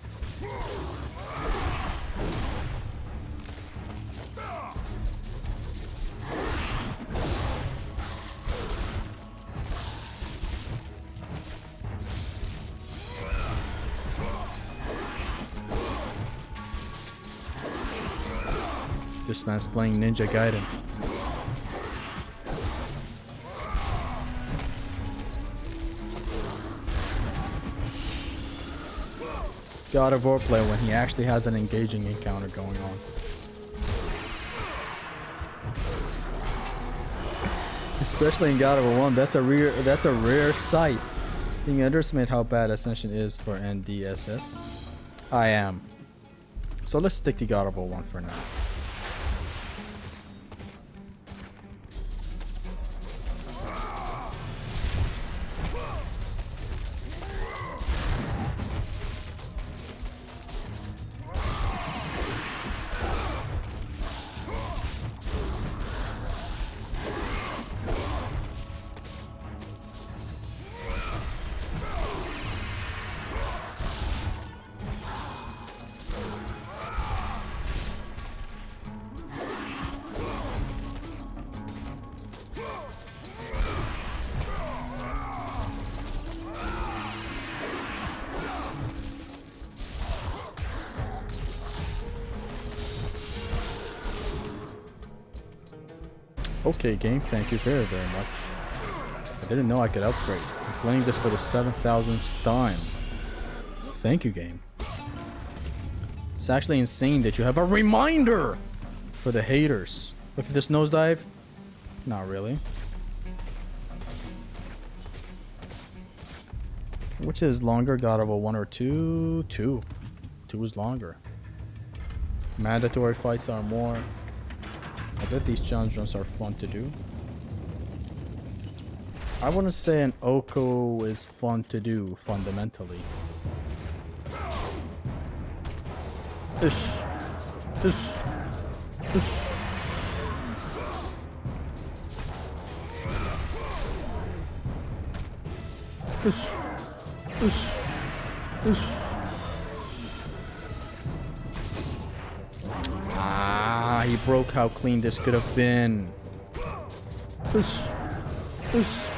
This man's playing Ninja Gaiden. God of War play when he actually has an engaging encounter going on. Especially in God of War 1, that's a rare sight. Being underestimated how bad Ascension is for NDSS. I am. So let's stick to God of War 1 for now. Okay, game, thank you very, very much. I didn't know I could upgrade. I'm playing this for the 7,000th time. Thank you, game. It's actually insane that you have a reminder for the haters. Look at this nosedive. Not really. Which is longer, God of War 1 or 2? 2. 2 is longer. Mandatory fights are more. I bet these challenge runs are fun to do. I wouldn't say an OHKO is fun to do, fundamentally. Ish. Ish. Ish. Ish. Ish. Ish. He broke how clean this could have been. Oosh. Oosh.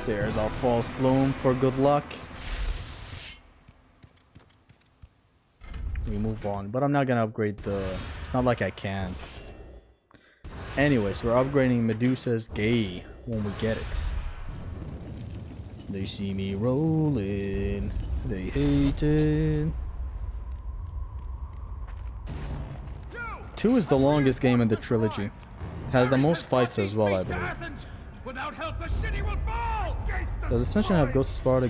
There's our false bloom for good luck. We move on, but I'm not gonna upgrade the... It's not like I can. Anyways, we're upgrading Medusa's gay when we get it. They see me rolling, they hate it. 2 is the longest game in the trilogy. It has the most fights as well, I believe.
Without help, the city will fall.
Does Ascension have Ghost of Sparta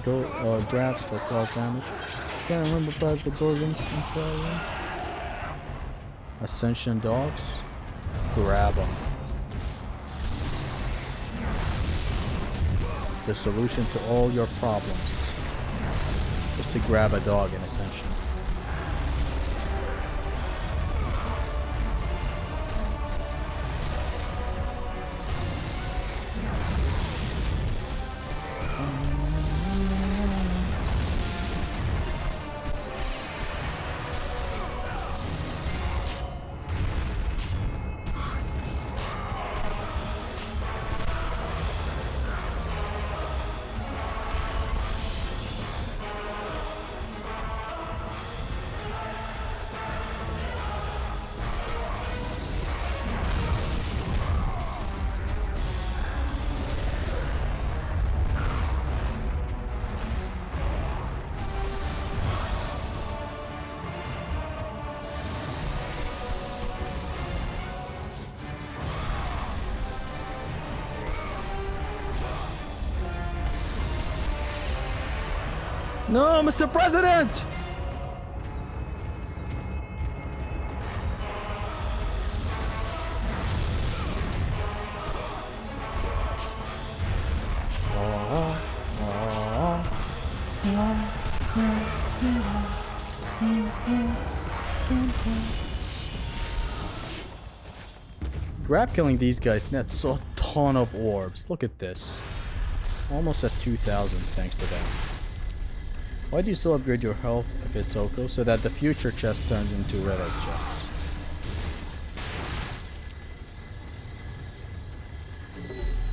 grabs that cause damage? Can't remember about the Gorgons in Prime. Ascension dogs? Grab them. The solution to all your problems is to grab a dog in Ascension. No, Mr. President! Grab killing these guys nets a ton of orbs. Look at this. Almost at 2,000 thanks to them. Why do you still upgrade your health if it's OHKO? So that the future chest turns into red egg chests.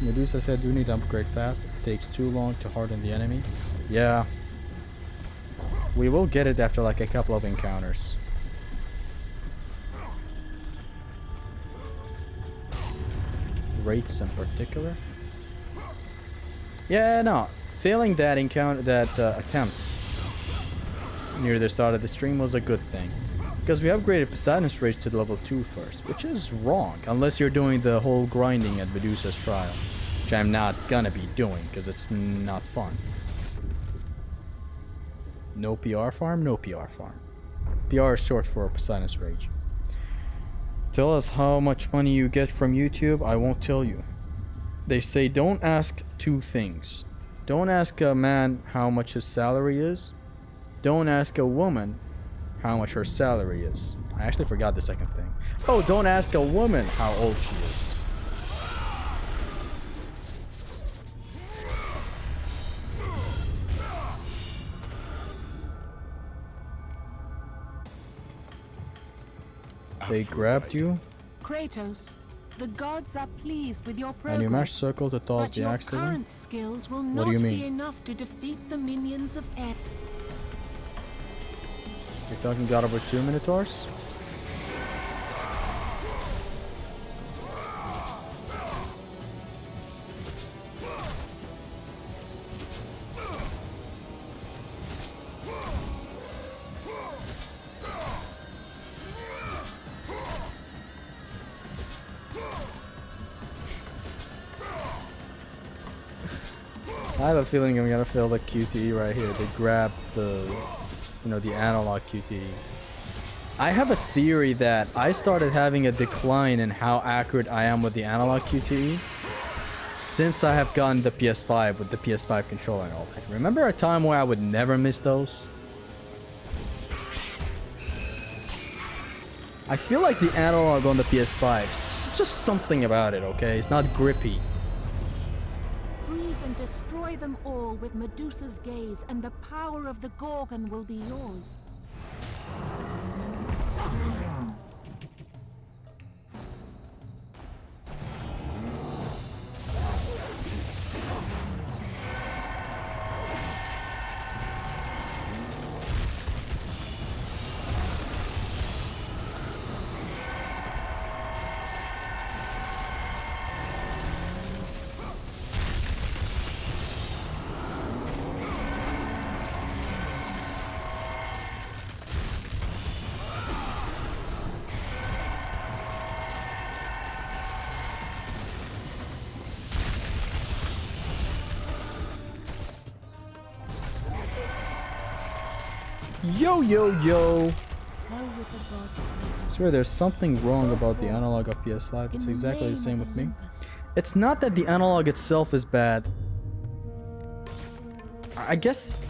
Medusa said, do you need to upgrade fast? It takes too long to harden the enemy. Yeah. We will get it after like a couple of encounters. Rates in particular. Yeah, no. Failing that encounter, attempt near the start of the stream was a good thing. Because we upgraded Poseidon's Rage to level 2 first, which is wrong, unless you're doing the whole grinding at Medusa's Trial. which I'm not gonna be doing because it's not fun. No PR farm, no PR farm. PR is short for Poseidon's Rage. Tell us how much money you get from YouTube. I won't tell you. They say don't ask two things. Don't ask a man how much his salary is. Don't ask a woman how much her salary is. I actually forgot the second thing. Oh, don't ask a woman how old she is. They grabbed you,
Kratos, the gods are pleased with your progress.
and you mash circle to toss
but
the
your
axe to them?
current skills will
What
not
do you
be
mean?
enough to defeat the minions of Ed.
You're talking God of War 2 Minotaurs? I have a feeling I'm gonna fail the QTE right here. They grab the, you know, the analog QTE. I have a theory that I started having a decline in how accurate I am with the analog QTE since I have gotten the PS5 with the PS5 controller and all that. Remember a time where I would never miss those? I feel like the analog on the PS5, it's just something about it, okay? It's not grippy.
Freeze and destroy them all with Medusa's gaze, and the power of the Gorgon will be yours.
Yo, yo, yo!
Go with the gods, Kratos.
Swear there's something wrong about the analog of PS5. It's exactly the same with me. It's not that the analog itself is bad. I guess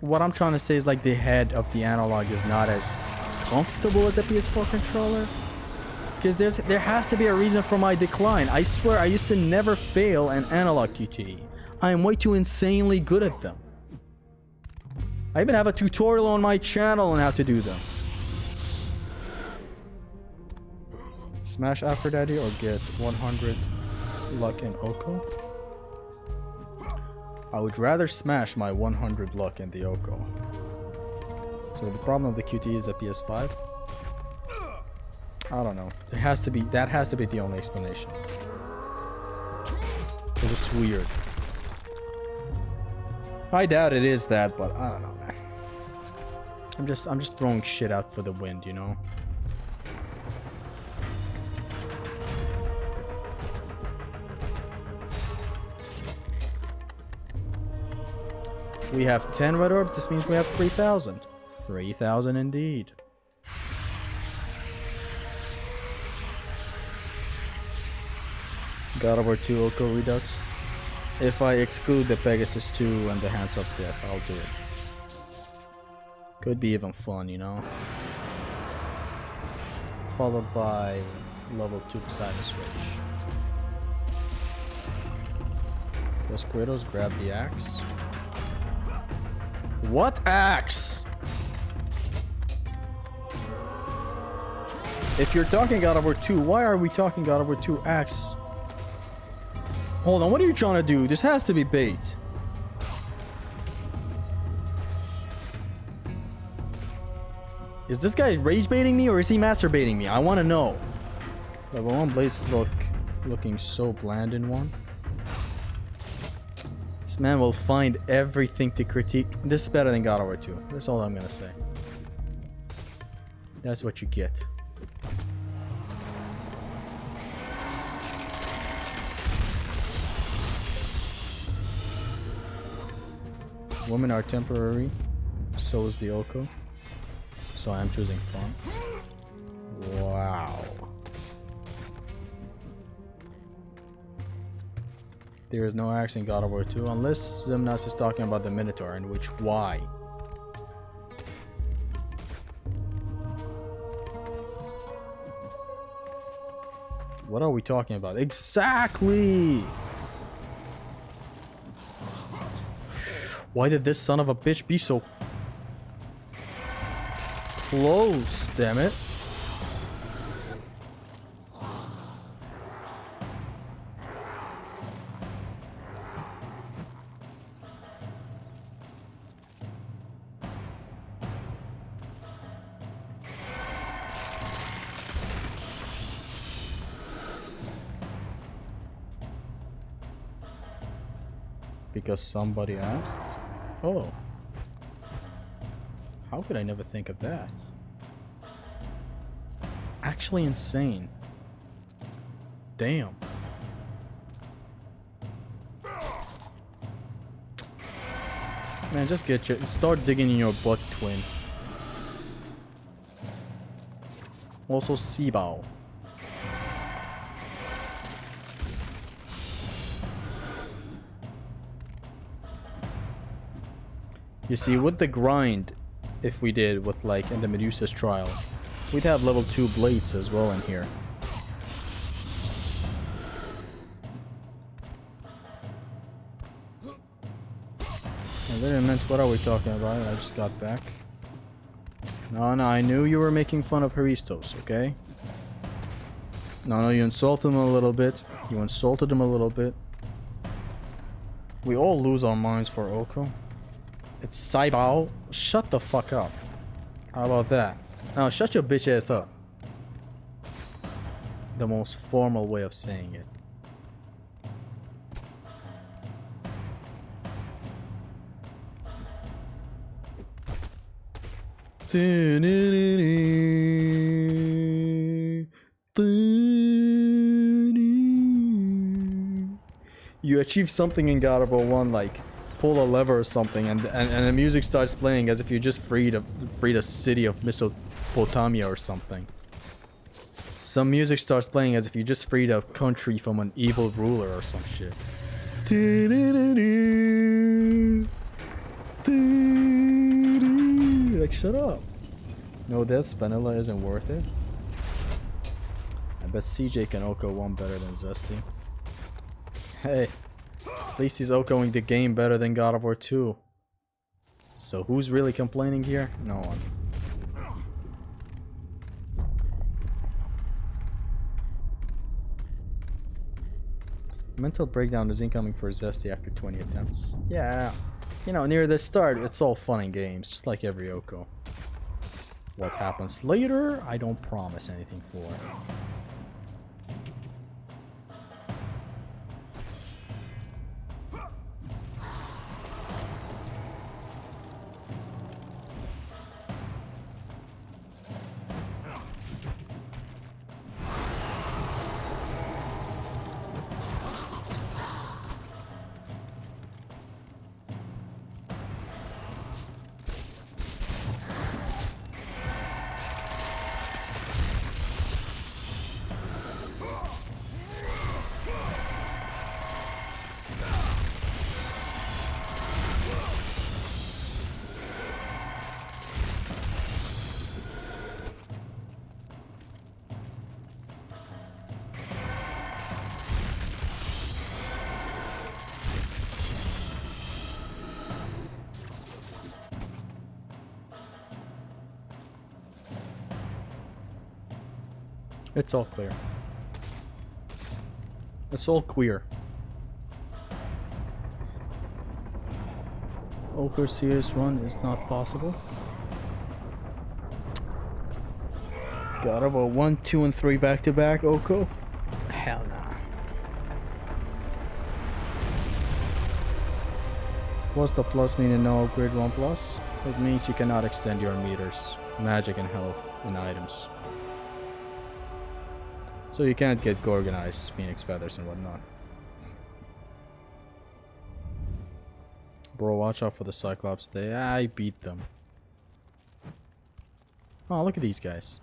what I'm trying to say is like the head of the analog is not as comfortable as a PS4 controller. Because there has to be a reason for my decline. I swear I used to never fail an analog QTE. I am way too insanely good at them. I even have a tutorial on my channel on how to do them. Smash Aphrodite or get 100 luck in OHKO? I would rather smash my 100 luck in the OHKO. So the problem of the QTE is the PS5? I don't know. That has to be the only explanation. Because it's weird. I doubt it is that, but I don't know, man. I'm just throwing shit out for the wind, you know? We have 10 red orbs, this means we have 3,000. 3,000 indeed. God of War 2 OHKO Redux. If I exclude the Pegasus 2 and the Hands of Death, I'll do it. Could be even fun, you know? Followed by level 2 Poseidon's Rage. Does Kratos grab the axe? What axe? If you're talking God of War 2, why are we talking God of War 2 axe? Hold on, what are you trying to do? This has to be bait. Is this guy rage baiting me or is he masturbating me? I want to know. Level 1 blades looking so bland in one. This man will find everything to critique. This is better than God of War 2. That's all I'm gonna say. That's what you get. Women are temporary. So is the OHKO. So I'm choosing fun. Wow. There is no axe in God of War 2 unless Zimnas is talking about the Minotaur, in which why? What are we talking about? Exactly! Why did this son of a bitch be so close, damn it? Because somebody asked? Oh. How could I never think of that? Actually insane. Damn. Man, just start digging in your butt, twin. Also, Sibao. You see, with the grind, if we did with like in the Medusa's trial, we'd have level 2 blades as well in here. I didn't meant, what are we talking about? I just got back. No, I knew you were making fun of Haristos, okay? No, you insulted him a little bit. You insulted him a little bit. We all lose our minds for OHKO. It's Saibao. Shut the fuck up. How about that? Now shut your bitch ass up. The most formal way of saying it. You achieve something in God of War 1, like pull a lever or something, and the music starts playing as if you just freed a city of Mesopotamia or something. Some music starts playing as if you just freed a country from an evil ruler or some shit. Like, shut up. No deaths, vanilla isn't worth it. I bet CJ can OHKO 1 better than Zesty. Hey, at least he's OHKOing the game better than God of War 2. So who's really complaining here? No one. Mental breakdown is incoming for Zesty after 20 attempts. Yeah, you know, near the start, it's all fun and games, just like every OHKO. What happens later, I don't promise anything for. It's all clear. It's all queer. OHKO Series 1 is not possible. God of War 1, 2, and 3 back to back, OHKO? Hell nah. What's the plus mean in no upgrade 1 plus? It means you cannot extend your meters, magic and health, and items. So you can't get Gorgonized, Phoenix Feathers and whatnot. Bro, watch out for the Cyclops. I beat them. Oh, look at these guys.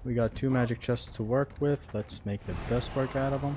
We got 2 magic chests to work with. Let's make the best work out of them.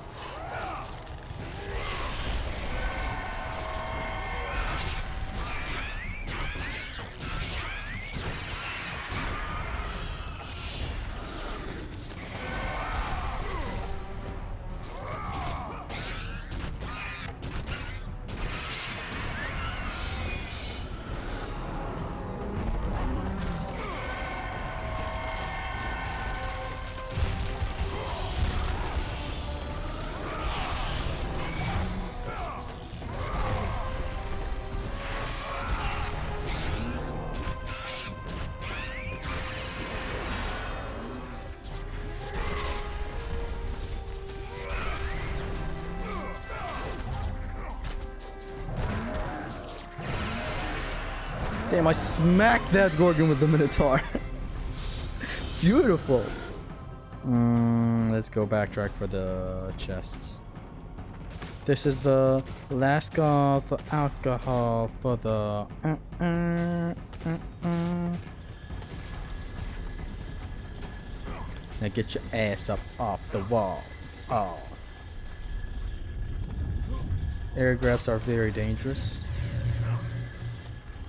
Damn, I smacked that Gorgon with the Minotaur. Beautiful. Let's go backtrack for the chests. This is the last call for alcohol for the... Now get your ass up off the wall. Oh. Air grabs are very dangerous.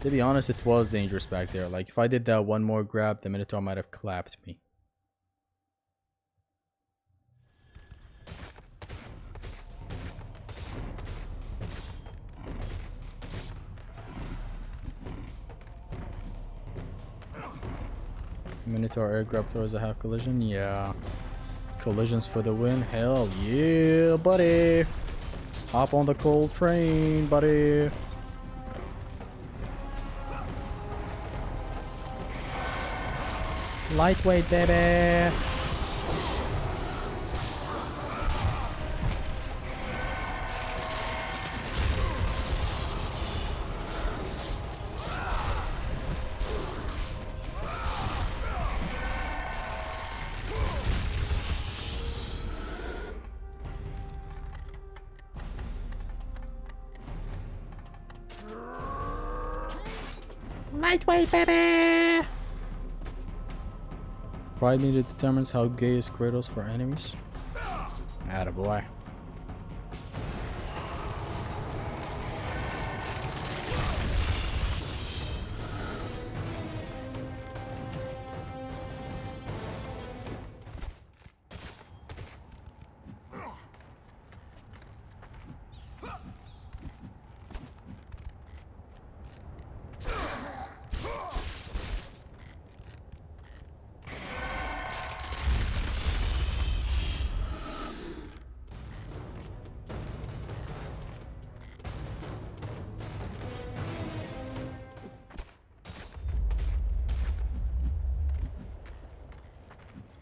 To be honest, it was dangerous back there. Like, if I did that one more grab, the Minotaur might have clapped me. Minotaur air grab throws a half collision. Yeah. Collisions for the win. Hell yeah, buddy. Hop on the cold train, buddy. Lightweight, baby. Lightweight, baby. Pride meter determines how gay is Kratos for enemies. Attaboy.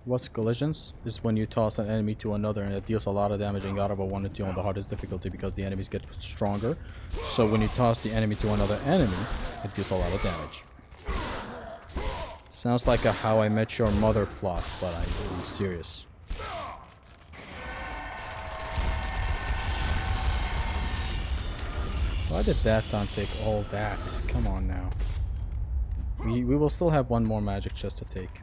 What's collisions? Is when you toss an enemy to another and it deals a lot of damage and got over 1 or 2 on the hardest difficulty because the enemies get stronger. So when you toss the enemy to another enemy, it deals a lot of damage. Sounds like a How I Met Your Mother plot, but I'm serious. Why did that time take all that? Come on now. We will still have one more magic chest to take.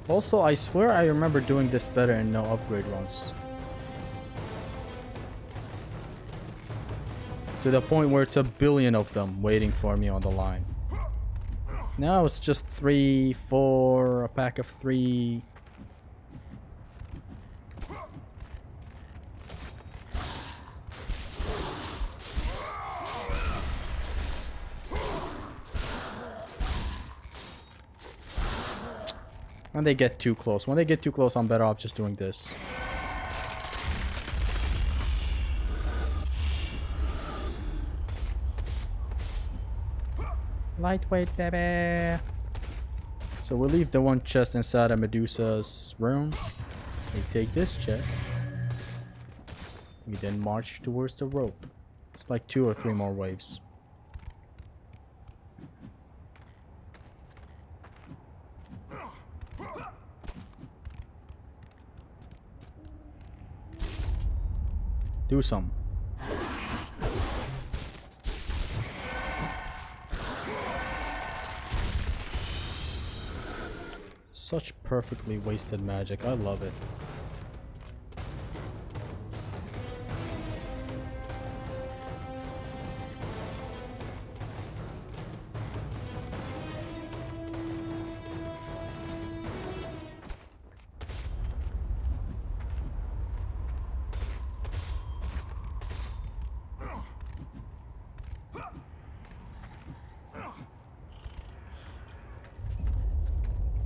Also, I swear I remember doing this better in no upgrade runs. To the point where it's a billion of them waiting for me on the line. Now it's just 3, 4, a pack of 3. When they get too close. When they get too close, I'm better off just doing this. Lightweight, baby. So we leave the one chest inside of Medusa's room. We take this chest. We then march towards the rope. It's like 2 or 3 more waves. Do some. Such perfectly wasted magic. I love it.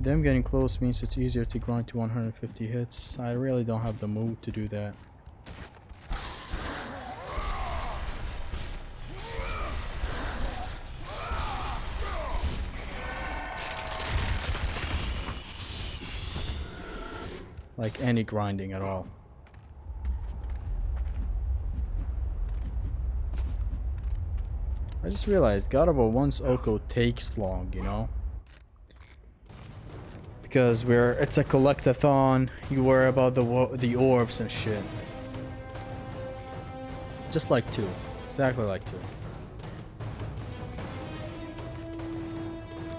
Them getting close means it's easier to grind to 150 hits. I really don't have the mood to do that. Like any grinding at all. I just realized God of War 1's OHKO takes long, you know? Because it's a collectathon, you worry about the orbs and shit. Just like 2. Exactly like 2.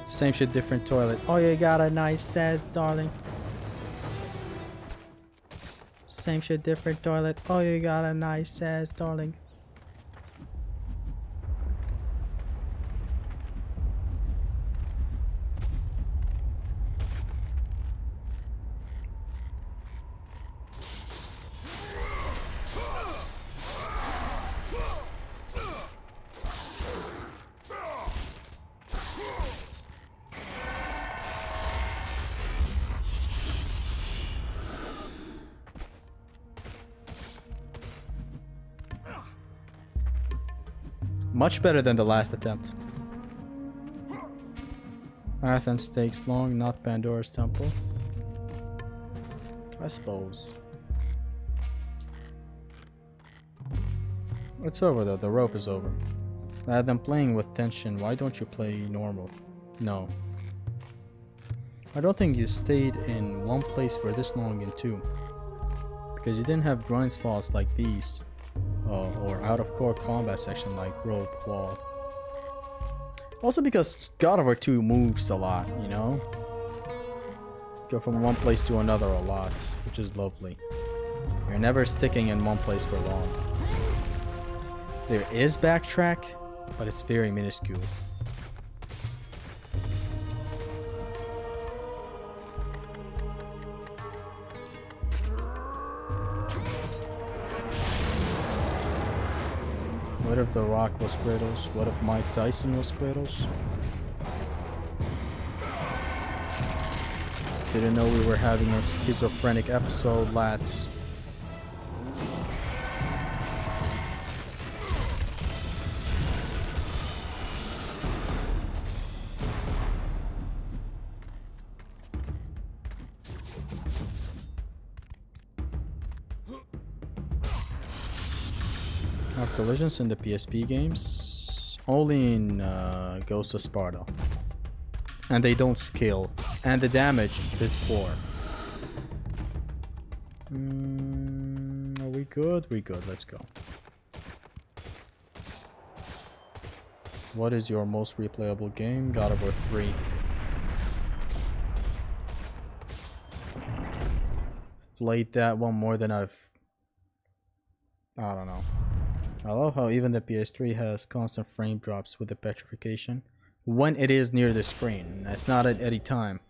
Same shit, different toilet. Oh, you got a nice ass, darling. Same shit, different toilet. Oh, you got a nice ass, darling. Much better than the last attempt. Athens takes long, not Pandora's temple. I suppose. It's over though, the rope is over. Rather than playing with tension, why don't you play normal? No. I don't think you stayed in one place for this long in 2. Because you didn't have grind spots like these. Or out of core combat section like rope, wall. Also because God of War 2 moves a lot, you know? Go from one place to another a lot, which is lovely. You're never sticking in one place for long. There is backtrack, but it's very minuscule. What if The Rock was Kratos? What if Mike Tyson was Kratos? Didn't know we were having a schizophrenic episode, lads. Collisions in the PSP games, only in Ghost of Sparta, and they don't scale, and the damage is poor. Are we good? We good, let's go. What is your most replayable game? God of War 3. Played that one more than I don't know. I love how even the PS3 has constant frame drops with the petrification when it is near the screen. It's not at any time.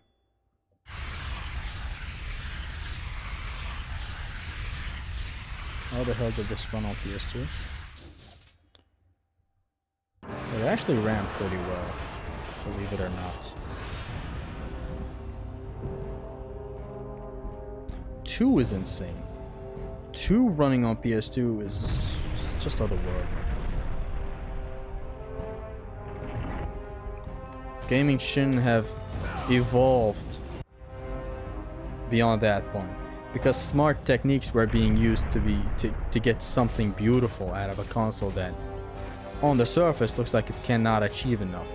How the hell did this run on PS2? It actually ran pretty well, believe it or not. 2 is insane. 2 running on PS2 is just otherworldly. gaming shouldn't have evolved beyond that point, because smart techniques were being used to get something beautiful out of a console that on the surface looks like it cannot achieve enough.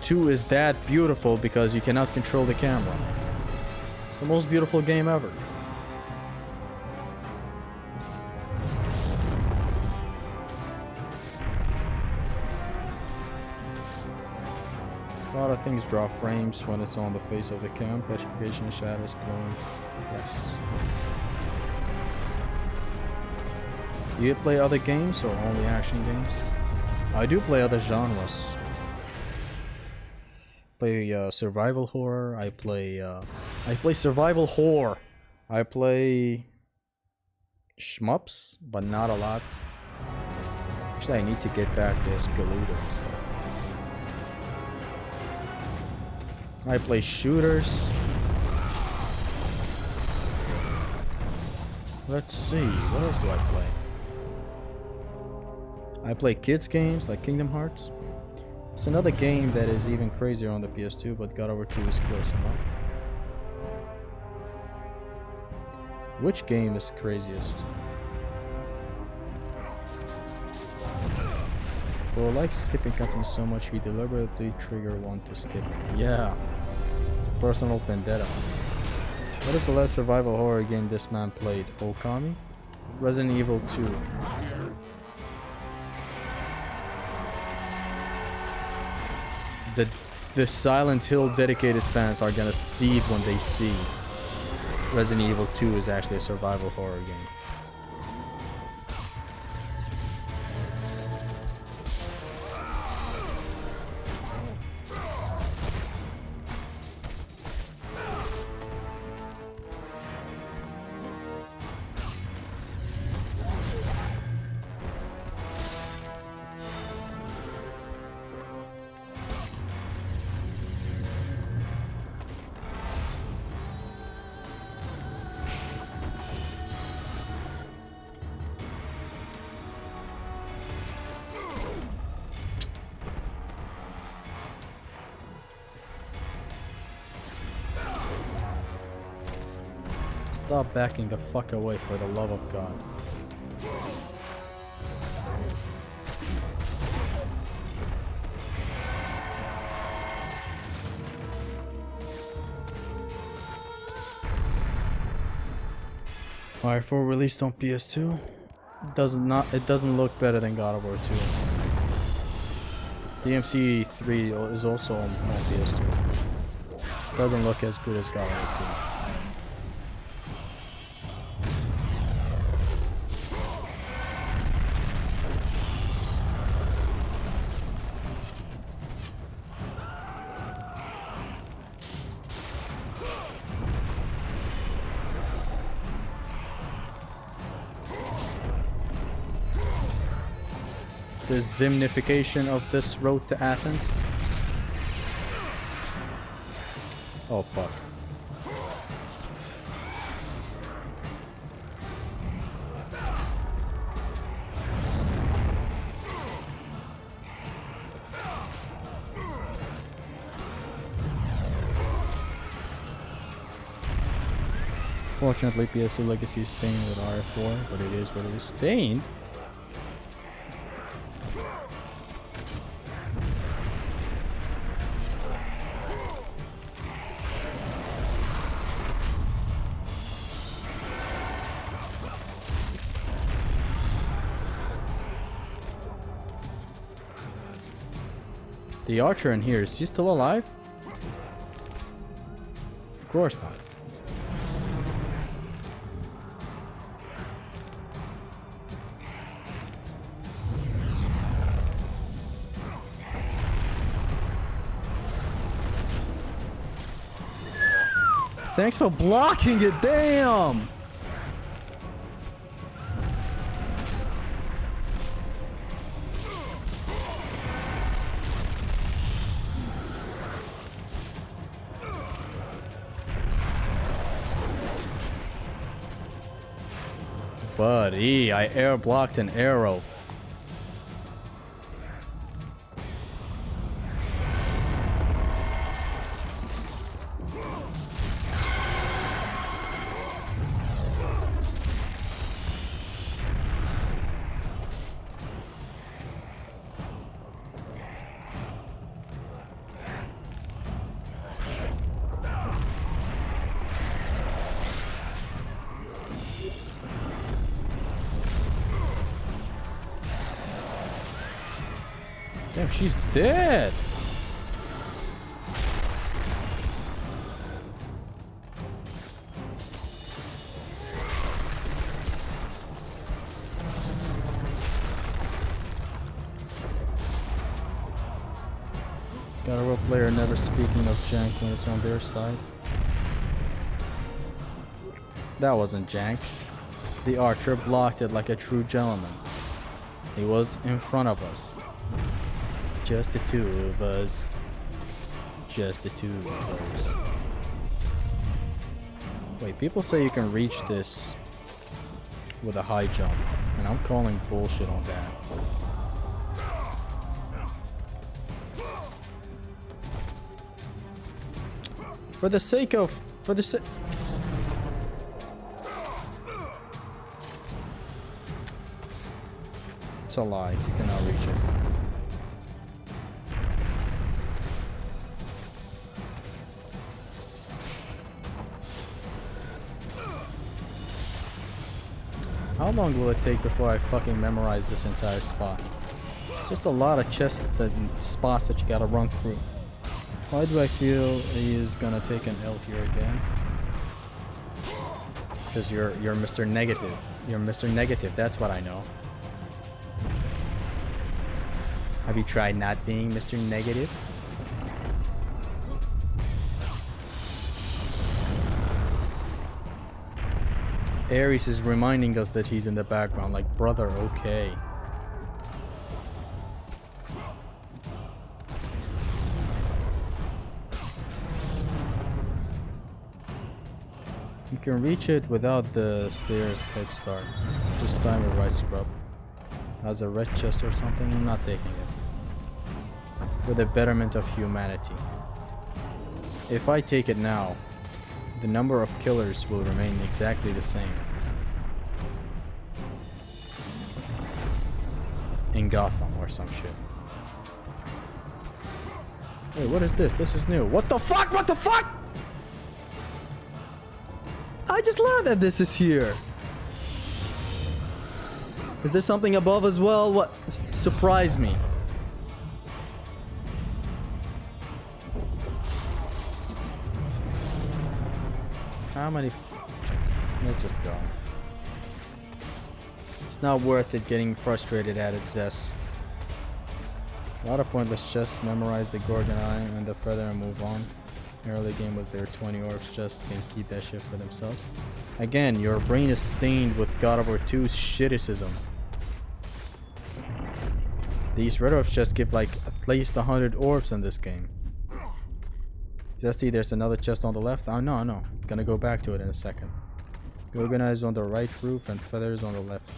2 is that beautiful because you cannot control the camera. It's the most beautiful game ever. A lot of things draw frames when it's on the face of the cam. Petrification, shadows, blowing. Yes. Do you play other games or only action games? I do play other genres. Play survival horror. I play survival horror. I play shmups, but not a lot. Actually, I need to get back to Escaluda and stuff. I play shooters. Let's see, what else do I play? I play kids games like Kingdom Hearts. It's another game that is even crazier on the PS2, but God Over 2 is close enough. Which game is craziest? Bro likes skipping cutscenes so much he deliberately trigger one to skip. Yeah, it's a personal vendetta. What is the last survival horror game this man played? Okami? Resident Evil 2. The Silent Hill dedicated fans are gonna see it when they see Resident Evil 2 is actually a survival horror game. Stop backing the fuck away, for the love of God. Alright, for released on PS2, it doesn't look better than God of War 2. DMC 3 is also on PS2. Doesn't look as good as God of War 2. The zimnification of this road to Athens. Oh fuck. Fortunately, PS2 Legacy is stained with RF4, but it is what it is. Stained? The archer in here, is he still alive? Of course not. Thanks for blocking it, damn! Buddy, I air blocked an arrow. Damn, she's dead. Got a role player never speaking of jank when it's on their side. That wasn't jank. The archer blocked it like a true gentleman. He was in front of us. Just the two of us. Just the two of us. Wait, people say you can reach this with a high jump, and I'm calling bullshit on that. For the sake of... It's a lie. You cannot reach it. How long will it take before I fucking memorize this entire spot? Just a lot of chests and spots that you gotta run through. Why do I feel he is gonna take an L here again? Because you're Mr. Negative. You're Mr. Negative, that's what I know. Have you tried not being Mr. Negative? Ares is reminding us that he's in the background, like, brother, okay. You can reach it without the stairs head start. This time with right scrub. Has a red chest or something, I'm not taking it. For the betterment of humanity. If I take it now, the number of killers will remain exactly the same. In Gotham or some shit. Wait, what is this? This is new. What the fuck? What the fuck? I just learned that this is here. Is there something above as well? What? Surprise me. How many? Let's just go. It's not worth it getting frustrated at its zest. A lot of pointless chests. Memorize the Gorgon Eye and the Feather and move on. Early game with their 20 orbs just can keep that shit for themselves. Again, your brain is stained with God of War 2's shitticism. These red orbs just give like at least 100 orbs in this game. Zesty, there's another chest on the left. Oh no, no. Gonna go back to it in a second. Gorgon Eye is on the right roof and Feathers on the left.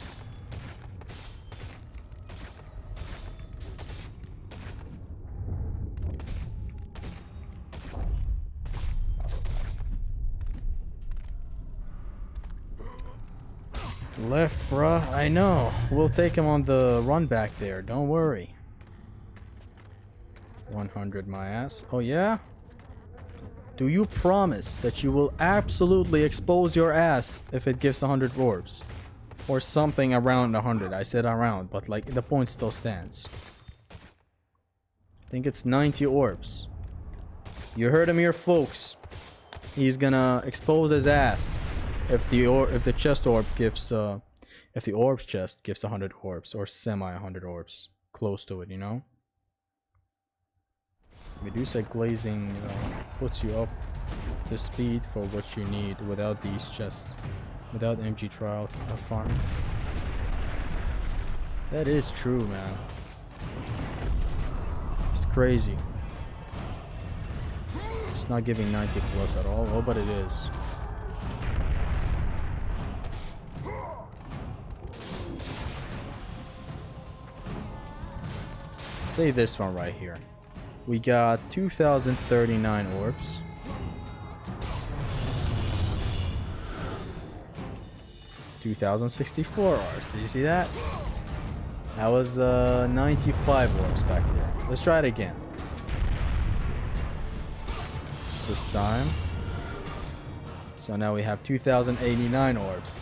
Left, bruh. I know. We'll take him on the run back there. Don't worry. 100 my ass. Oh yeah? Do you promise that you will absolutely expose your ass if it gives 100 orbs? Or something around 100. I said around, but like the point still stands. I think it's 90 orbs. You heard him here, folks. He's gonna expose his ass if the chest orb gives if the orbs chest gives 100 orbs or semi 100 orbs, close to it, you know. Medusa glazing puts you up to speed for what you need without these chests, without MG trial farm. That is true, man. It's crazy. It's not giving 90 plus at all. Oh, but it is. Say this one right here. We got 2039 orbs. $2,064 orbs. Did you see that? That was 95 orbs back there. Let's try it again. This time. So now we have 2089 orbs.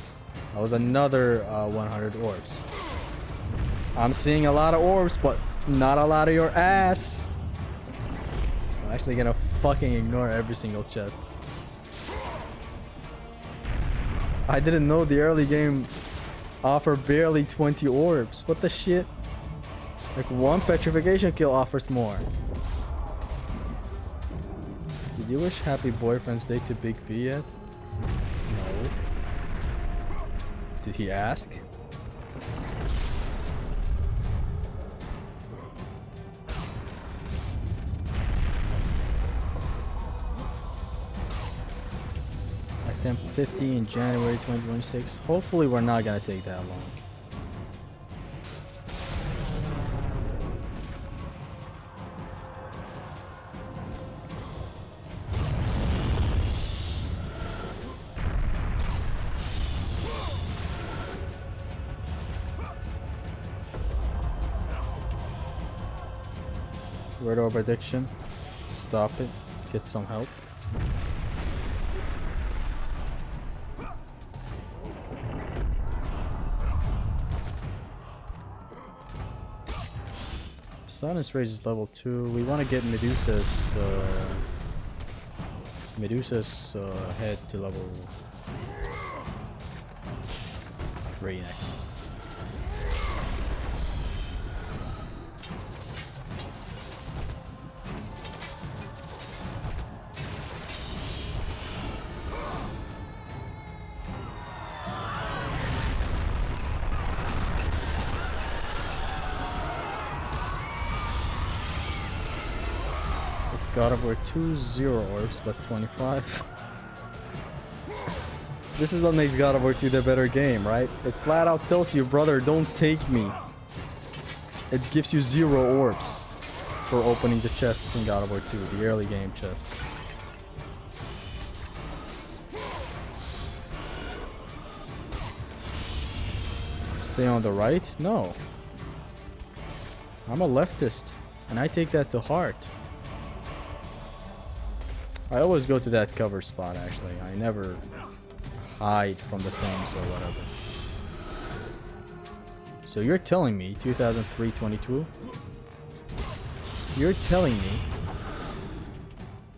That was another 100 orbs. I'm seeing a lot of orbs, but Not a lot of your ass. I'm actually gonna fucking ignore every single chest. I didn't know the early game offered barely 20 orbs. What the shit? Like one petrification kill offers more. Did you wish Happy Boyfriend's Day to Big V yet? No. Did he ask? Attempt 50 in January 2026. Hopefully we're not gonna take that long. Red orb addiction. Stop it. Get some help. Silence Rage is level 2. We want to get Medusa's head to level 3 next. God of War 2, 0 orbs, but 25. This is what makes God of War 2 the better game, right? It flat out tells you, brother, don't take me. It gives you 0 orbs for opening the chests in God of War 2, the early game chests. Stay on the right? No. I'm a leftist, and I take that to heart. I always go to that cover spot, actually. I never hide from the things or whatever. So you're telling me 2003-22? You're telling me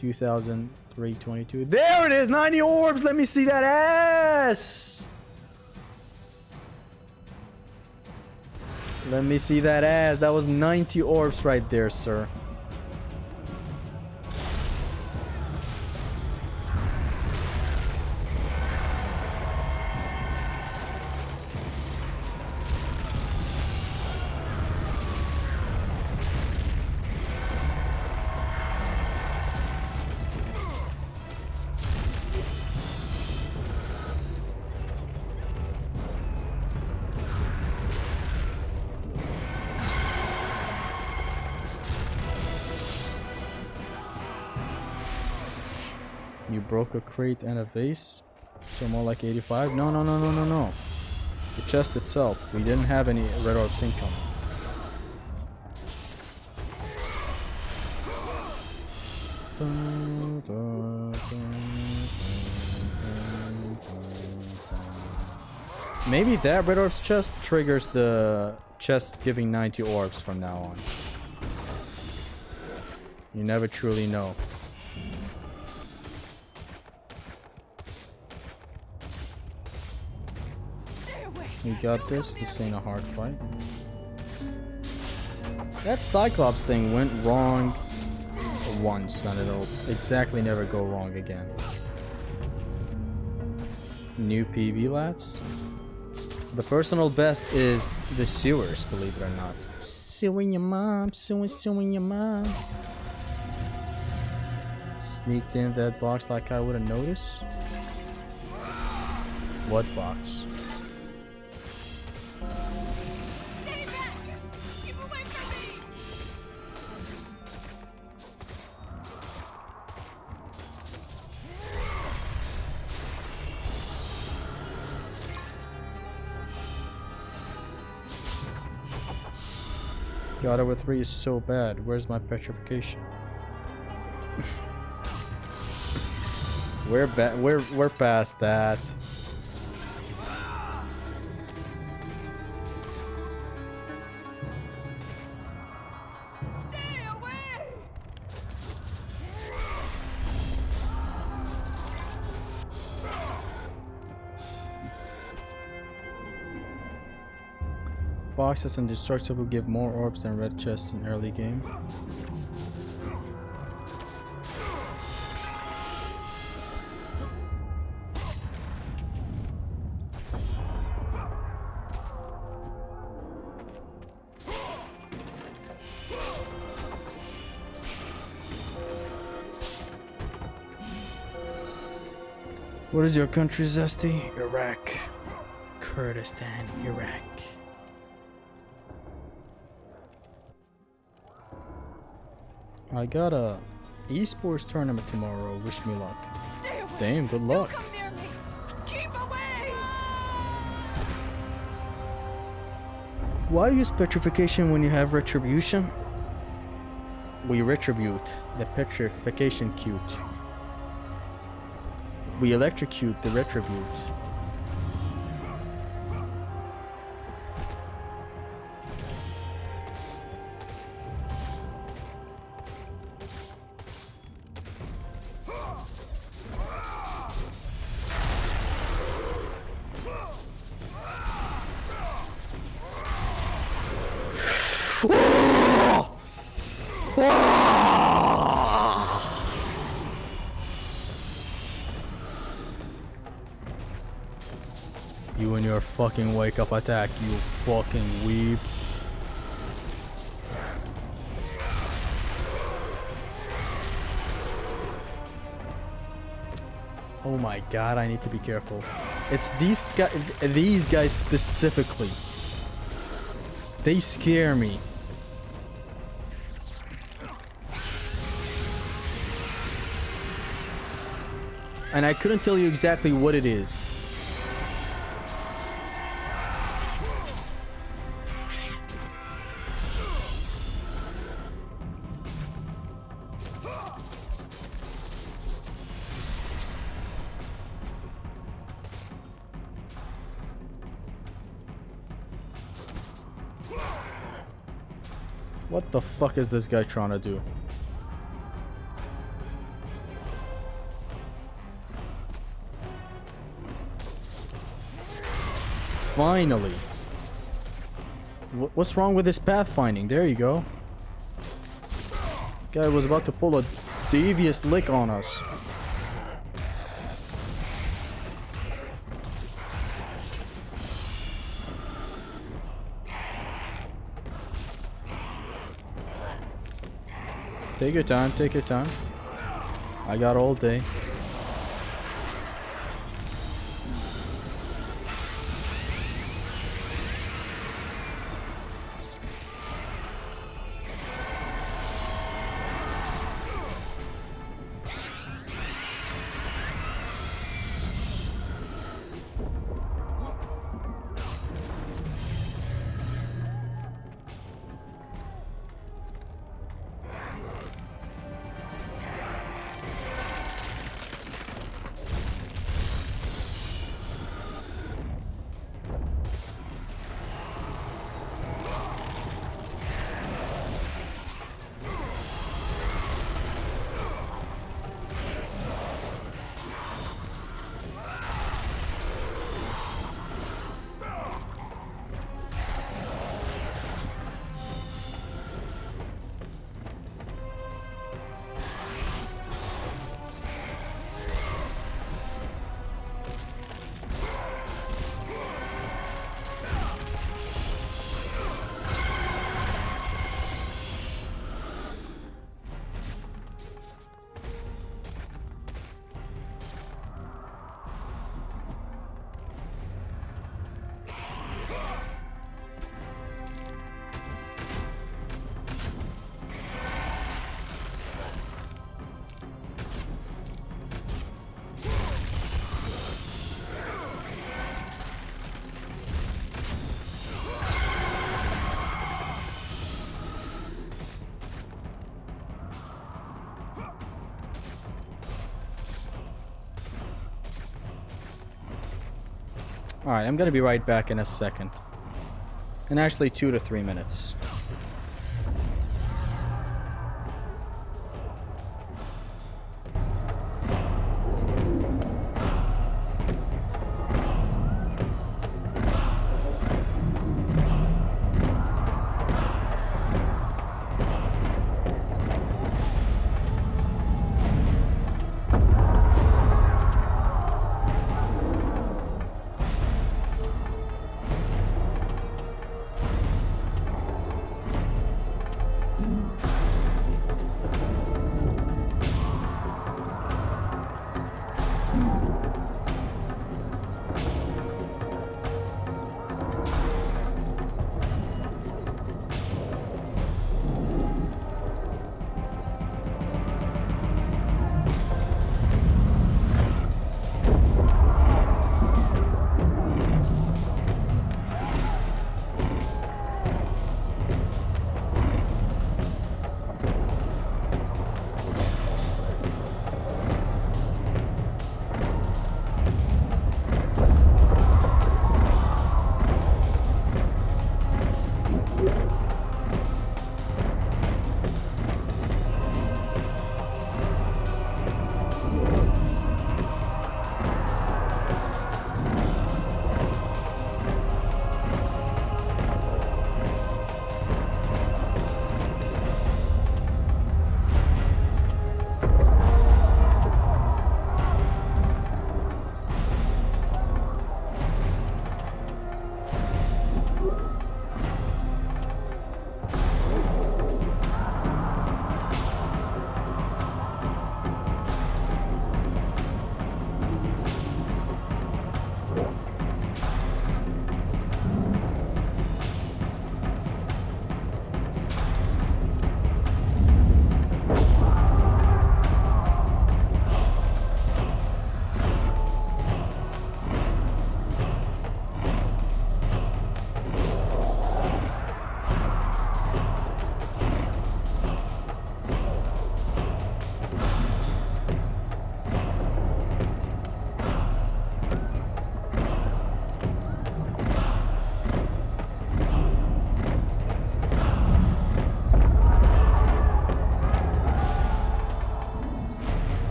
2003-22? There it is! 90 orbs! Let me see that ass! Let me see that ass. That was 90 orbs right there, sir. You broke a crate and a vase, so more like 85. No. The chest itself. We didn't have any red orbs incoming. Maybe that red orbs chest triggers the chest giving 90 orbs from now on. You never truly know. We got this. This ain't a hard fight. That Cyclops thing went wrong once, and it'll exactly never go wrong again. New PV lats. The personal best is the sewers, believe it or not. Suing your mom, suing your mom. Sneaked in that box like I wouldn't notice. What box? God of War 3 is so bad. Where's my petrification? We're past that. boxes and destructible will give more orbs than red chests in early game. What is your country, Zesty? Iraq. Kurdistan, Iraq. I got a esports tournament tomorrow. Wish me luck.
Stay away.
Damn, good luck.
Don't come near me. Keep away.
Why use petrification when you have retribution? We retribute the petrification cute. We electrocute the retribute. You and your fucking wake up attack, you fucking weeb. Oh my god, I need to be careful. It's these guys specifically. They scare me. And I couldn't tell you exactly what it is. What the fuck is this guy trying to do? Finally. What's wrong with this pathfinding? There you go. This guy was about to pull a devious lick on us. Take your time, take your time. I got all day. Alright, I'm gonna be right back in a second. In actually 2 to 3 minutes.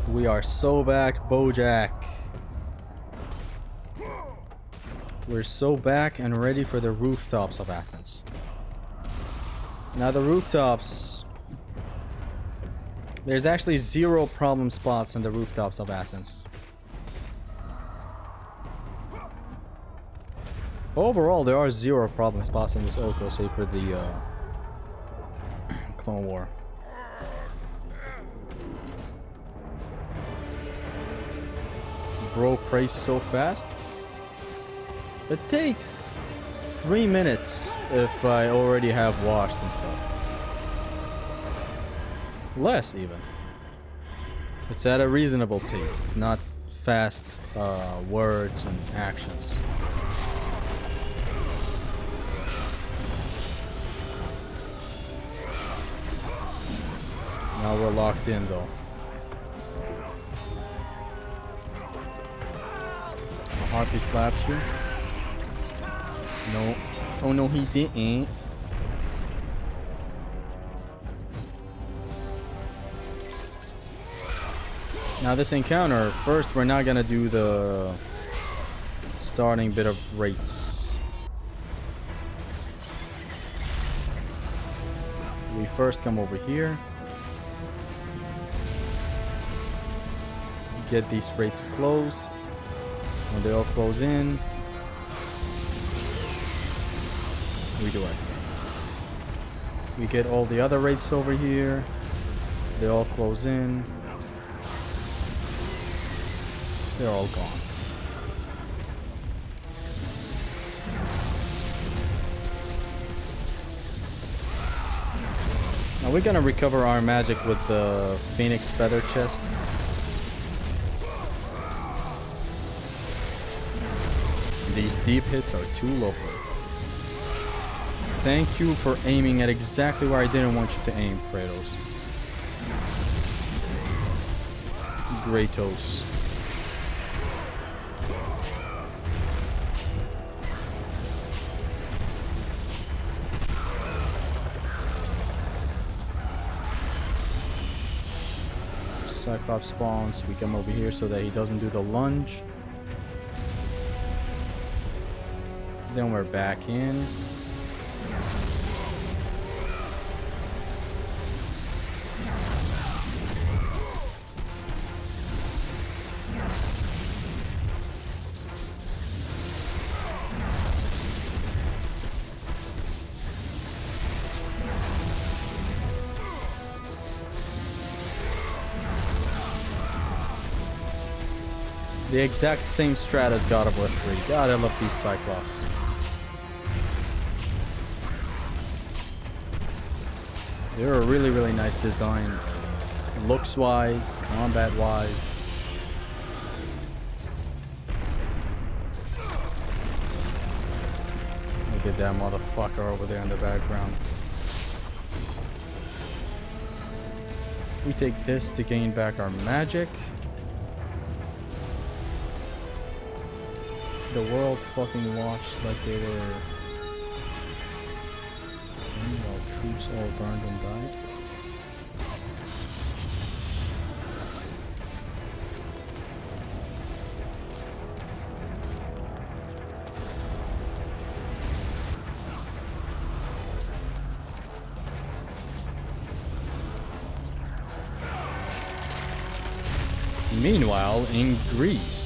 We are so back, Bojack. We're so back and ready for the rooftops of Athens. Now the rooftops... There's actually 0 problem spots in the rooftops of Athens. Overall, there are 0 problem spots in this OHKO, save for the Clone War. Bro prays so fast. It takes 3 minutes if I already have washed and stuff. Less even. It's at a reasonable pace. It's not fast words and actions. Now we're locked in though. Harpy slapped you. No. Oh no, he didn't. Now this encounter, first we're not gonna do the starting bit of rates. We first come over here. Get these rates closed. When they all close in, we do it. We get all the other rates over here. They all close in. They're all gone. Now we're gonna recover our magic with the Phoenix Feather chest. These deep hits are too low for it. Thank you for aiming at exactly where I didn't want you to aim, Kratos. Kratos. Cyclops spawns. We come over here so that he doesn't do the lunge. Then we're back in. The exact same strat as God of War 3. God, I love these Cyclops. They're a really, really nice design. Looks-wise, combat-wise. Look at that motherfucker over there in the background. We take this to gain back our magic. The world fucking watched like they were... While troops all burned and died. Meanwhile, in Greece...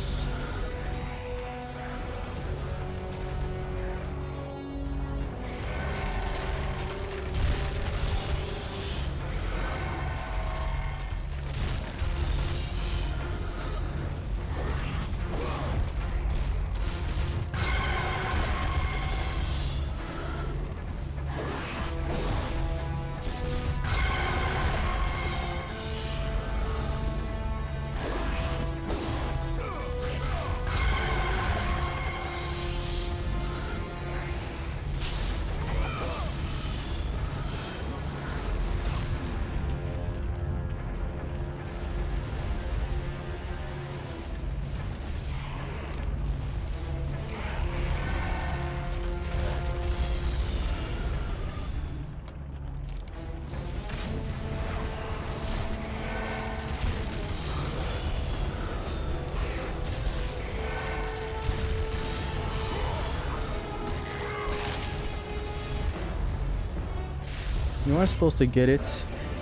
You aren't supposed to get it.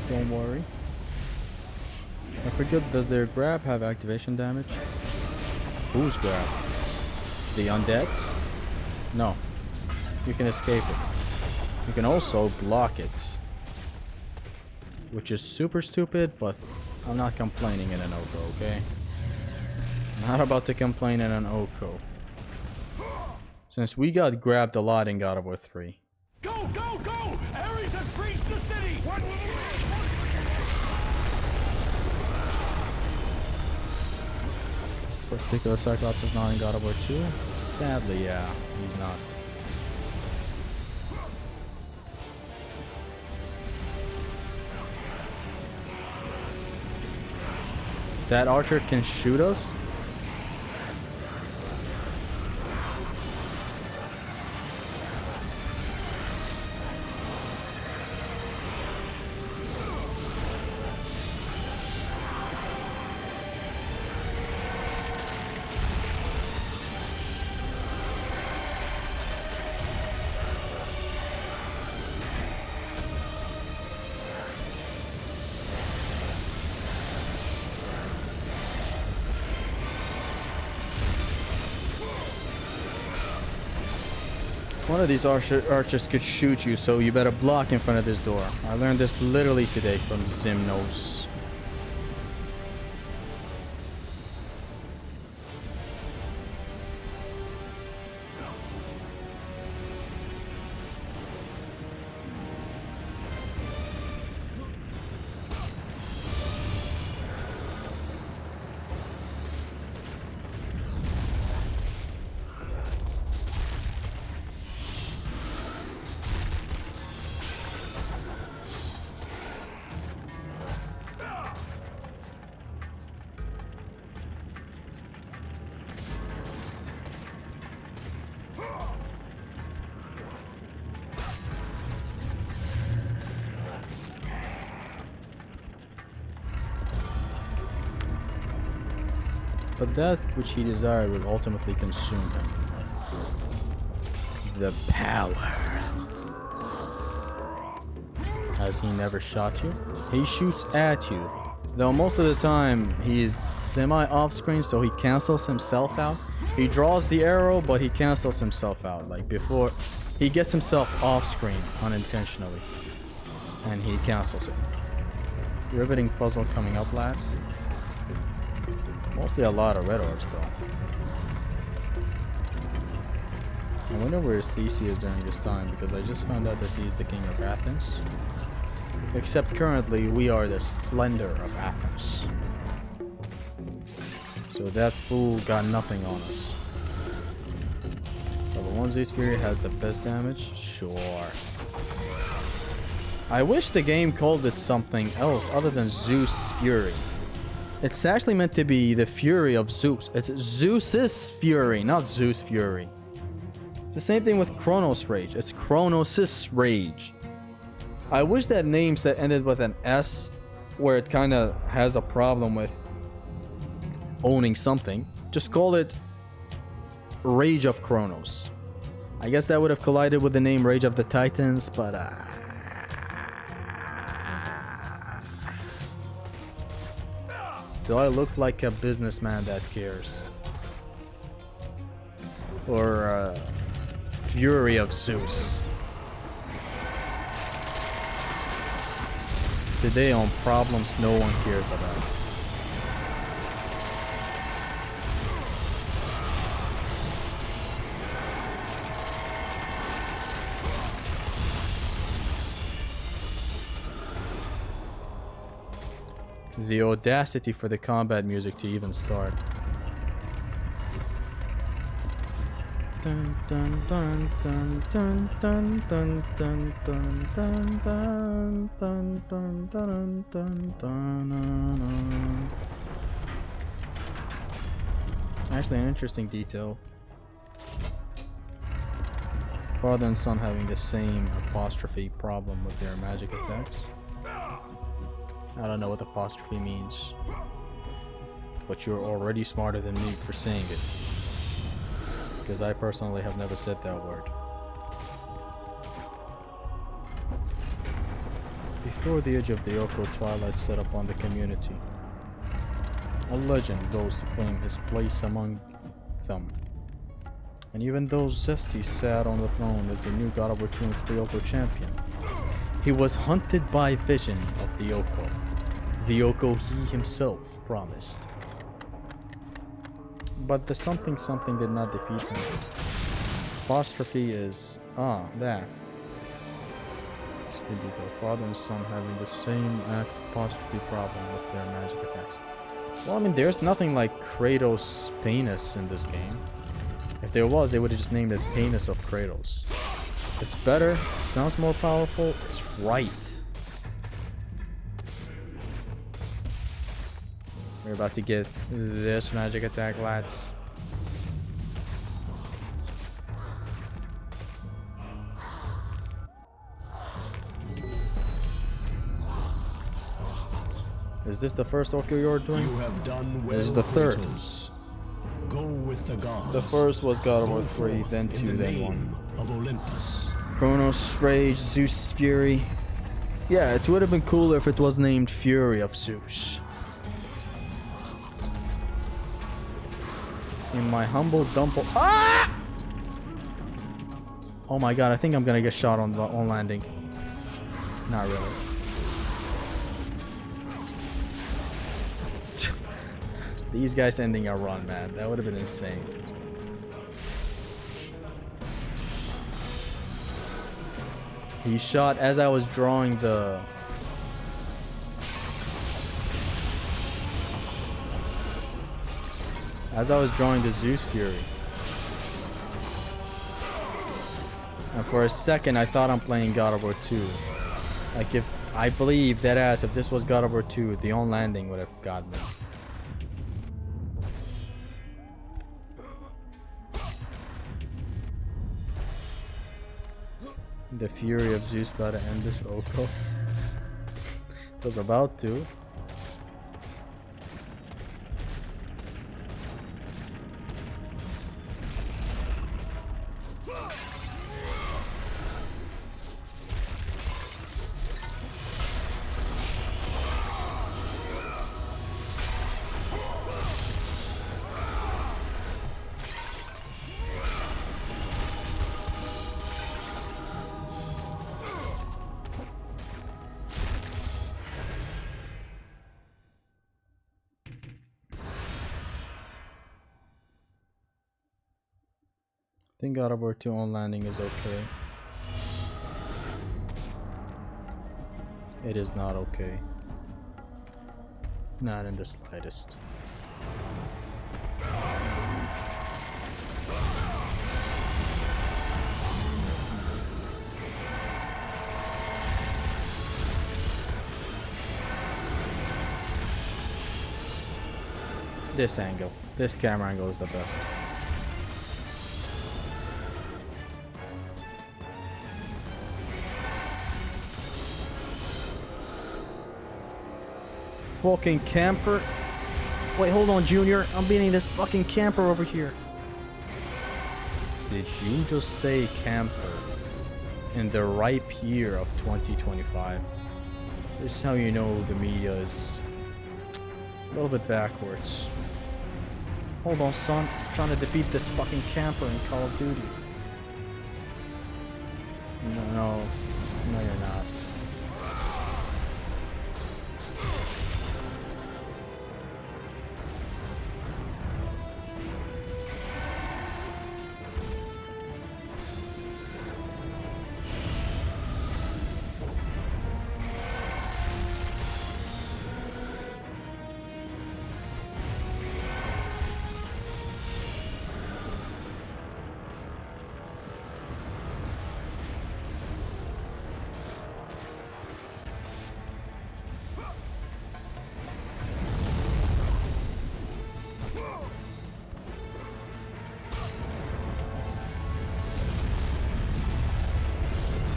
Don't worry. I forget, does their grab have activation damage? Whose grab? The undead's? No. You can escape it. You can also block it. Which is super stupid, but I'm not complaining in an OHKO, okay? Not about to complain in an OHKO. Since we got grabbed a lot in God of War 3.
Go, go, go! Ares has breached the city! What will
This particular Cyclops is not in God of War 2? Sadly, yeah, he's not. That archer can shoot us? One of these archers could shoot you, so you better block in front of this door. I learned this literally today from Zimnos. But that which he desired will ultimately consume him. The power. Has he never shot you? He shoots at you. Though most of the time he's semi-off screen, so he cancels himself out. He draws the arrow, but he cancels himself out. Like before, he gets himself off screen unintentionally. And he cancels it. Riveting puzzle coming up, lads. Mostly a lot of red orbs though. I wonder where his Theseus is during this time, because I just found out that he's the king of Athens. Except currently we are the splendor of Athens. So that fool got nothing on us. Level 1 Zeus Fury has the best damage? Sure. I wish the game called it something else other than Zeus Fury. It's actually meant to be the fury of Zeus. It's Zeus's fury, not Zeus Fury. It's the same thing with Chronos Rage. It's Chronos' Rage. I wish that names that ended with an S, where it kind of has a problem with owning something, just call it Rage of Chronos. I guess that would have collided with the name Rage of the Titans, but do I look like a businessman that cares? Or Fury of Zeus? Today on problems no one cares about. The audacity for the combat music to even start. Dun, dun, dun, dun, dun, dun, dun, dun, dun, dun, dun, dun, dun, dun, dun, dun. Actually, an interesting detail. Father and son having the same apostrophe problem with their magic attacks. I don't know what apostrophe means, but you're already smarter than me for saying it, because I personally have never said that word. Before the edge of the OHKO twilight set upon the community, a legend rose to claim his place among them. And even though Zesty sat on the throne as the new God of War 2 and 3 OHKO champion, he was hunted by vision of the OHKO he himself promised. But the something did not defeat him. Apostrophe is, that. Just indeed, the father and son having the same apostrophe problem with their magic attacks. Well, I mean, there's nothing like Kratos' penis in this game. If there was, they would have just named it Penis of Kratos. It's better, it sounds more powerful, it's right. We're about to get this magic attack, lads. Is this the first OHKO you're doing?
You have done well,
This is the third.
Kratos. Go with the gods.
The first was God of War
Go
3,
forth
then
in
2,
the
then
name
1.
of Olympus.
Kronos, Rage, Zeus, Fury. Yeah, it would have been cooler if it was named Fury of Zeus. In my humble dumble. Ah! Oh my god, I think I'm gonna get shot on landing. Not really. These guys ending a run, man. That would have been insane. He shot as I was drawing the... Zeus Fury. And for a second, I thought I'm playing God of War 2. Like, if... I believe, deadass, if this was God of War 2, the on landing would have got me. The fury of Zeus about to end this OHKO. It was about to. I think God of War 2 on landing is okay. It is not okay. Not in the slightest. This angle. This camera angle is the best. Fucking camper. Wait, hold on, Junior. I'm beating this fucking camper over here. Did you just say camper in the ripe year of 2025? This is how you know the media is a little bit backwards. Hold on, son. I'm trying to defeat this fucking camper in Call of Duty. No, you're not.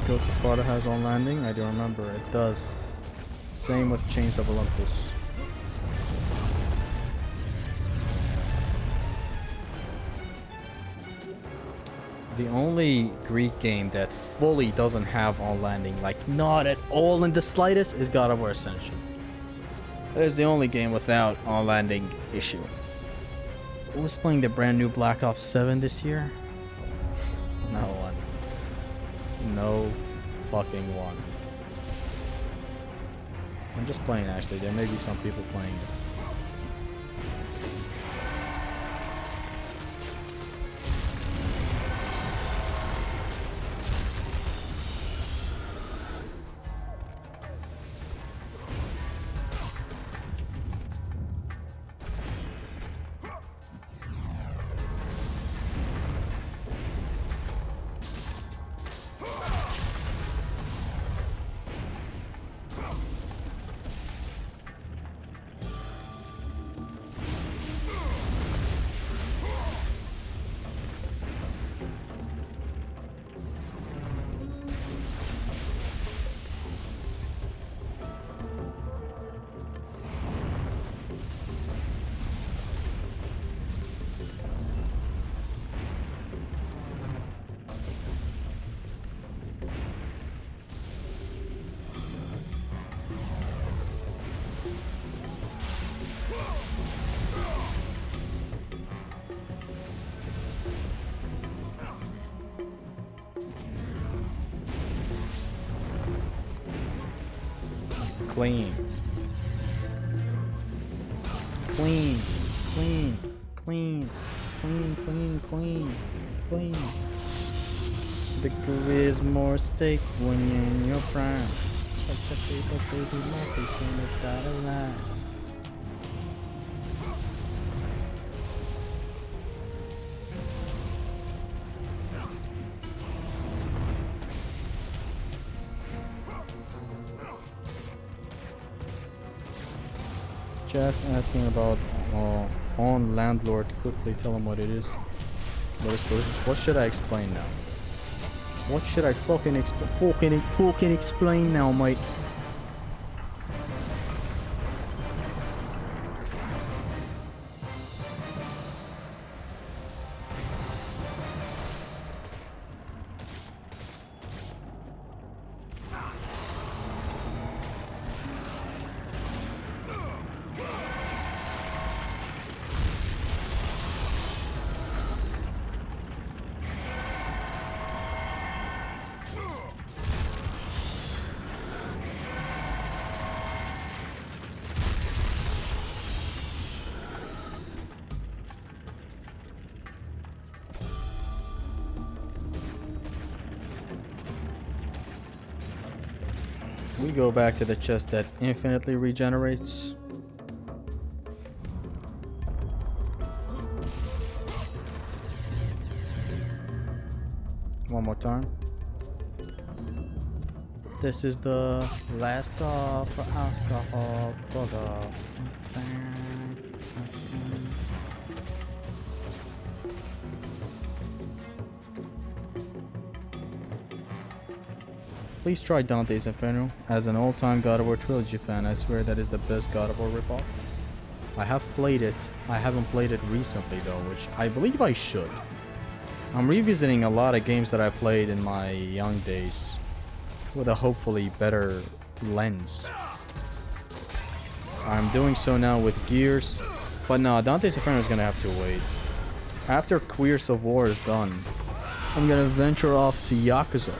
Ghost of Sparta has on landing? I do remember, it does. Same with Chains of Olympus. The only Greek game that fully doesn't have on landing, like not at all in the slightest, is God of War Ascension. That is the only game without on landing issue. Who was playing the brand new Black Ops 7 this year? No one. No fucking one. I'm just playing actually, there may be some people playing it. Clean. Clean. Clean. Clean. Clean, clean, clean. Clean. Victory is more stake when you're in your prime. Like the people, baby, Matthew, seen it out of line. Just asking about on landlord. Quickly tell him what it is. What should I explain now? What should I fucking explain now, mate? We go back to the chest that infinitely regenerates. One more time. This is the last stop for alcohol for the... Please try Dante's Inferno. As an all-time God of War trilogy fan, I swear that is the best God of War ripoff. I have played it. I haven't played it recently though, which I believe I should. I'm revisiting a lot of games that I played in my young days with a hopefully better lens. I'm doing so now with Gears, but no, Dante's Inferno is gonna have to wait. After Queers of War is done, I'm gonna venture off to Yakuza.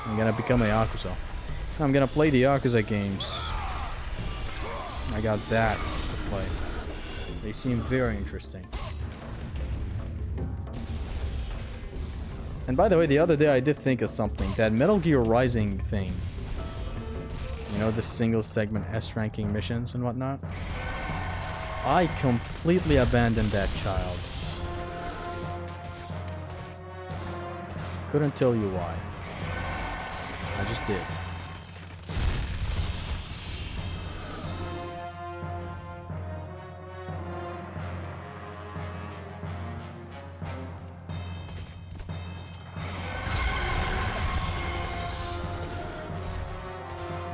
I'm gonna become a Yakuza. I'm gonna play the Yakuza games. I got that to play. They seem very interesting. And by the way, the other day I did think of something. That Metal Gear Rising thing. You know, the single segment S ranking missions and whatnot. I completely abandoned that child. Couldn't tell you why. I just did.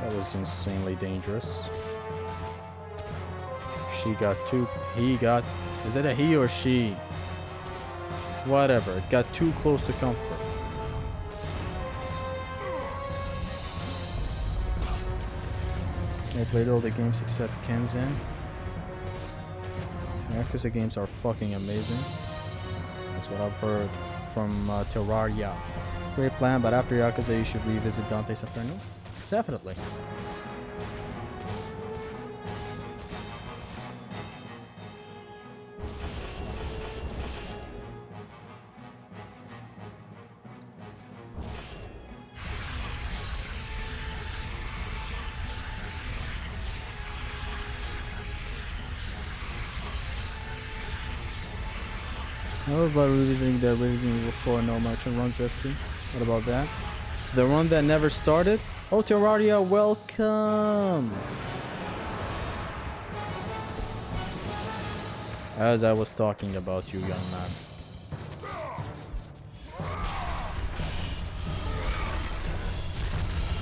That was insanely dangerous. She got two. He got. Is it a he or she? Whatever, it got too close to comfort. I played all the games except Kenzan. Yakuza games are fucking amazing. That's what I've heard from Terraria. Great plan, but after Yakuza you should revisit Dante's Inferno. Definitely. How about revisiting the Resident Evil 4 No Merchant Run, Zesty? What about that? The run that never started? Oh, Terraria, welcome! As I was talking about you, young man.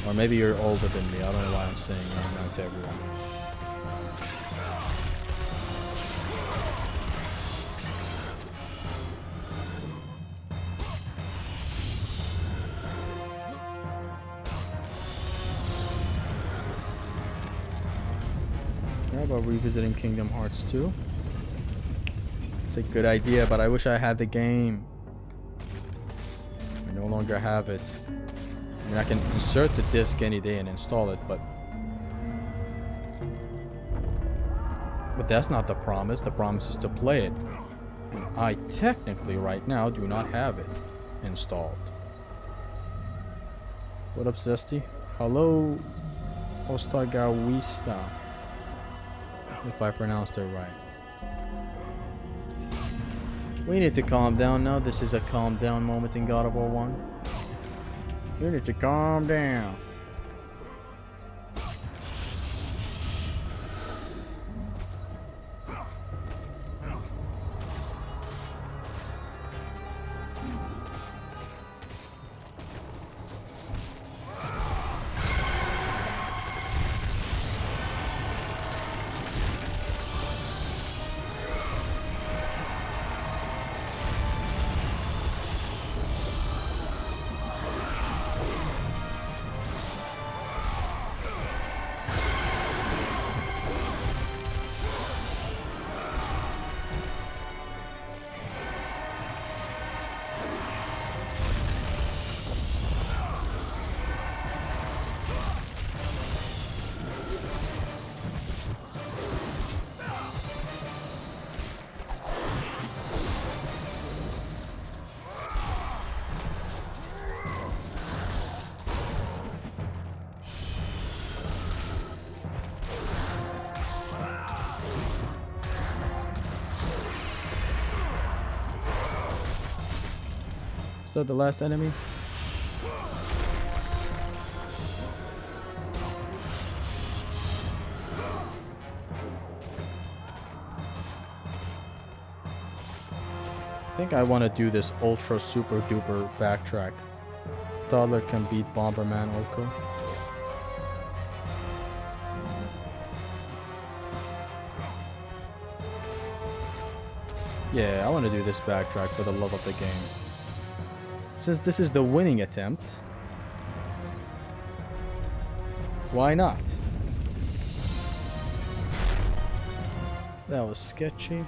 Or maybe you're older than me, I don't know why I'm saying young man to everyone. How about revisiting Kingdom Hearts 2? It's a good idea, but I wish I had the game. I no longer have it. I mean, I can insert the disc any day and install it, but that's not the promise. The promise is to play it. And I technically right now do not have it installed. What up, Zesty? Hello, Ostagawista. If I pronounced it right. We need to calm down now. This is a calm down moment in God of War 1. You need to calm down. Is that the last enemy? I think I want to do this ultra super duper backtrack. Toddler can beat Bomberman OHKO. Yeah, I want to do this backtrack for the love of the game. Since this is the winning attempt, why not? That was sketchy.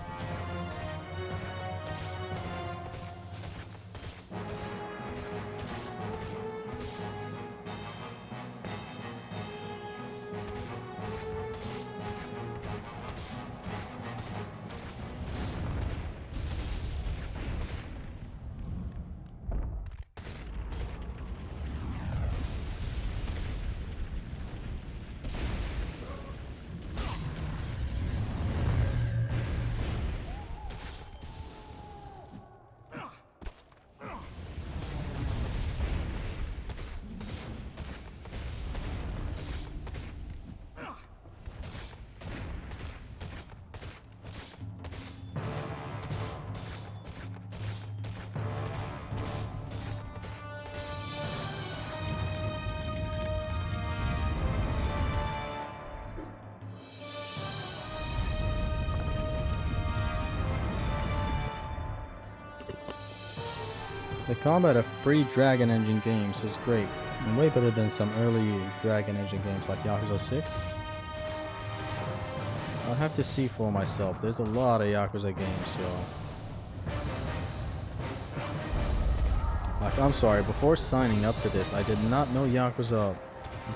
The combat of pre-Dragon Engine games is great, and way better than some early Dragon Engine games like Yakuza 6. I'll have to see for myself. There's a lot of Yakuza games, so... Like, I'm sorry, before signing up to this, I did not know Yakuza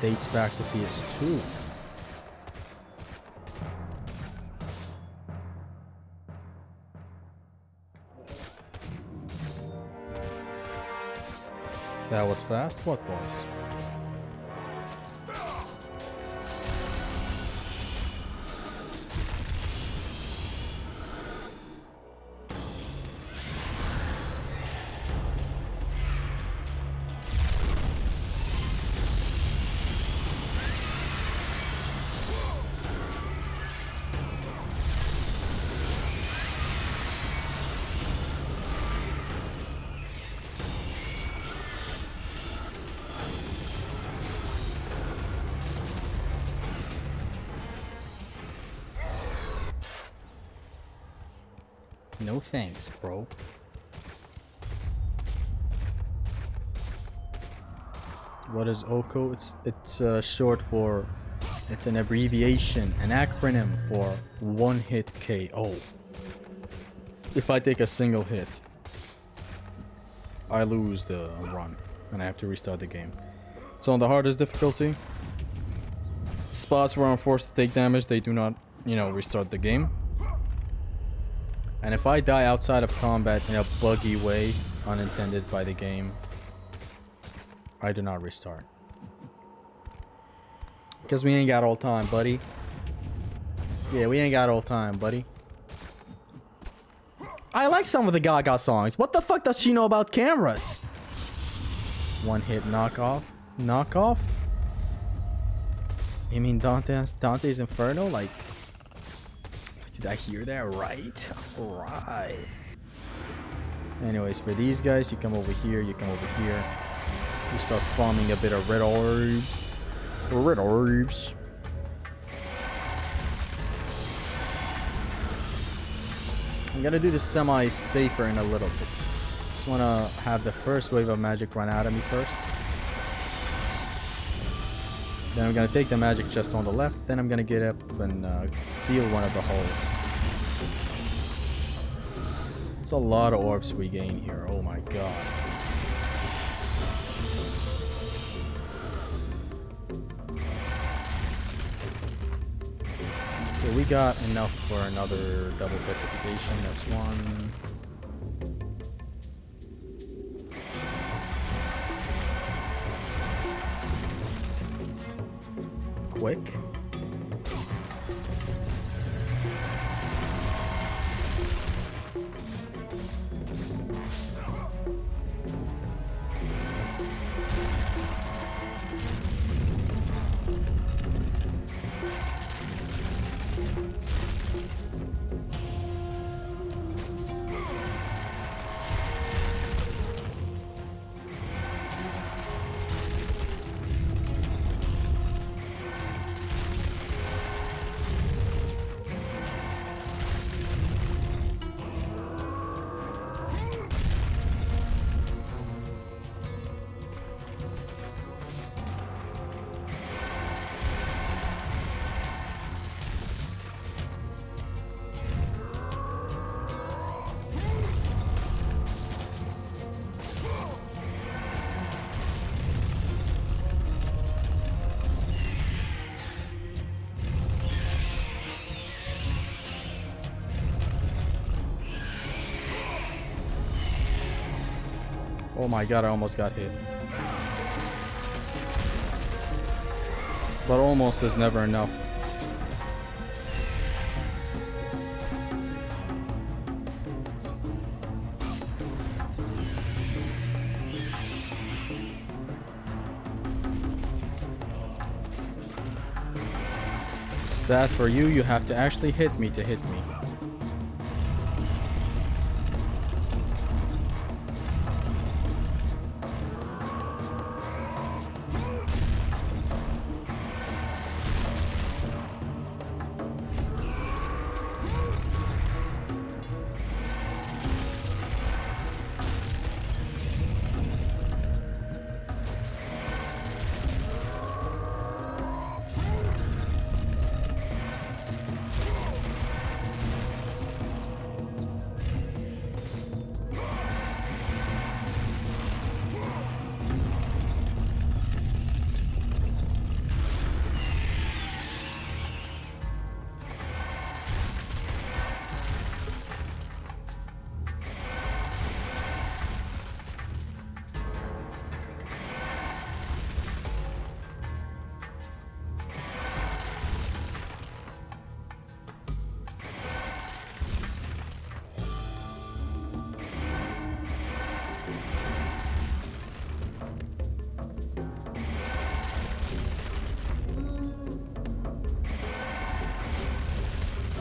dates back to PS2. That was fast? What was? No thanks, bro. What is OHKO? It's short for... It's an abbreviation, an acronym for one hit KO. If I take a single hit, I lose the run and I have to restart the game. So on the hardest difficulty, spots where I'm forced to take damage, they do not, you know, restart the game. And if I die outside of combat in a buggy way, unintended by the game, I do not restart. Because we ain't got all time, buddy. Yeah, we ain't got all time, buddy. I like some of the Gaga songs. What the fuck does she know about cameras? One hit knockoff? Knockoff? You mean Dante's Inferno? Like... Did I hear that right? Alright. Anyways, for these guys, you come over here, you come over here. You start farming a bit of red orbs. Red orbs. I'm gonna do this semi-safer in a little bit. Just wanna have the first wave of magic run out of me first. Then I'm gonna take the magic chest on the left. Then I'm gonna get up and seal one of the holes. It's a lot of orbs we gain here. Oh my god. Okay, we got enough for another double petrification. That's one. Quick. Oh my god, I almost got hit. But almost is never enough. Sad for you, you have to actually hit me to hit me.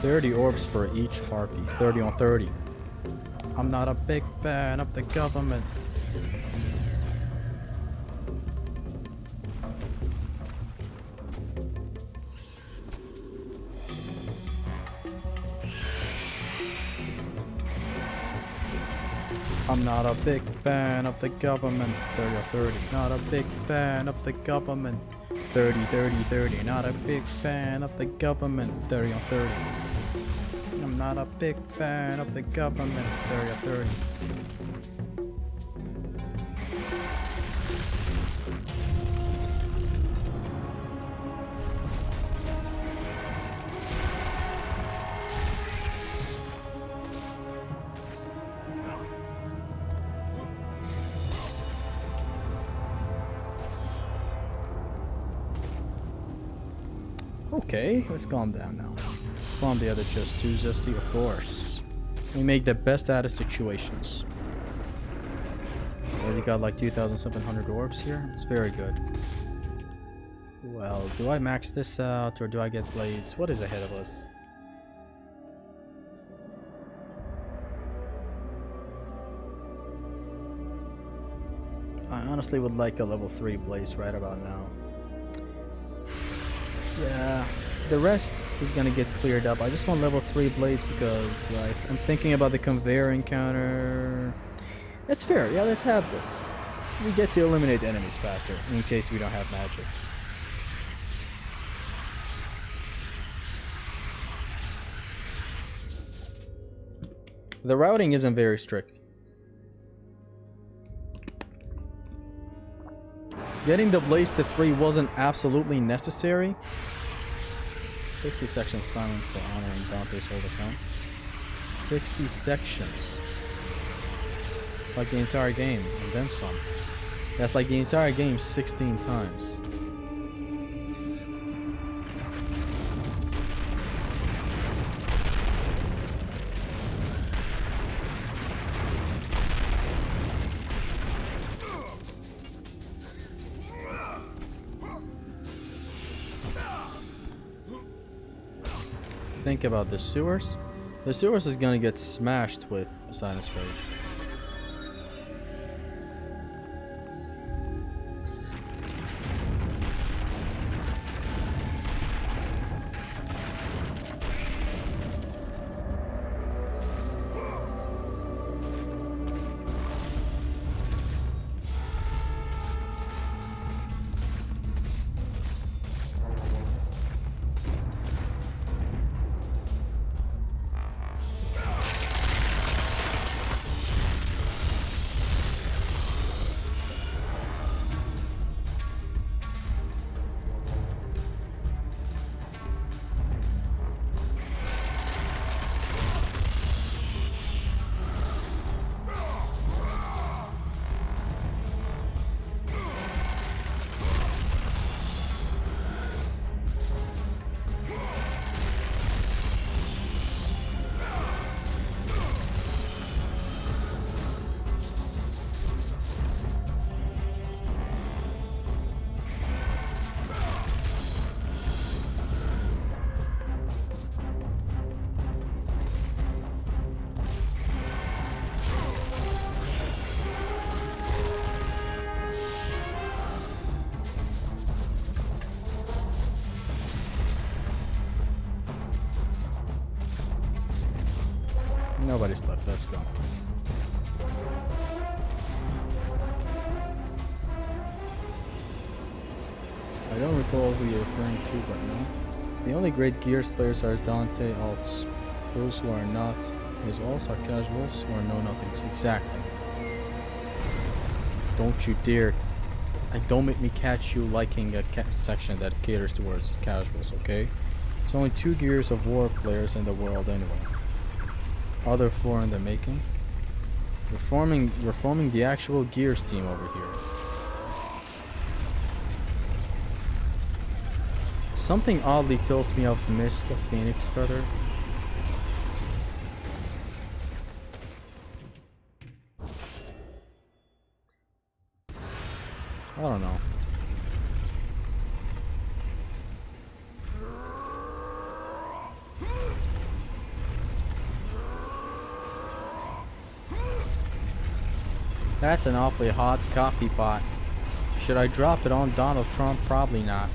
30 orbs for each harpy. 30 on 30. I'm not a big fan of the government. I'm not a big fan of the government. 30 on 30. Not a big fan of the government. 30, 30, 30. Not a big fan of the government. 30 on 30. I'm not a big fan of the government. 30 on 30. Okay, let's calm down now. Calm the other chest too, Zesty, of course. We make the best out of situations. Already got like 2,700 orbs here. It's very good. Well, do I max this out or do I get blades? What is ahead of us? I honestly would like a level 3 blaze right about now. Yeah, the rest is gonna get cleared up. I just want level 3 blaze because like I'm thinking about the conveyor encounter. It's fair, yeah, let's have this. We get to eliminate enemies faster in case we don't have magic. The routing isn't very strict. Getting the blaze to 3 wasn't absolutely necessary. 60 sections silent for honoring Dante's old account. 60 sections. It's like the entire game, and then some. That's like the entire game 16 times. Think about the sewers. The sewers is gonna get smashed with Sinus Rage. Nobody's left, let's go. I don't recall who you're referring to, but no. The only great Gears players are Dante alts. Those who are not his alts are casuals who are know-nothings. Exactly. Don't you dare. Don't make me catch you liking a section that caters towards casuals, okay? There's only 2 Gears of War players in the world anyway. Other 4 in the making. We're forming the actual Gears team over here. Something oddly tells me I've missed a Phoenix Feather. I don't know. That's an awfully hot coffee pot. Should I drop it on Donald Trump? Probably not.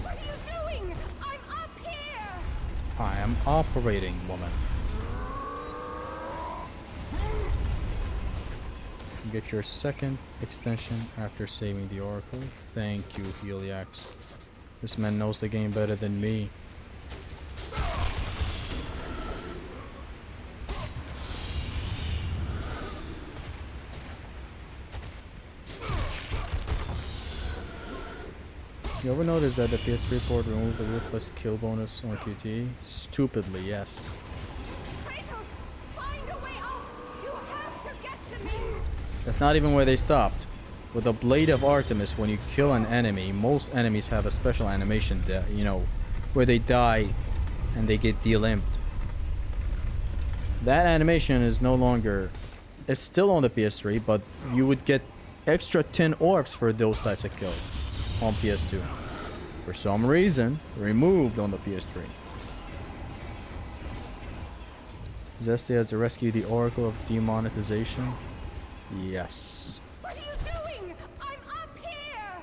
What are you doing? I'm up here!
I am operating, woman. You get your second extension after saving the Oracle. Thank you, Heliax. This man knows the game better than me. You ever notice that the PS3 port removed the ruthless kill bonus on QTE? Stupidly, yes.
Kratos, find a way out! You have to get to me!
That's not even where they stopped. With the Blade of Artemis, when you kill an enemy, most enemies have a special animation that, you know, where they die and they get delimbed. That animation is no longer... It's still on the PS3, but you would get extra 10 orbs for those types of kills on PS2. For some reason, removed on the PS3. Zesty has to rescue the Oracle of Demonetization. Yes.
What are you doing? I'm up here!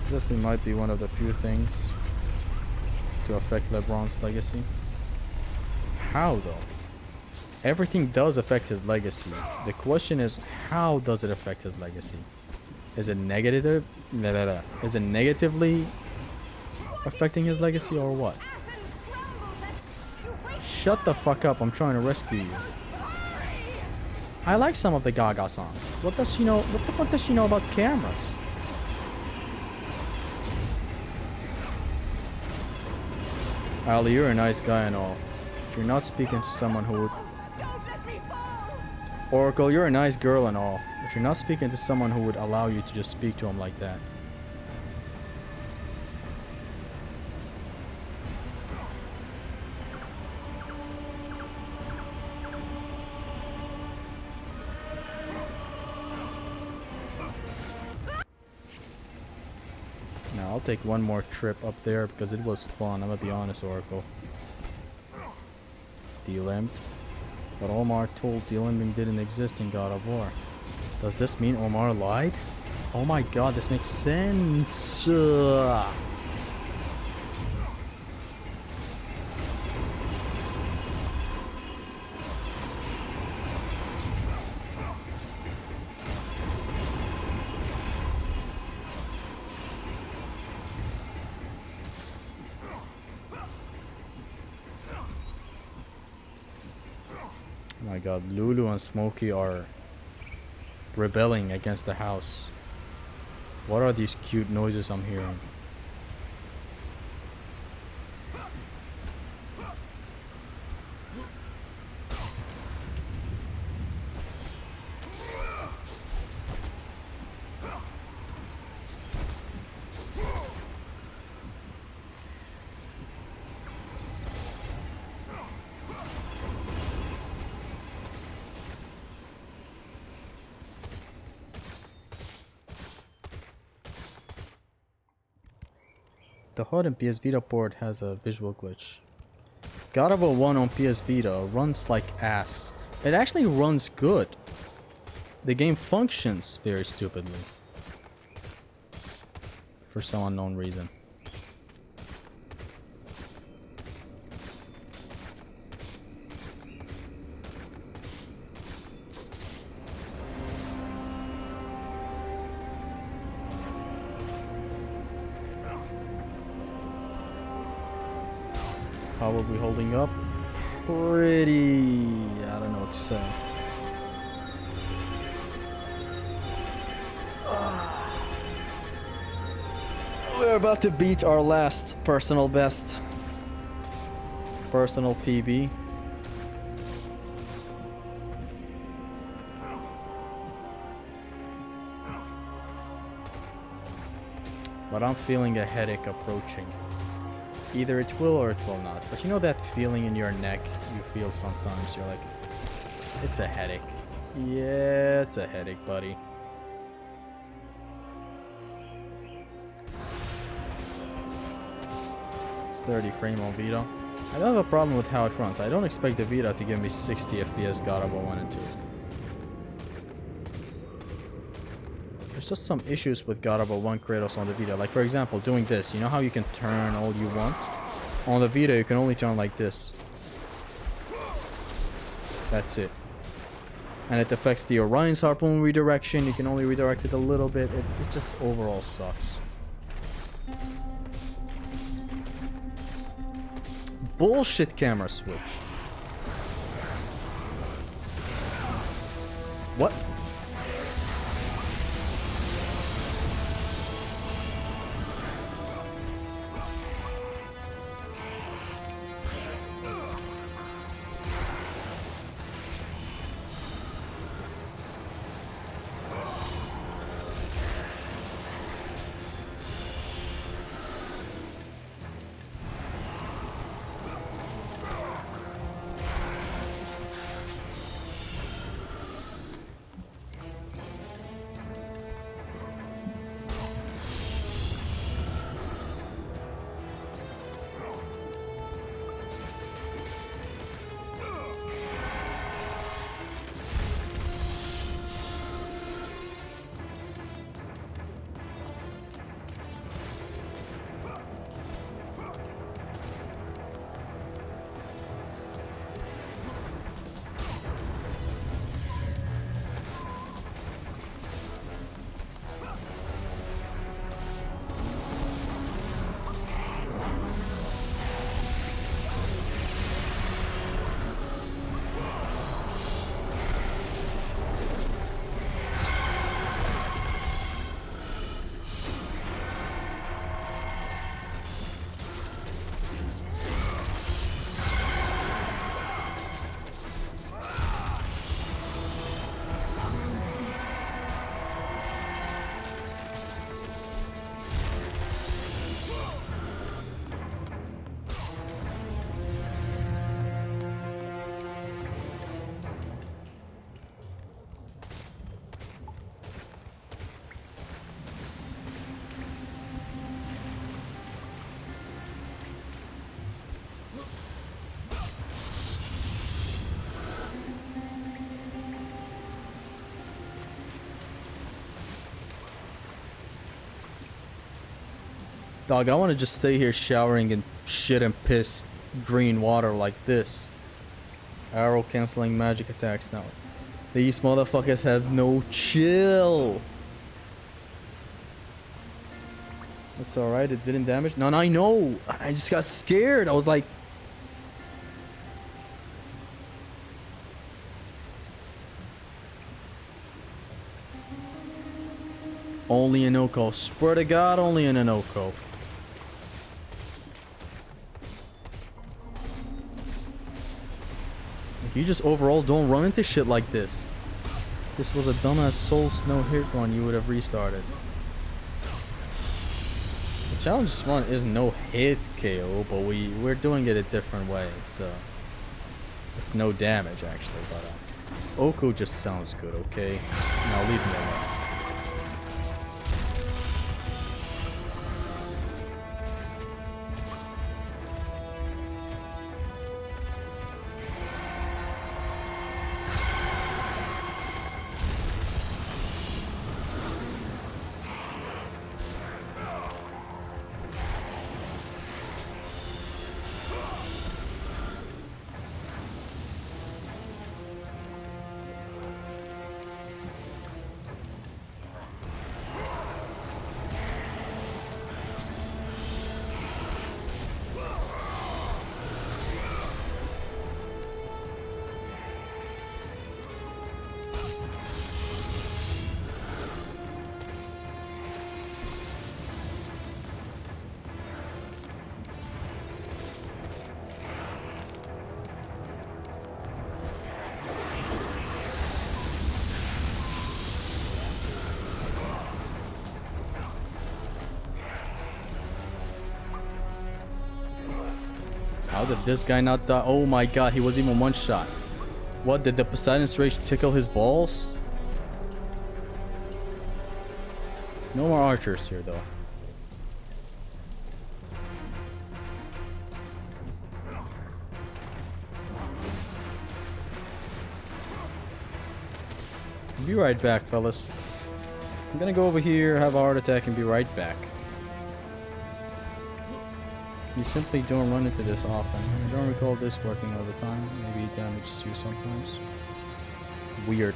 Zesty might be one of the few things to affect LeBron's legacy. How though? Everything does affect his legacy. The question is, how does it affect his legacy? Is it negative? Is it negatively affecting his legacy or what? Shut the fuck up, I'm trying to rescue you. I like some of the Gaga songs. What does she know? What the fuck does she know about cameras? Ali, you're a nice guy and all. But you're not speaking to someone who would...
Don't let me fall!
Oracle, you're a nice girl and all. But you're not speaking to someone who would allow you to just speak to him like that. Now, I'll take one more trip up there because it was fun. I'm gonna be honest, Oracle. Delimbed. But Omar told delimbing didn't exist in God of War. Does this mean Omar lied? Oh my god, this makes sense. Oh my god, Lulu and Smokey are rebelling against the house. What are these cute noises I'm hearing? The HUD in PS Vita port has a visual glitch. God of War 1 on PS Vita runs like ass. It actually runs good. The game functions very stupidly. For some unknown reason. How are we holding up? Pretty... I don't know what to say. We're about to beat our last personal best. Personal PB. But I'm feeling a headache approaching. Either it will or it will not. But you know that feeling in your neck you feel sometimes? You're like, it's a headache. Yeah, it's a headache, buddy. It's 30 frame on Vita. I don't have a problem with how it runs. I don't expect the Vita to give me 60 FPS God of War 1 and 2. There's just some issues with God of War 1 Kratos on the Vita. Like, for example, doing this. You know how you can turn all you want? On the Vita, you can only turn like this. That's it. And it affects the Orion's Harpoon redirection. You can only redirect it a little bit. It just overall sucks. Bullshit camera switch. What? Dog, I want to just stay here showering and shit and piss green water like this. Arrow canceling magic attacks now. These motherfuckers have no chill. It's alright, it didn't damage. No, I know. I just got scared. I was like... Only an OHKO. Swear to God, only in an OHKO. You just overall don't run into shit like this. This was a dumbass Soul Snow hit run, you would have restarted. The challenge run is no hit KO, but we're doing it a different way, so it's no damage actually. But OHKO just sounds good, okay? Now leave me alone. How did this guy not die? Oh my god, he was even one shot. What, did the Poseidon's Rage tickle his balls? No more archers here though. Be right back, fellas. I'm gonna go over here, have a heart attack, and be right back. You simply don't run into this often. I don't recall this working all the time. Maybe it damages you sometimes. Weird.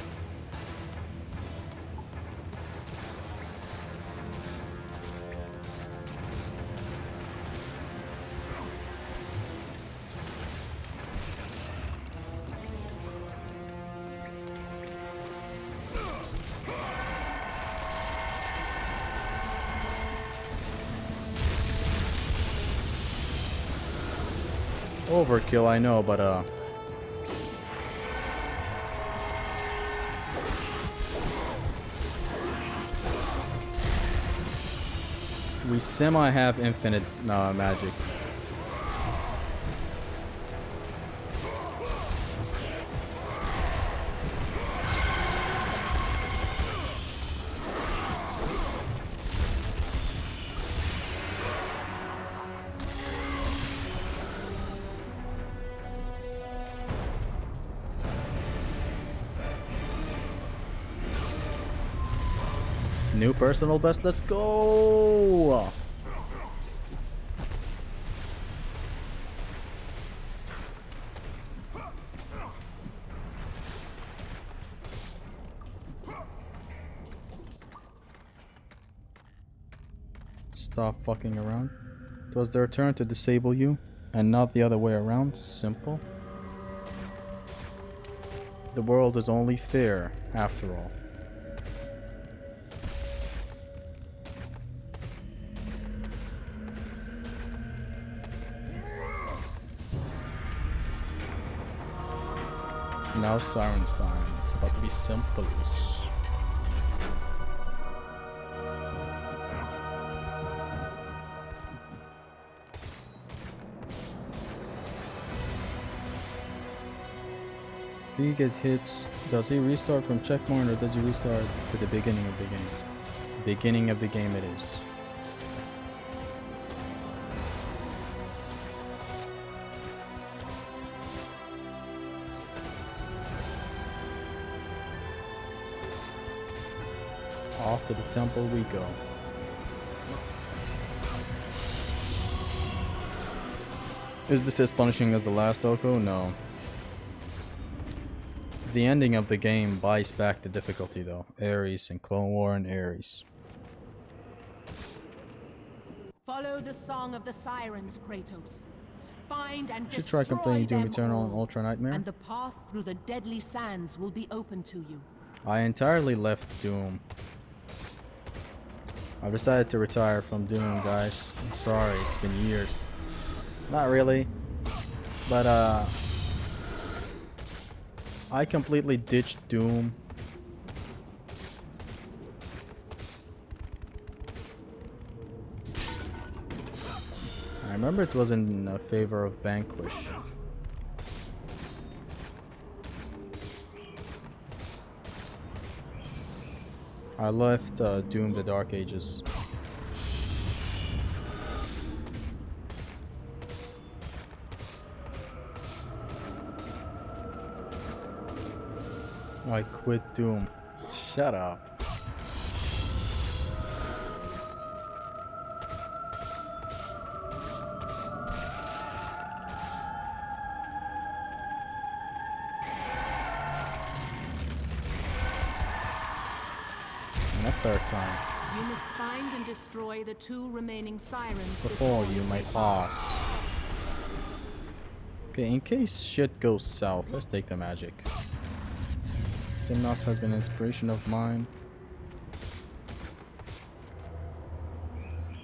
Overkill, I know, but we semi have infinite magic. New personal best, let's go! Stop fucking around. It was their turn to disable you, and not the other way around. Simple. The world is only fair, after all. Now Siren's time. It's about to be simple. If he gets hits, does he restart from checkpoint or does he restart to the beginning of the game? Beginning of the game it is. Off to the temple we go. Is this as punishing as the last OHKO? No. The ending of the game buys back the difficulty though. Ares and Clone War and Ares.
Follow the song of the sirens, Kratos. Find and
Should
destroy
try completing Doom
them
Eternal and
all,
Ultra Nightmare.
and the path through the deadly sands will be open to you.
I entirely left Doom. I've decided to retire from Doom, guys. I'm sorry, it's been years. Not really. But I completely ditched Doom. I remember it was in favor of Vanquish. I left Doom the Dark Ages. I quit Doom. Shut up. And a third time.
You must find and destroy the two remaining sirens
Before you may pass. Okay, in case shit goes south, let's take the magic. Timnos has been an inspiration of mine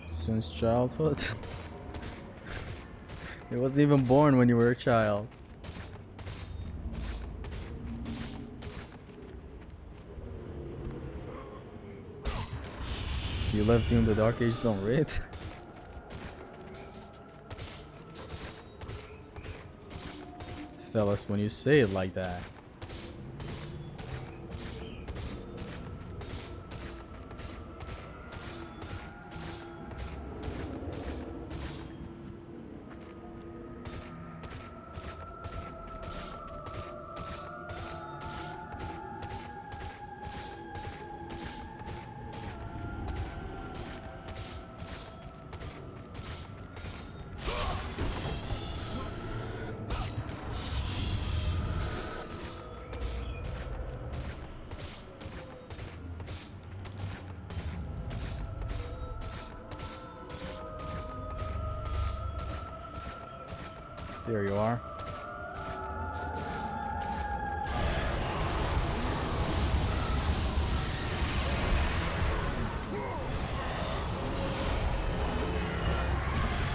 since childhood. It wasn't even born when you were a child. You left Doom the Dark Ages on Raid? Fellas, when you say it like that. There you are.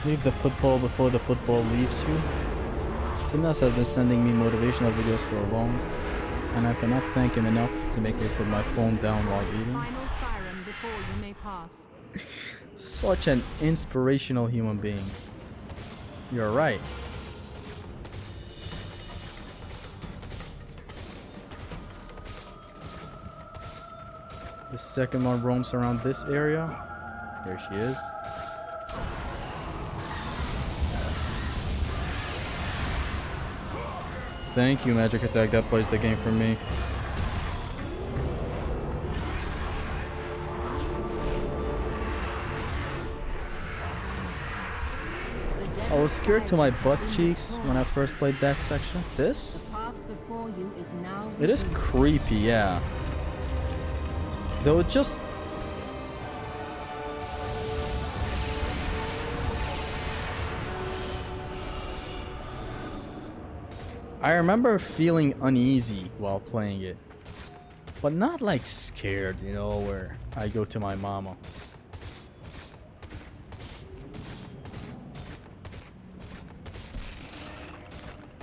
Leave the football before the football leaves you. Simnas has been sending me motivational videos for long, and I cannot thank him enough to make me put my phone down while eating.
Final siren before you may pass.
Such an inspirational human being. You're right. The second one roams around this area. Here she is. Thank you, Magic Attack. That plays the game for me. I was scared to my butt cheeks when I first played that section. This?
The path before you is now
It is creepy, yeah. Though it just... I remember feeling uneasy while playing it. But not like scared, you know, where I go to my mama.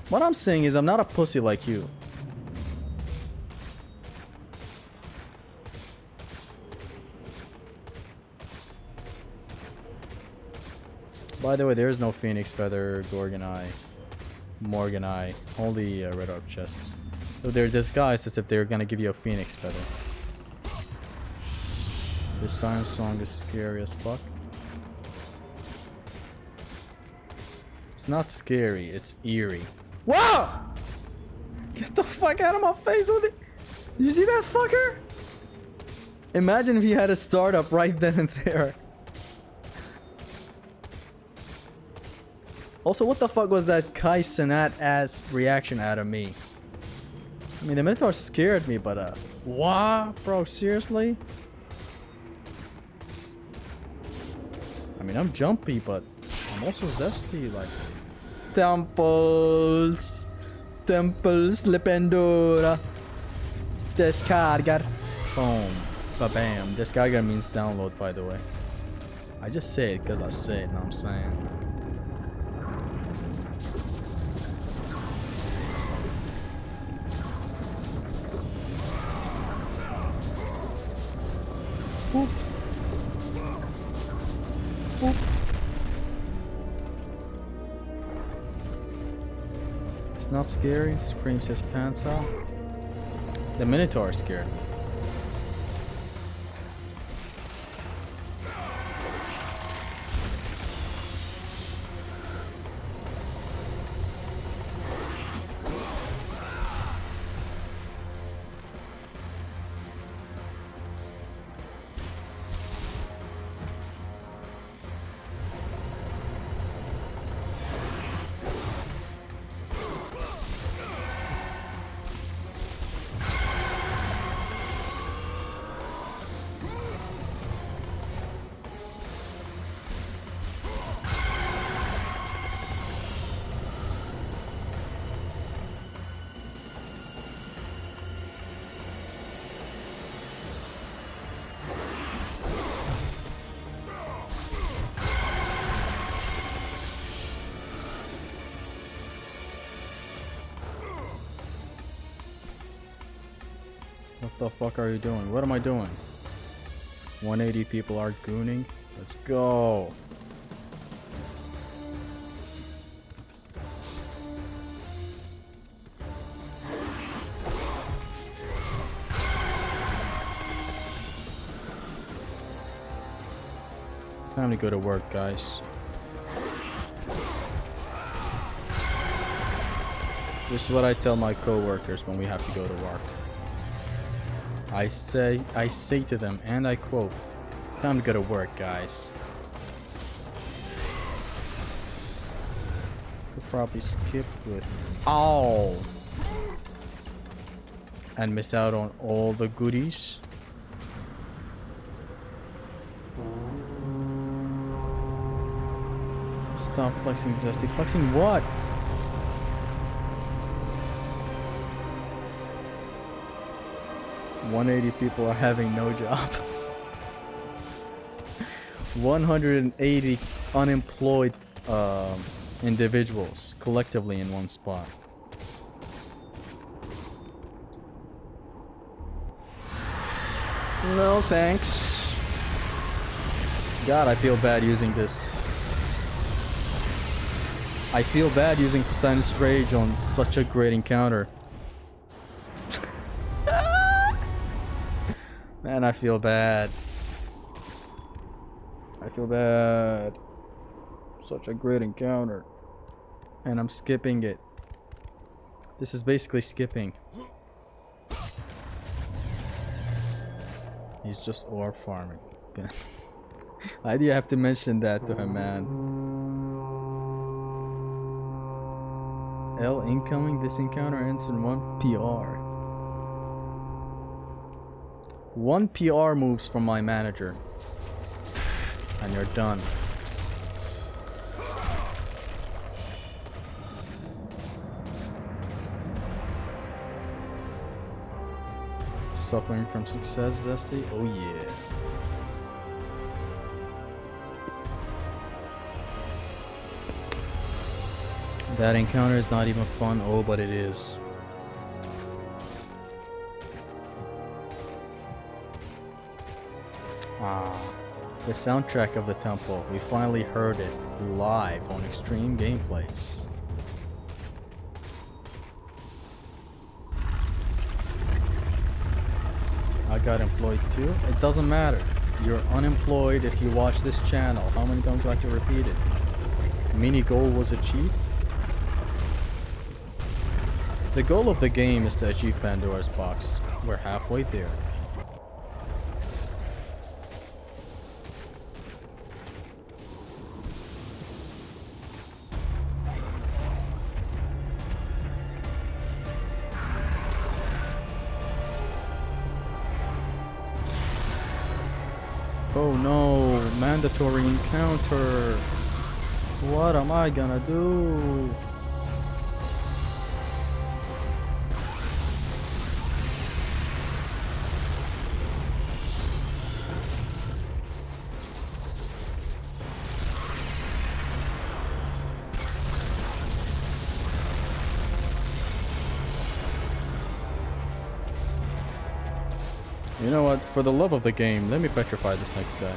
What I'm saying is I'm not a pussy like you. By the way, there is no Phoenix Feather, Gorgon Eye, Morgan Eye, only Red Orb chests. So they're disguised as if they're gonna give you a Phoenix Feather. This siren song is scary as fuck. It's not scary, it's eerie. Whoa! Get the fuck out of my face with it! You see that fucker? Imagine if he had a startup right then and there. Also, what the fuck was that Kai Cenat ass reaction out of me? I mean, the Minotaur scared me, but what? Bro, seriously? I mean, I'm jumpy, but I'm also zesty, like... Temples, Lependura, Descargar. Boom, ba-bam. Descargar means download, by the way. I just say it because I say it, know what I'm saying? Boop. Boop. It's not scary, screams his pants out. The Minotaur scared me. What the fuck are you doing? What am I doing? 180 people are gooning. Let's go. Time to go to work, guys. This is what I tell my co-workers when we have to go to work. I say to them, and I quote, time to go to work, guys. Could probably skip with ow and miss out on all the goodies. Stop flexing, Zesty. Flexing what? 180 people are having no job. 180 unemployed individuals collectively in one spot. No thanks. God, I feel bad using this. I feel bad using Poseidon's Rage on such a great encounter. Man, I feel bad. I feel bad. Such a great encounter. And I'm skipping it. This is basically skipping. He's just orb farming. Why do you have to mention that to him, man? L incoming. This encounter ends in 1 PR. 1 PR moves from my manager. And you're done. Suffering from success, Zesty? Oh yeah. That encounter is not even fun. Oh, but it is. Ah, the soundtrack of the temple. We finally heard it live on Extreme Gameplays. I got employed too. It doesn't matter. You're unemployed if you watch this channel. How many times do I have to repeat it? Mini goal was achieved. The goal of the game is to achieve Pandora's box. We're halfway there. Oh no, mandatory encounter. What am I gonna do? You know what? For the love of the game, let me petrify this next guy.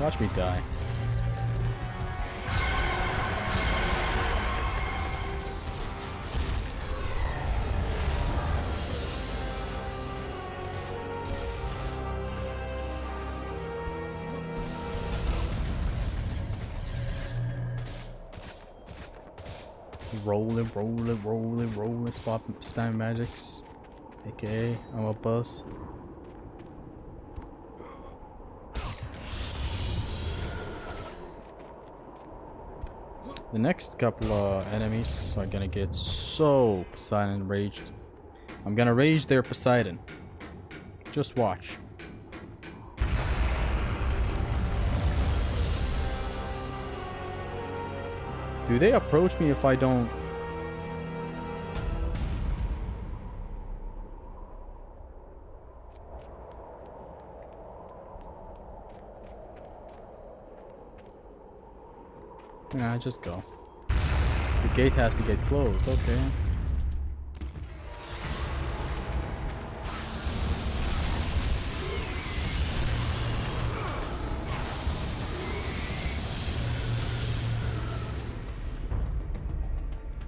Watch me die. Rolling, rolling, rolling, rolling, spam magics. AKA, I'm a buzz. The next couple of enemies are gonna get so Poseidon enraged. I'm gonna rage their Poseidon. Just watch. Do they approach me if I don't? Nah, just go. The gate has to get closed, okay.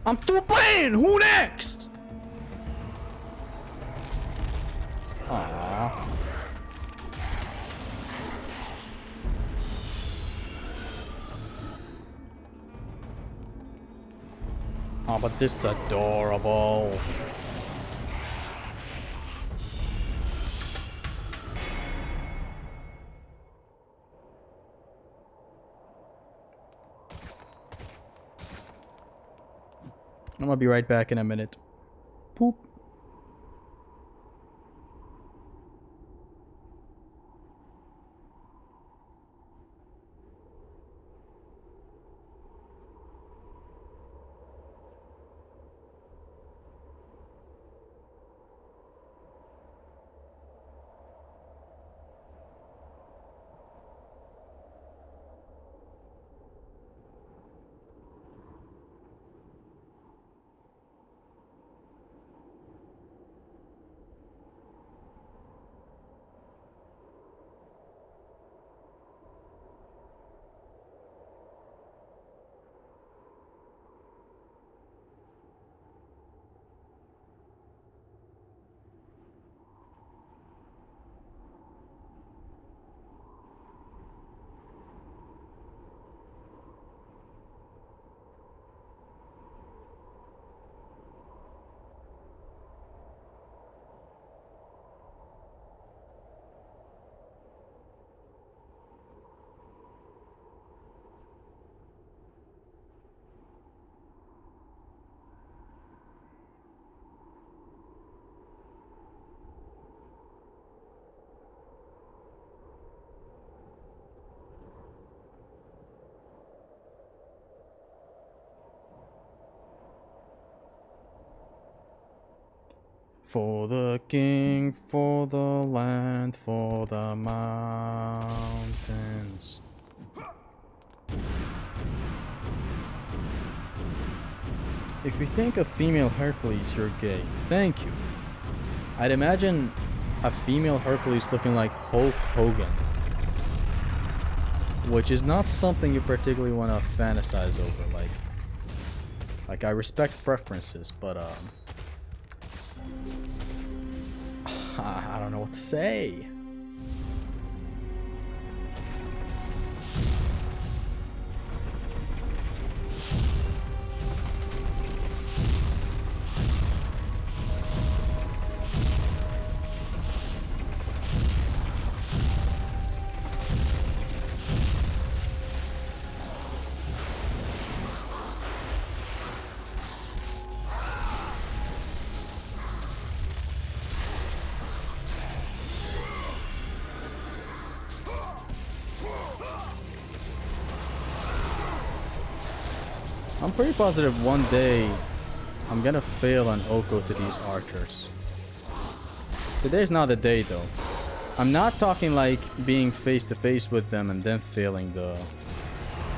I'm through playing! Who next? Aww. Oh, but this is adorable. I'm gonna be right back in a minute. Poop. For the king, for the land, for the mountains. If you think of female Hercules, you're gay. Thank you. I'd imagine a female Hercules looking like Hulk Hogan. Which is not something you particularly want to fantasize over. Like I respect preferences, but I don't know what to say. I'm pretty positive one day I'm gonna fail an OHKO to these archers. Today's not the day though. I'm not talking like being face to face with them and then failing the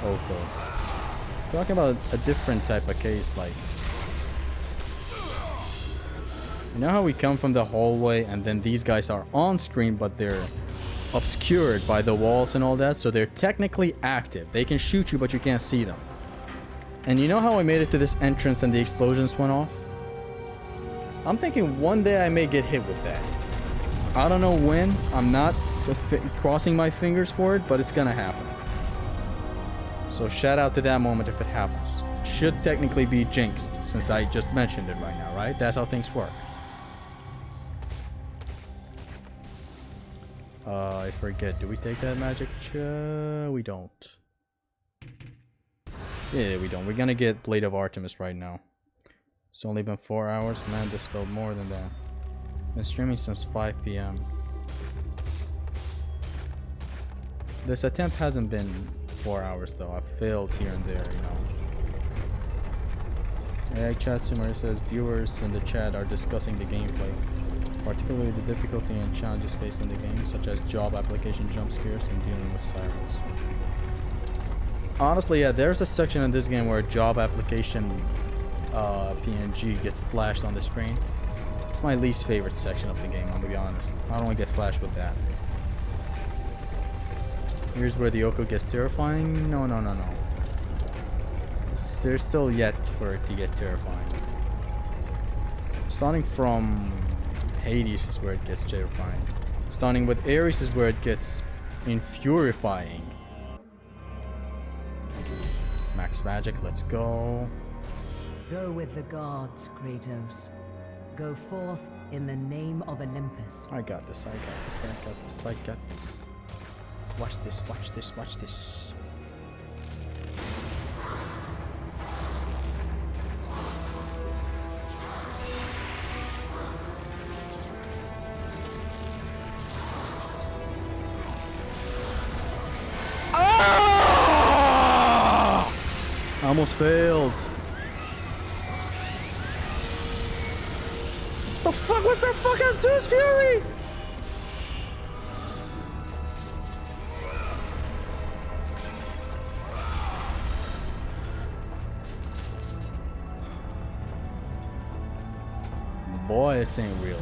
OHKO. I'm talking about a different type of case, like, you know how we come from the hallway and then these guys are on screen but they're obscured by the walls and all that, so they're technically active. They can shoot you but you can't see them. And you know how I made it to this entrance and the explosions went off? I'm thinking one day I may get hit with that. I don't know when. I'm not crossing my fingers for it, but it's gonna happen. So shout out to that moment if it happens. Should technically be jinxed since I just mentioned it right now, right? That's how things work. I forget. Do we take that magic? We don't. Yeah, we don't. We're gonna get Blade of Artemis right now. It's only been 4 hours. Man, this felt more than that. Been streaming since 5 p.m. This attempt hasn't been 4 hours though. I've failed here and there, you know. AI chat summary says viewers in the chat are discussing the gameplay, particularly the difficulty and challenges faced in the game, such as job application jump scares and dealing with sirens. Honestly, yeah, there's a section in this game where job application PNG gets flashed on the screen. It's my least favorite section of the game, I'm gonna be honest. I don't want to get flashed with that. Here's where the OHKO gets terrifying. No. There's still yet for it to get terrifying. Starting from Hades is where it gets terrifying. Starting with Ares is where it gets infurifying. Max magic, let's go.
Go with the gods, Kratos. Go forth in the name of Olympus.
I got this. Watch this. I almost failed. The fuck was that fucking Zeus Fury? Boy, this ain't real.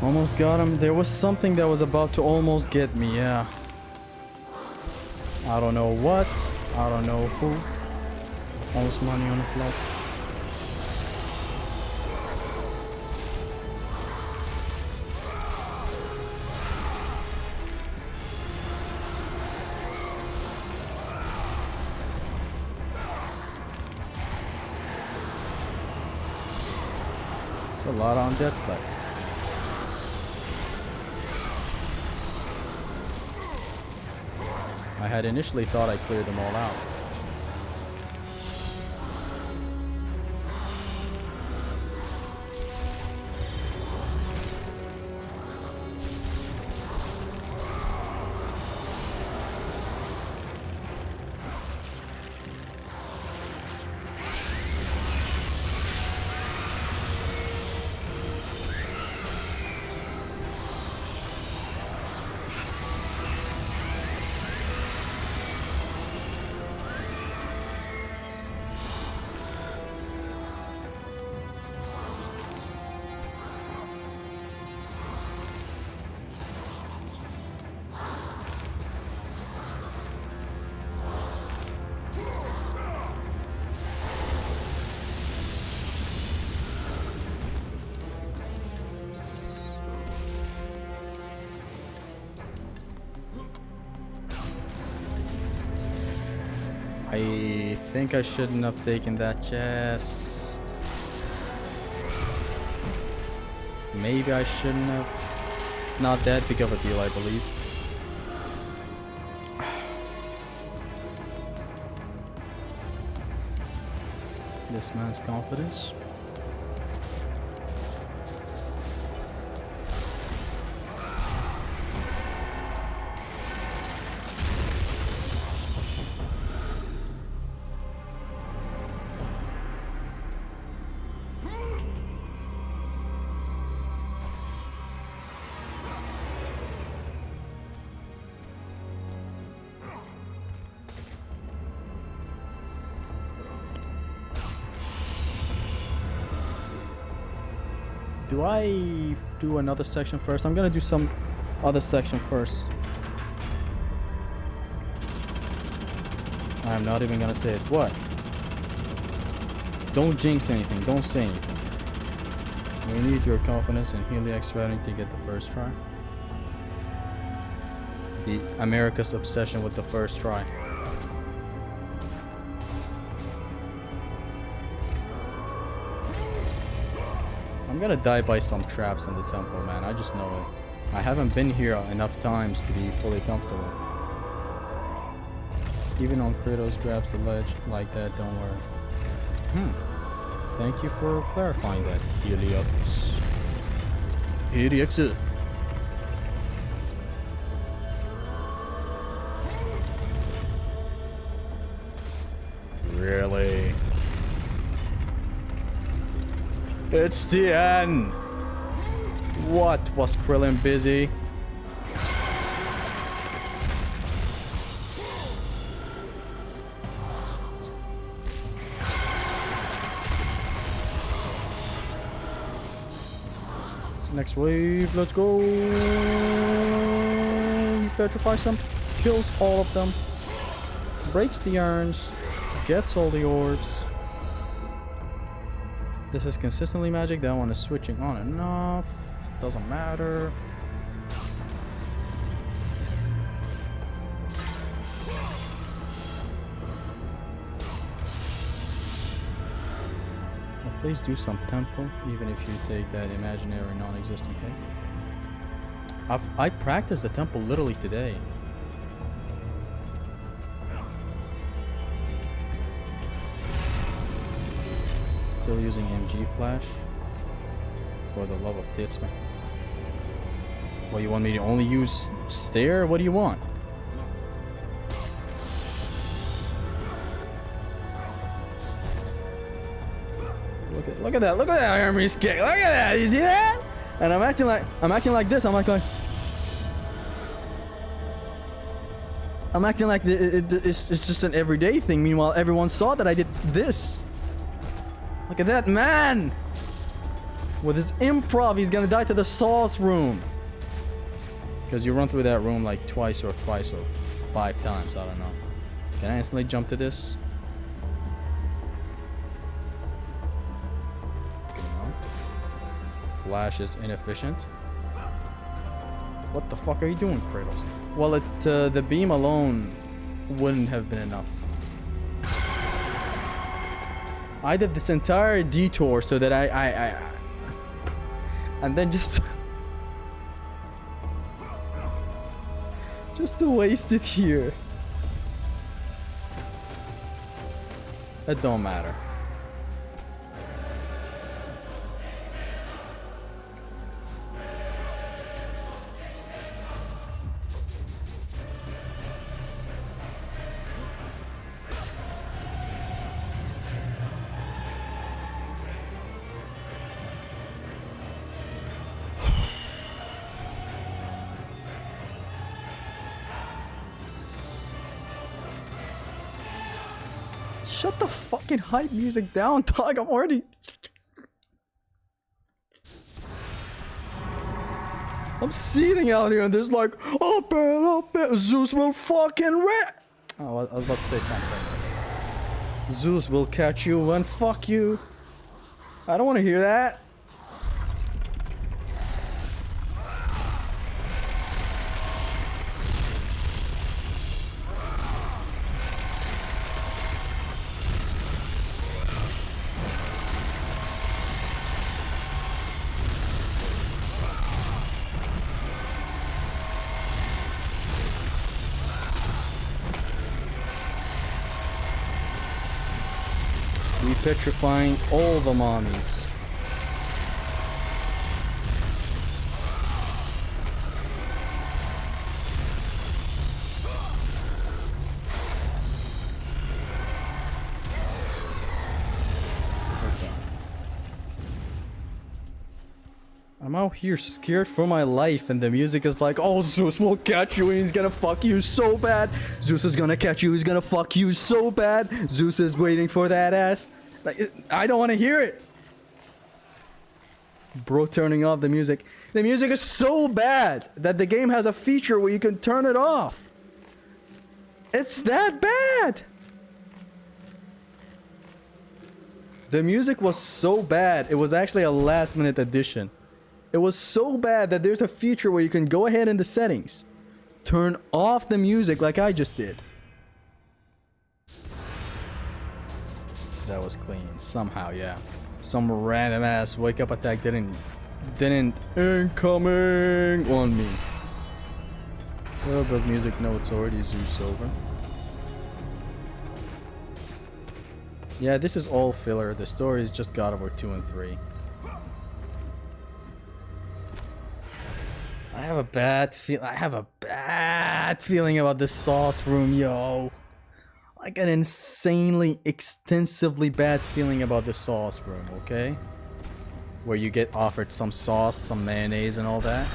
Almost got him. There was something that was about to almost get me, yeah. I don't know what. I don't know who. Almost money on the clock. It's a lot on dead sled. I had initially thought I cleared them all out. I think I shouldn't have taken that chest. Maybe I shouldn't have. It's not that big of a deal, I believe. This man's confidence. Do I do another section first? I'm gonna do some other section first. I'm not even gonna say it. What? Don't jinx anything. Don't say anything. We need your confidence and Heliac strategy to get the first try. The America's obsession with the first try. I'm gonna die by some traps in the temple, man. I just know it. I haven't been here enough times to be fully comfortable. Even on Kratos grabs the ledge like that, don't worry. Thank you for clarifying that, Heliax. Heliax. Really? It's the end. What, was Krillin busy? Next wave, let's go. Petrify some, kills all of them, breaks the urns, gets all the orbs. This is consistently magic. That one is switching on and off. Doesn't matter. Well, please do some tempo, even if you take that imaginary non-existent hit. I practiced the tempo literally today. Still using MG flash. For the love of tits, man. What, you want me to only use stare? What do you want? Look at that! Look at that Hermes kick! Look at that! You see that? And I'm acting like this. I'm acting like it's just an everyday thing. Meanwhile, everyone saw that I did this. Look at that man! With his improv, he's gonna die to the sauce room. Because you run through that room like twice or 5 times, I don't know. Can I instantly jump to this? No. Flash is inefficient. What the fuck are you doing, Kratos? Well, the beam alone wouldn't have been enough. I did this entire detour so that And then just to waste it here. It don't matter. Shut the fucking hype music down, dog. I'm already... I'm seething out here and there's like, up it, Zeus will fucking wreck. Oh, I was about to say something. Zeus will catch you and fuck you. I don't want to hear that. Petrifying all the mommies. I'm out here scared for my life and the music is like, oh, Zeus will catch you and he's gonna fuck you so bad. Zeus is gonna catch you, he's gonna fuck you so bad. Zeus is waiting for that ass. Like, I don't want to hear it. Bro, turning off the music. The music is so bad that the game has a feature where you can turn it off. It's that bad. The music was so bad, it was actually a last-minute addition. It was so bad that there's a feature where you can go ahead in the settings, turn off the music like I just did. That was clean somehow, yeah. Some random ass wake up attack didn't incoming on me. Well, does music know it's already Zeus over? Yeah, this is all filler. The story is just God of War 2 and 3. I have a bad feeling about this sauce room, yo. Like an insanely, extensively bad feeling about the sauce room, okay? Where you get offered some sauce, some mayonnaise and all that.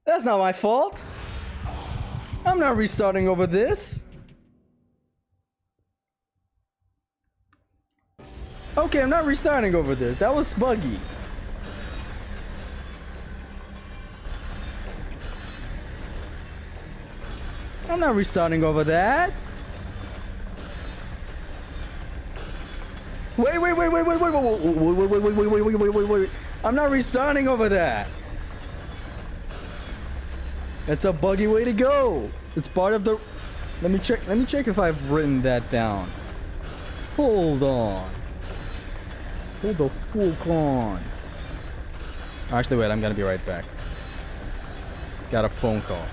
That's not my fault. I'm not restarting over this. Okay, I'm not restarting over this. That was buggy. I'm not restarting over that. Wait. I'm not restarting over that. That's a buggy way to go. It's part of the... Let me check if I've written that down. Hold on. Hold the fuck on. Actually, wait, I'm gonna be right back. Got a phone call.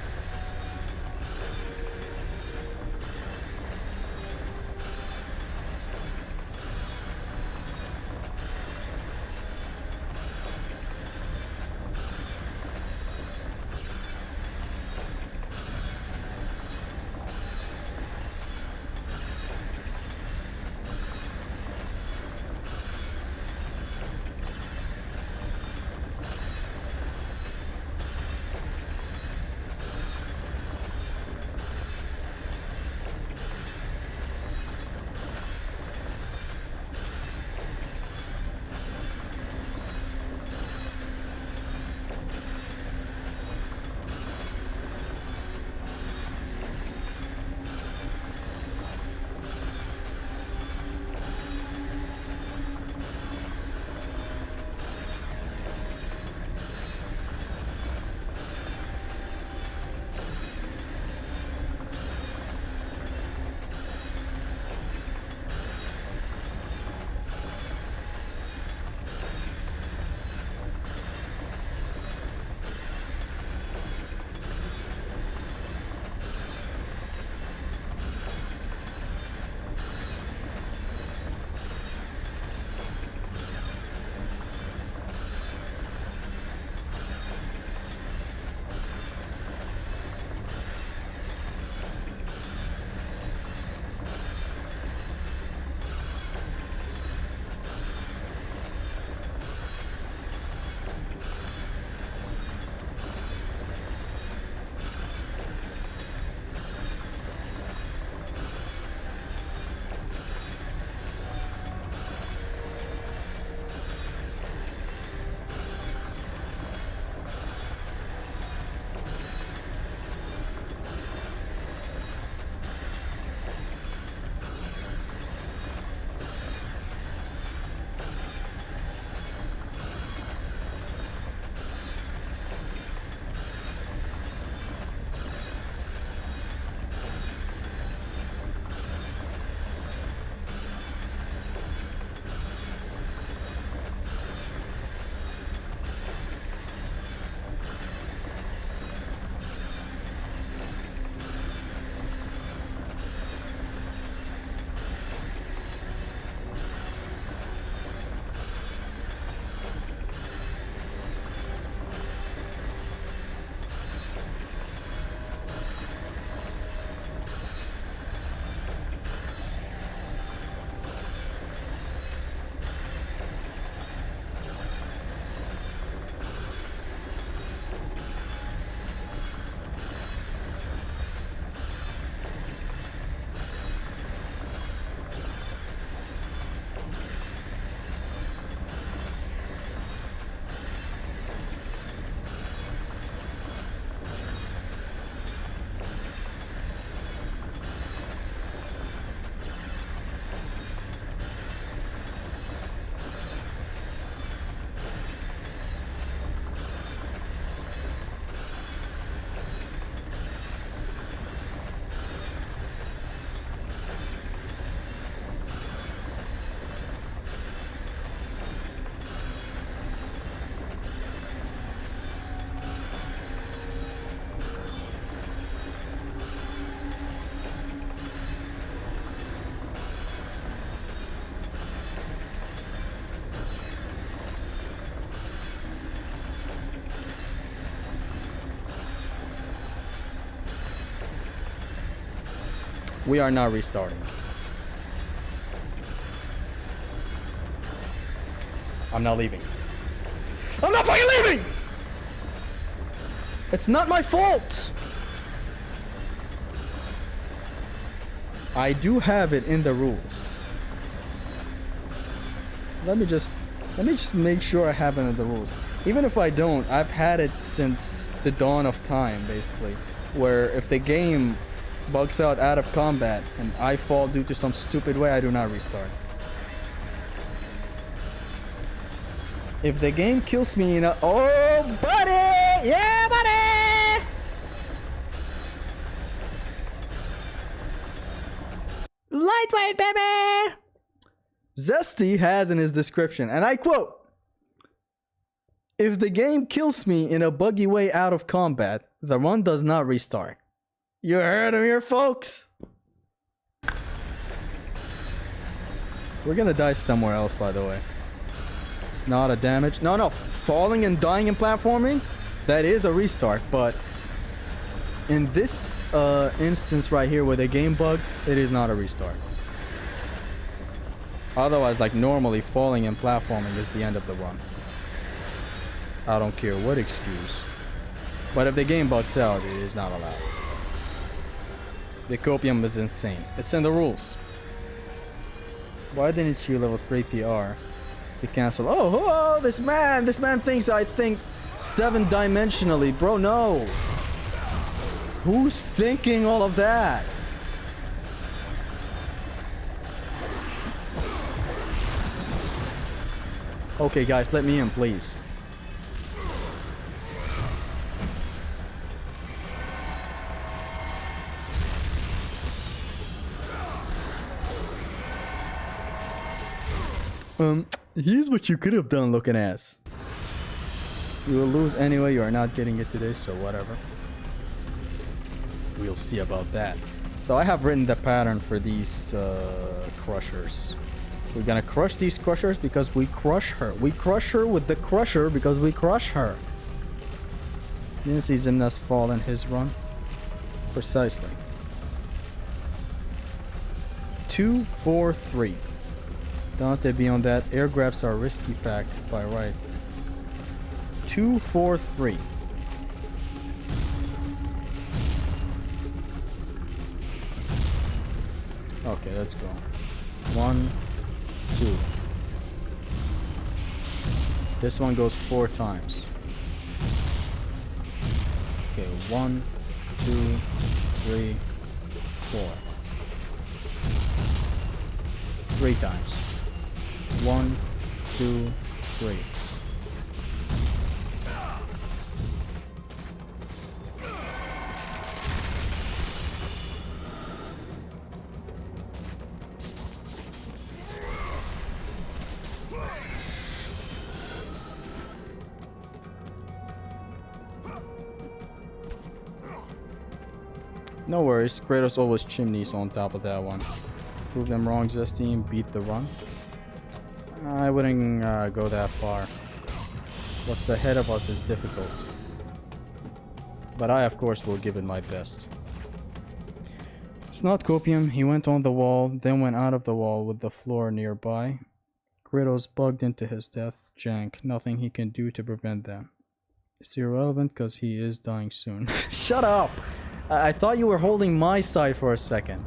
We are not restarting. I'm not leaving. I'm not fucking leaving! It's not my fault! I do have it in the rules. Let me just make sure I have it in the rules. Even if I don't, I've had it since the dawn of time, basically. Where if the game bugs out of combat and I fall due to some stupid way, I do not restart. If the game kills me in a... Oh, buddy! Yeah, buddy! Lightweight, baby! Zesty has in his description, and I quote, If the game kills me in a buggy way out of combat, the run does not restart. You heard him here, folks. We're gonna die somewhere else, by the way. It's not a damage. No, falling and dying in platforming, that is a restart, but in this instance right here with a game bug, it is not a restart. Otherwise, like normally, falling and platforming is the end of the run. I don't care what excuse. But if the game bugs out, it is not allowed. The copium is insane. It's in the rules. Why didn't you level 3 PR to cancel? Oh, this man thinks I think 7-dimensionally. Bro, no. Who's thinking all of that? Okay, guys, let me in, please. Here's what you could have done, looking ass. You will lose anyway, you are not getting it today, so whatever. We'll see about that. So I have written the pattern for these crushers. We're gonna crush these crushers because we crush her. We crush her with the crusher because we crush her. You didn't see Zimnas fall in his run? Precisely. 2, 4, 3. Dante beyond that. Air grabs are risky pack by right. 2, 4, 3. Okay, let's go. 1, 2. This one goes 4 times. Okay, 1, 2, 3, 4. 3 times. 1, 2, 3. No worries, Kratos always chimneys on top of that one. Prove them wrong, Zestine, beat the run. I wouldn't go that far. What's ahead of us is difficult. But I, of course, will give it my best. It's not copium. He went on the wall, then went out of the wall with the floor nearby. Kratos bugged into his death. Jank. Nothing he can do to prevent them. It's irrelevant because he is dying soon. Shut up! I thought you were holding my side for a second.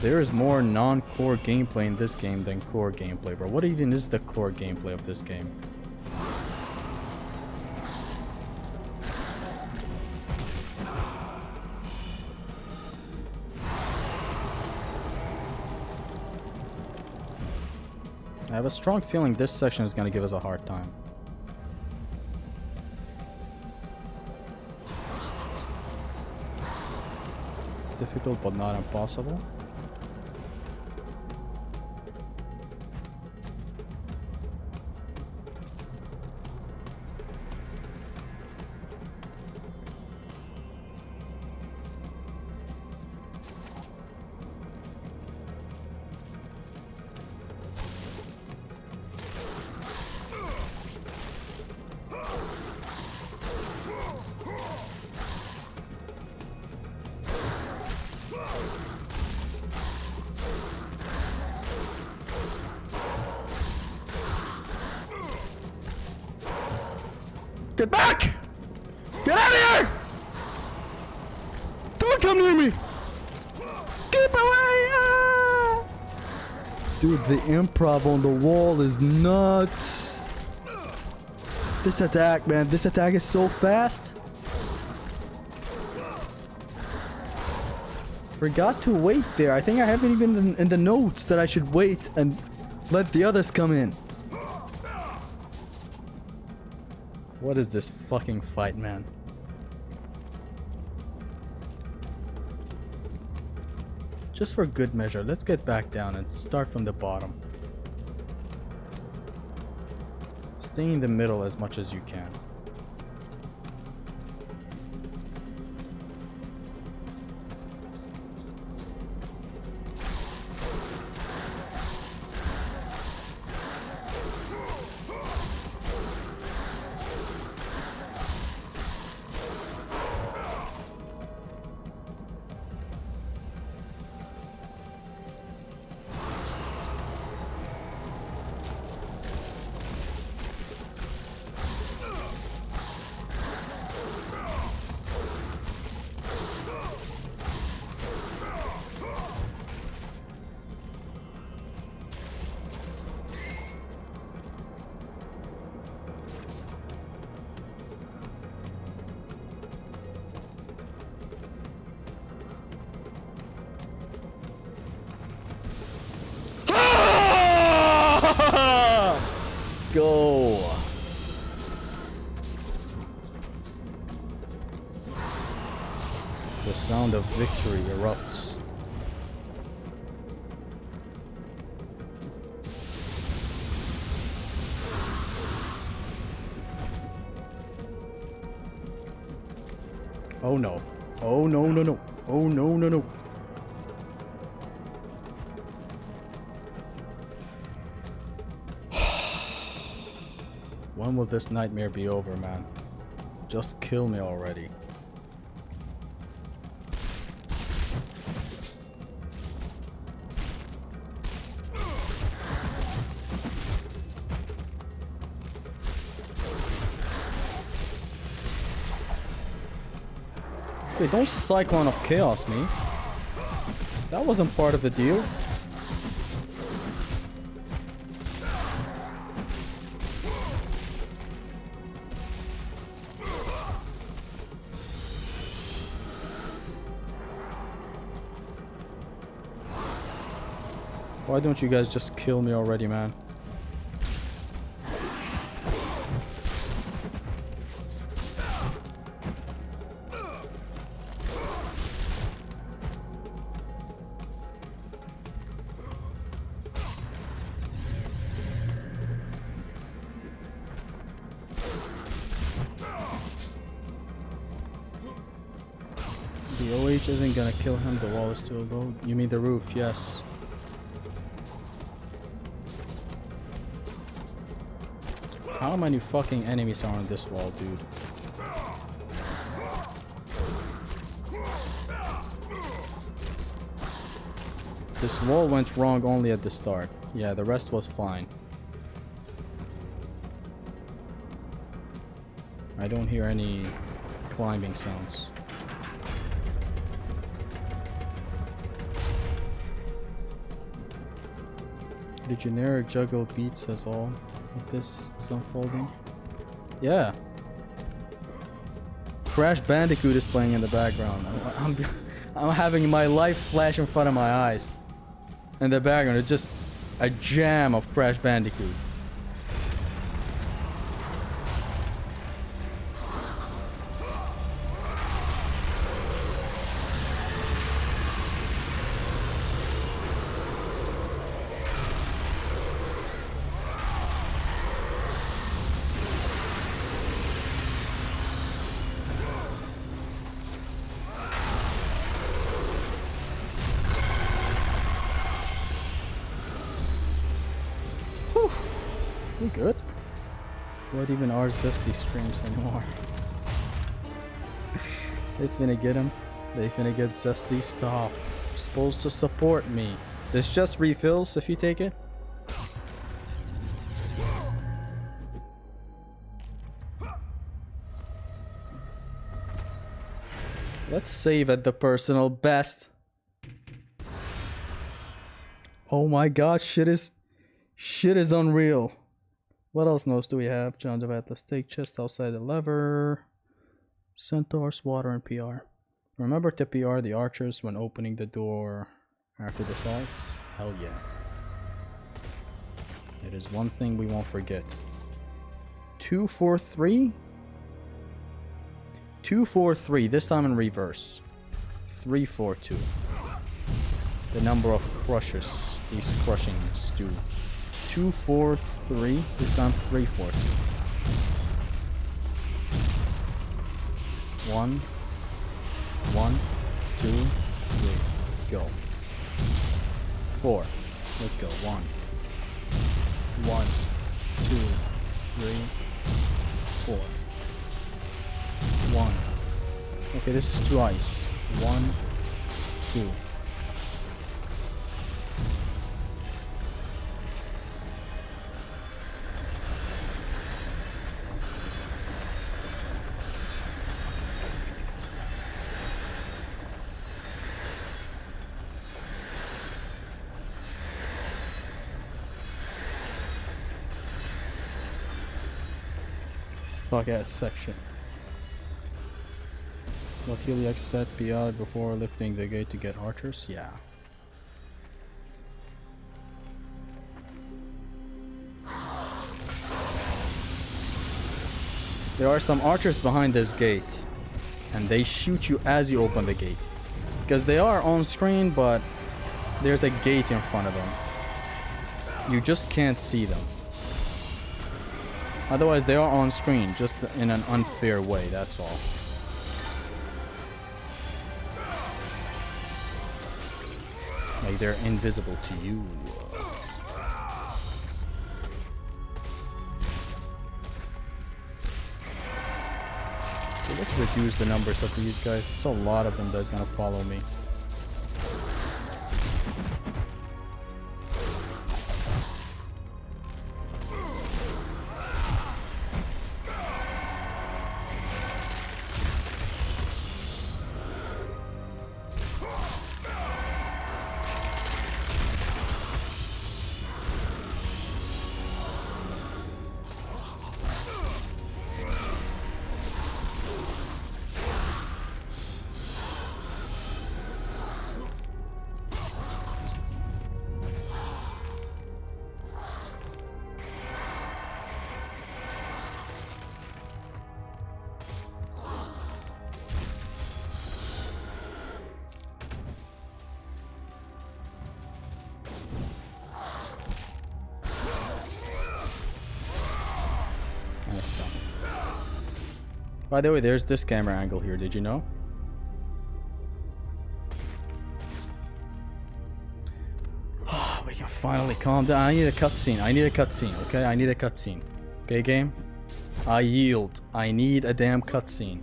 There is more non-core gameplay in this game than core gameplay, bro. What even is the core gameplay of this game? I have a strong feeling this section is going to give us a hard time. Difficult but not impossible. Get back! Get out of here! Don't come near me! Keep away! Ah! Dude, the improv on the wall is nuts. This attack, man, this attack is so fast. Forgot to wait there. I think I haven't even in the notes that I should wait and let the others come in. What is this fucking fight, man? just for good measure, let's get back down and start from the bottom. Stay in the middle as much as you can. Let's go. The sound of victory erupts. Oh no. Oh no, no, no. Oh no, no, no. When will this nightmare be over, man? Just kill me already. Wait, don't Cyclone of Chaos me. That wasn't part of the deal. Why don't you guys just kill me already, man? The OH isn't gonna kill him, the wall is still low. You mean the roof, yes. How many fucking enemies are on this wall, dude? This wall went wrong only at the start. Yeah, the rest was fine. I don't hear any climbing sounds. The generic juggle beats us all. This is unfolding. Yeah. Crash Bandicoot is playing in the background. I'm having my life flash in front of my eyes. In the background, it's just a jam of Crash Bandicoot. We good? What even are Zesty streams anymore? They finna get him. They finna get Zesty. Stop. You're supposed to support me. There's just refills if you take it. Let's save at the personal best. Oh my god, shit is unreal. What else notes do we have? John of Atlas, take chest outside the lever. Centaurs, water, and PR. Remember to PR the archers when opening the door after the sauce? Hell yeah. It is one thing we won't forget. 243? 243, this time in reverse. 342. the number of crushes these crushings do. 2, 4, 3. This time 3, 4, 3. 1, 1, 2, 3. Go. 4. Let's go. 1, 1, 2, 3, 4. 1. Okay, this is twice. 1, 2. Fuck ass section. What Heliax said, be out before lifting the gate to get archers? Yeah. There are some archers behind this gate, and they shoot you as you open the gate. Because they are on screen, but there's a gate in front of them. You just can't see them. Otherwise, they are on screen, just in an unfair way, that's all. Like they're invisible to you. Okay, let's reduce the numbers of these guys. There's a lot of them that's gonna follow me. By the way, there's this camera angle here, did you know? We can finally calm down. I need a cutscene. I need a cutscene, okay? I need a cutscene. Okay, game? I yield. I need a damn cutscene.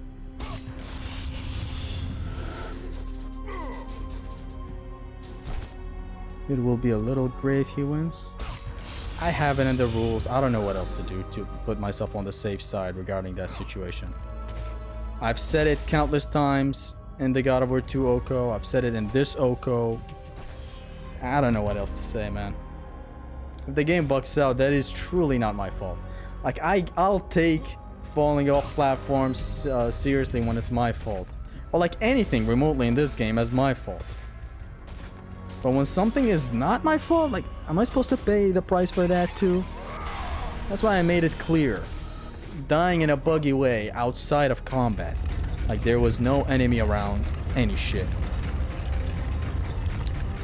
It will be a little gray if he wins. I have it in the rules. I don't know what else to do to put myself on the safe side regarding that situation. I've said it countless times in the God of War 2 OHKO. I've said it in this OHKO. I don't know what else to say, man. If the game bugs out, that is truly not my fault. Like, I'll take falling off platforms seriously when it's my fault. Or like anything remotely in this game as my fault. But when something is not my fault, like, am I supposed to pay the price for that too? That's why I made it clear. Dying in a buggy way outside of combat. Like there was no enemy around, any shit.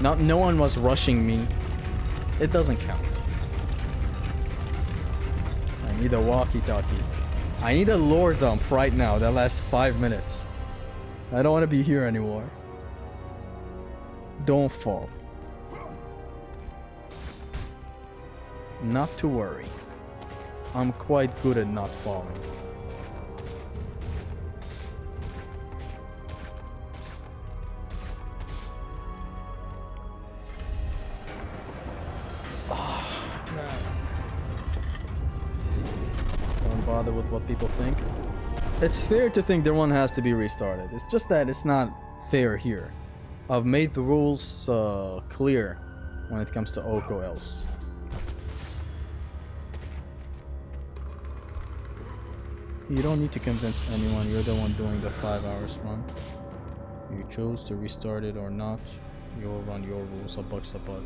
No one was rushing me. It doesn't count. I need a walkie-talkie. I need a lore dump right now that lasts 5 minutes. I don't want to be here anymore. Don't fall. Not to worry. I'm quite good at not falling. Don't bother with what people think. It's fair to think their one has to be restarted. It's just that it's not fair here. I've made the rules clear when it comes to OHKO else. You don't need to convince anyone, you're the one doing the 5 hours run. You chose to restart it or not, you'll run your rules, a bug's a bug.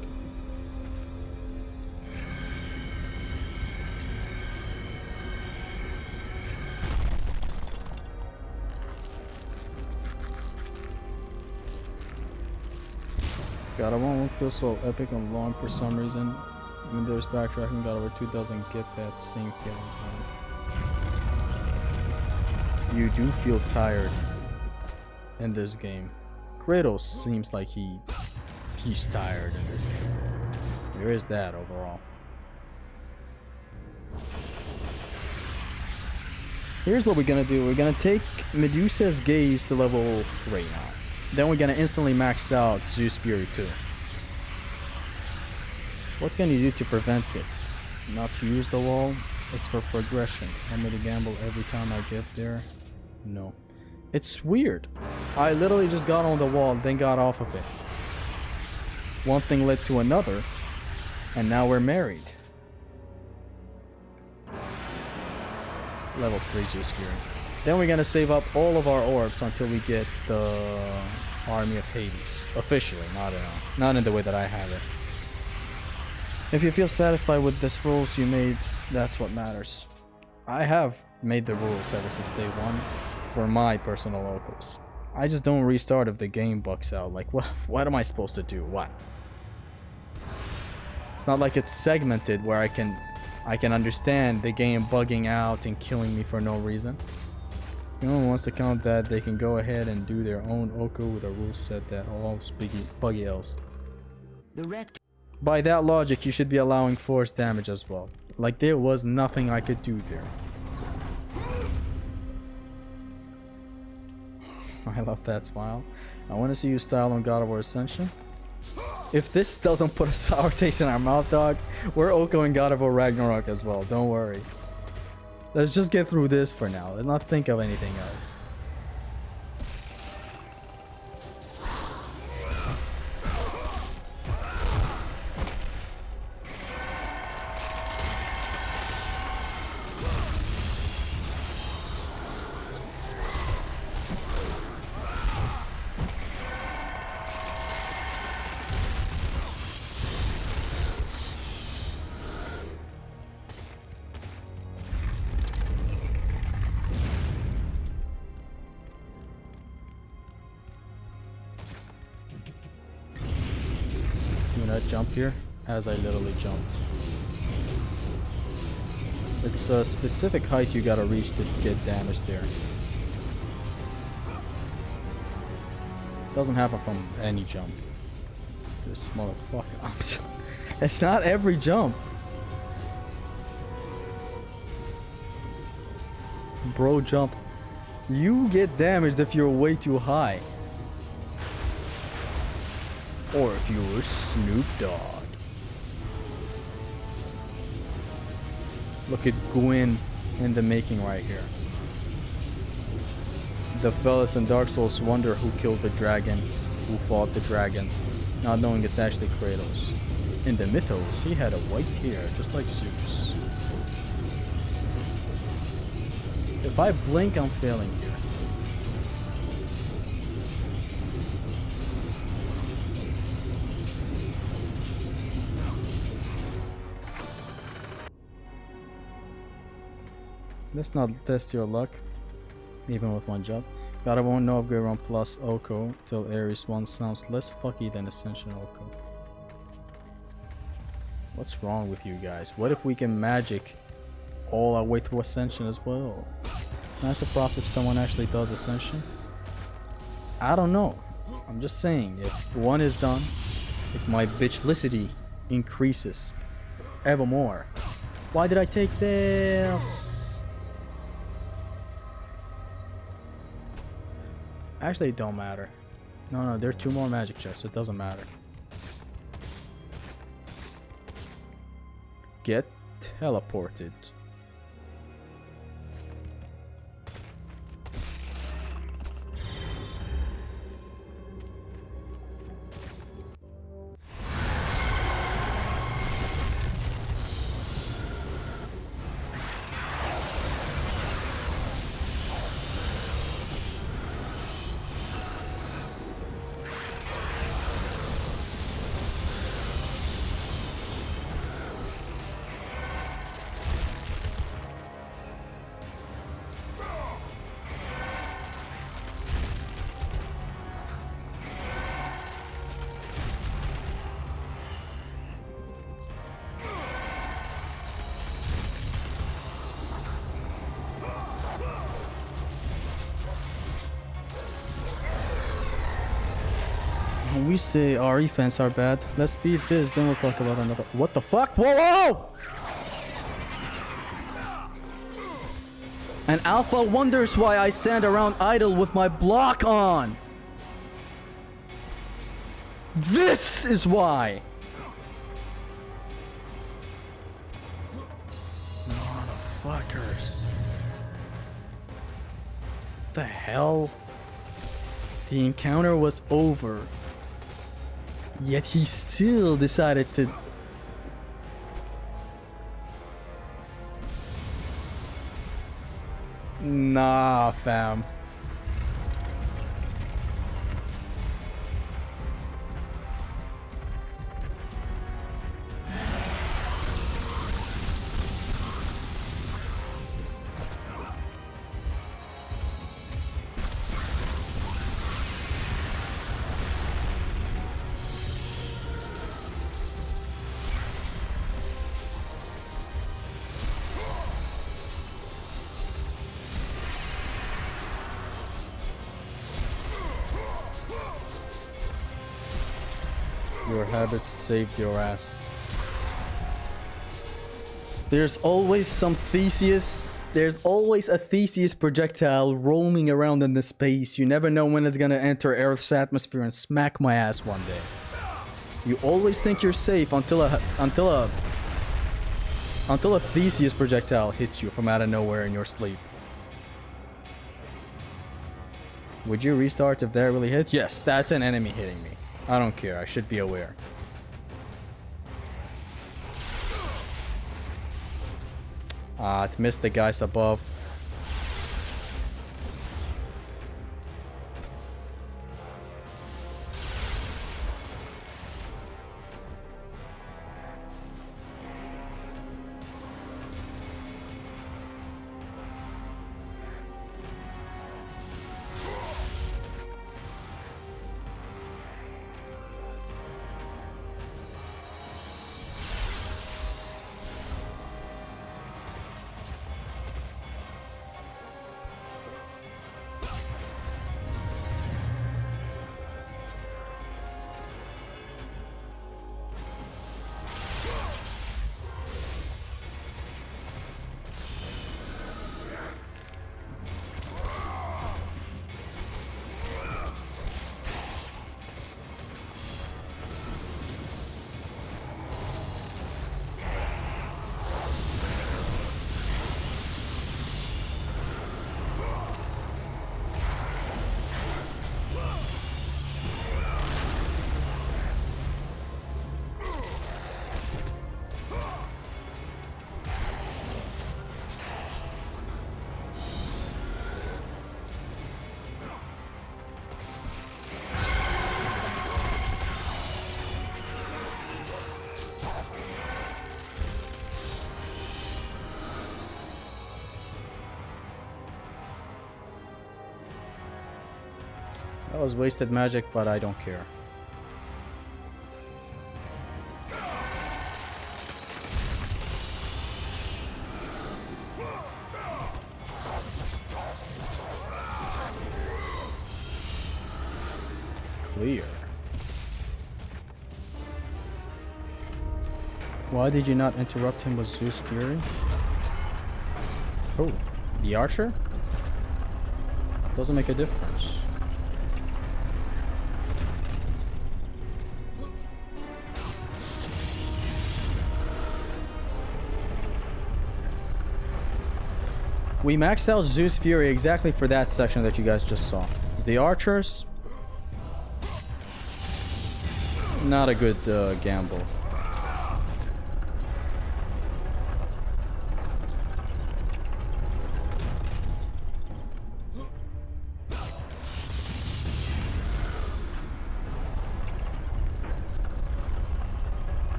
God of War won't feel so epic and long for some reason. Even there's backtracking, God of War 2 doesn't get that same feeling from it. You do feel tired in this game. Kratos seems like he's tired in this game. There is that overall. Here's what we're gonna do. We're gonna take Medusa's Gaze to level 3 now. Then we're gonna instantly max out Zeus Fury 2. What can you do to prevent it? Not to use the wall? It's for progression. Want me to gamble every time I get there? No. It's weird. I literally just got on the wall, then got off of it. One thing led to another, and now we're married. Level 3 Zeus Fury. Then we're gonna save up all of our orbs until we get the Army of Hades. Officially, not in the way that I have it. If you feel satisfied with this rules you made, that's what matters. I have made the rules ever since day one for my personal locals. I just don't restart if the game bugs out. Like, what am I supposed to do? What? It's not like it's segmented where I can understand the game bugging out and killing me for no reason. If anyone wants to count that, they can go ahead and do their own OHKO with a rule set that allows buggy else. By that logic, you should be allowing force damage as well. Like, there was nothing I could do there. I love that smile. I want to see you style on God of War Ascension. If this doesn't put a sour taste in our mouth, dog, we're OHKOing God of War Ragnarok as well. Don't worry. Let's just get through this for now. Let's not think of anything else. Jump here as I literally jumped. It's a specific height you gotta reach to get damage there. Doesn't happen from any jump. This motherfucker. It's not every jump. Bro jumped. You get damaged if you're way too high. Or if you were Snoop Dogg. Look at Gwyn in the making right here. The fellas in Dark Souls wonder who killed the dragons, who fought the dragons, not knowing it's actually Kratos. In the mythos, he had a white hair, just like Zeus. If I blink, I'm failing here. Let's not test your luck, even with one jump. God, I won't know upgrade run plus OHKO till Ares 1 sounds less fucky than Ascension OHKO. What's wrong with you guys? What if we can magic all our way through Ascension as well? Nice a props if someone actually does Ascension. I don't know. I'm just saying, if one is done, if my bitchlicity increases ever more. Why did I take this? Actually, it don't matter. No, there are 2 more magic chests. It doesn't matter. Get teleported. we say our defense are bad? Let's beat this, then we'll talk about another. What the fuck? Whoa, whoa! And Alpha wonders why I stand around idle with my block on. This is why. Motherfuckers. The hell? The encounter was over. Yet he still decided to... Nah, fam. Your habits saved your ass. There's always some Theseus. There's always a Theseus projectile roaming around in the space. You never know when it's gonna enter Earth's atmosphere and smack my ass one day. You always think you're safe until a Theseus projectile hits you from out of nowhere in your sleep. Would you restart if that really hit? Yes, that's an enemy hitting me. I don't care, I should be aware. It missed the guys above. That was wasted magic, but I don't care. Clear. Why did you not interrupt him with Zeus Fury? Oh, the archer? Doesn't make a difference. We maxed out Zeus Fury exactly for that section that you guys just saw. The archers, not a good gamble.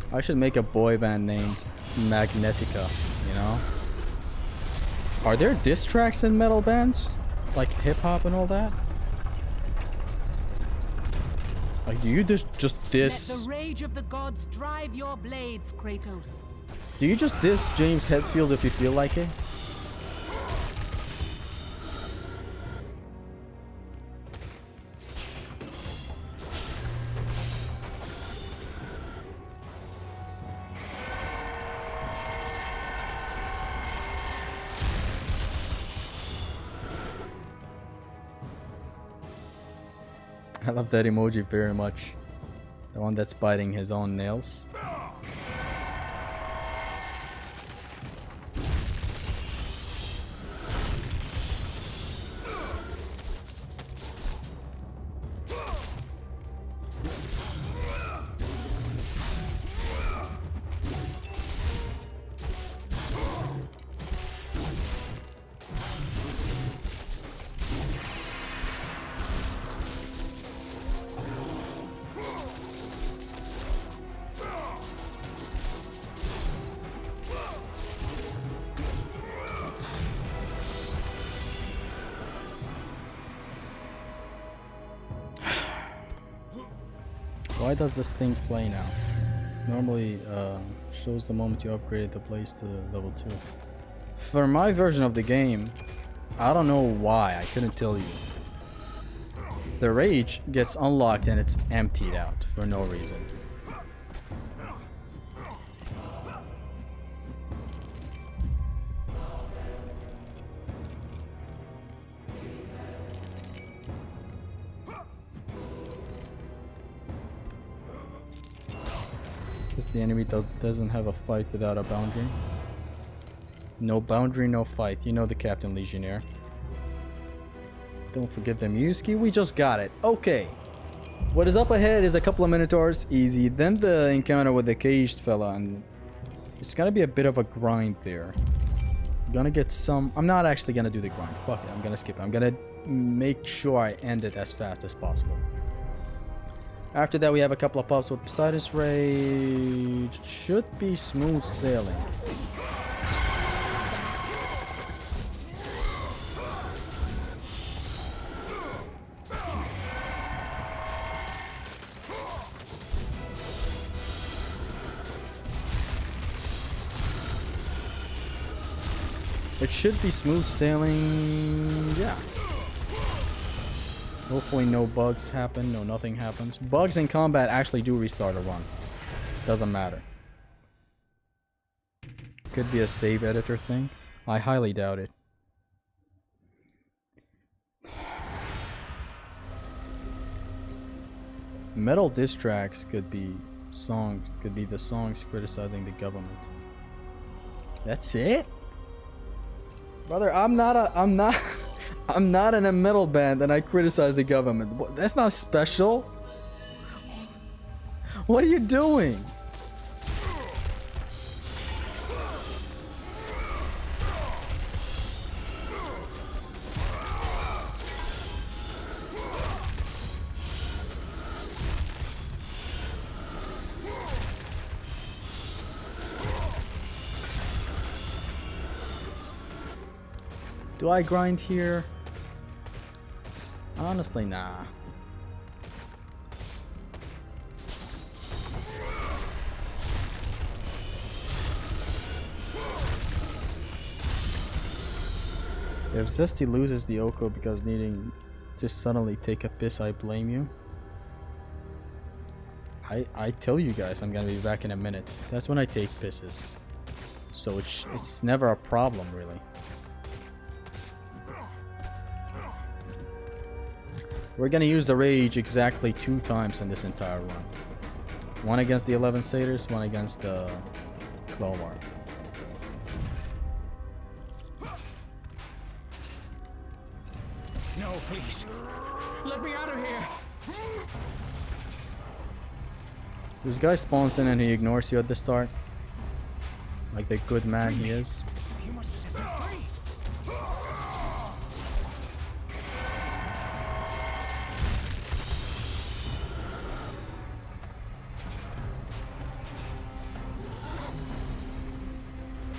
I should make a boy band named Magnetica, you know? Are there diss tracks in metal bands? Like hip-hop and all that? Like, do you just diss...
Let the rage of the gods drive your blades, Kratos.
Do you just diss James Hetfield if you feel like it? I love that emoji very much. The one that's biting his own nails. Why does this thing play now? Normally shows the moment you upgraded the blaze to level 2. For my version of the game, I don't know why, I couldn't tell you. The rage gets unlocked and it's emptied out for no reason. Because the enemy doesn't have a fight without a boundary. No boundary, no fight. You know the Captain Legionnaire. Don't forget the Muski. We just got it. Okay. What is up ahead is a couple of Minotaurs. Easy. Then the encounter with the caged fella. And it's gonna be a bit of a grind there. I'm gonna get some... I'm not actually gonna do the grind. Fuck it. I'm gonna skip it. I'm gonna make sure I end it as fast as possible. After that, we have a couple of puffs with Poseidon's Rage. Should be smooth sailing. It should be smooth sailing. Yeah. Hopefully no bugs happen, no nothing happens. Bugs in combat actually do restart a run. Doesn't matter. Could be a save editor thing. I highly doubt it. Metal diss tracks could be the songs criticizing the government. That's it? Brother, I'm not in a metal band and I criticize the government. That's not special. What are you doing? Do I grind here? Honestly, nah. If Zesty loses the OHKO because needing to suddenly take a piss, I blame you. I tell you guys I'm gonna be back in a minute. That's when I take pisses. So it's never a problem, really. We're gonna use the rage exactly 2 times in this entire run. One against the 11 Satyrs, one against the Clomar.
No, please. Let me out of here.
This guy spawns in and he ignores you at the start. Like the good man he is.
You must set me free.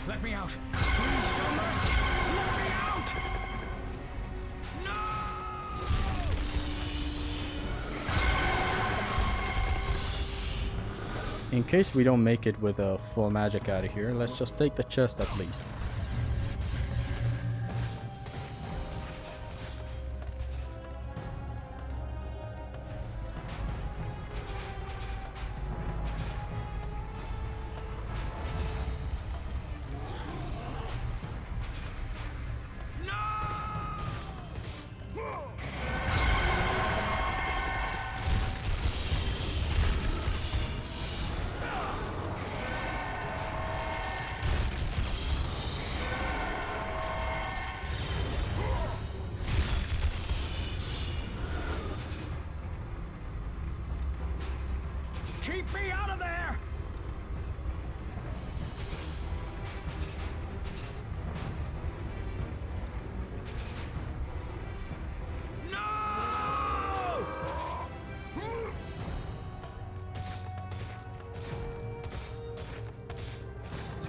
Let me out. Please show mercy. Let me out.
In case we don't make it with a full magic out of here, let's just take the chest at least.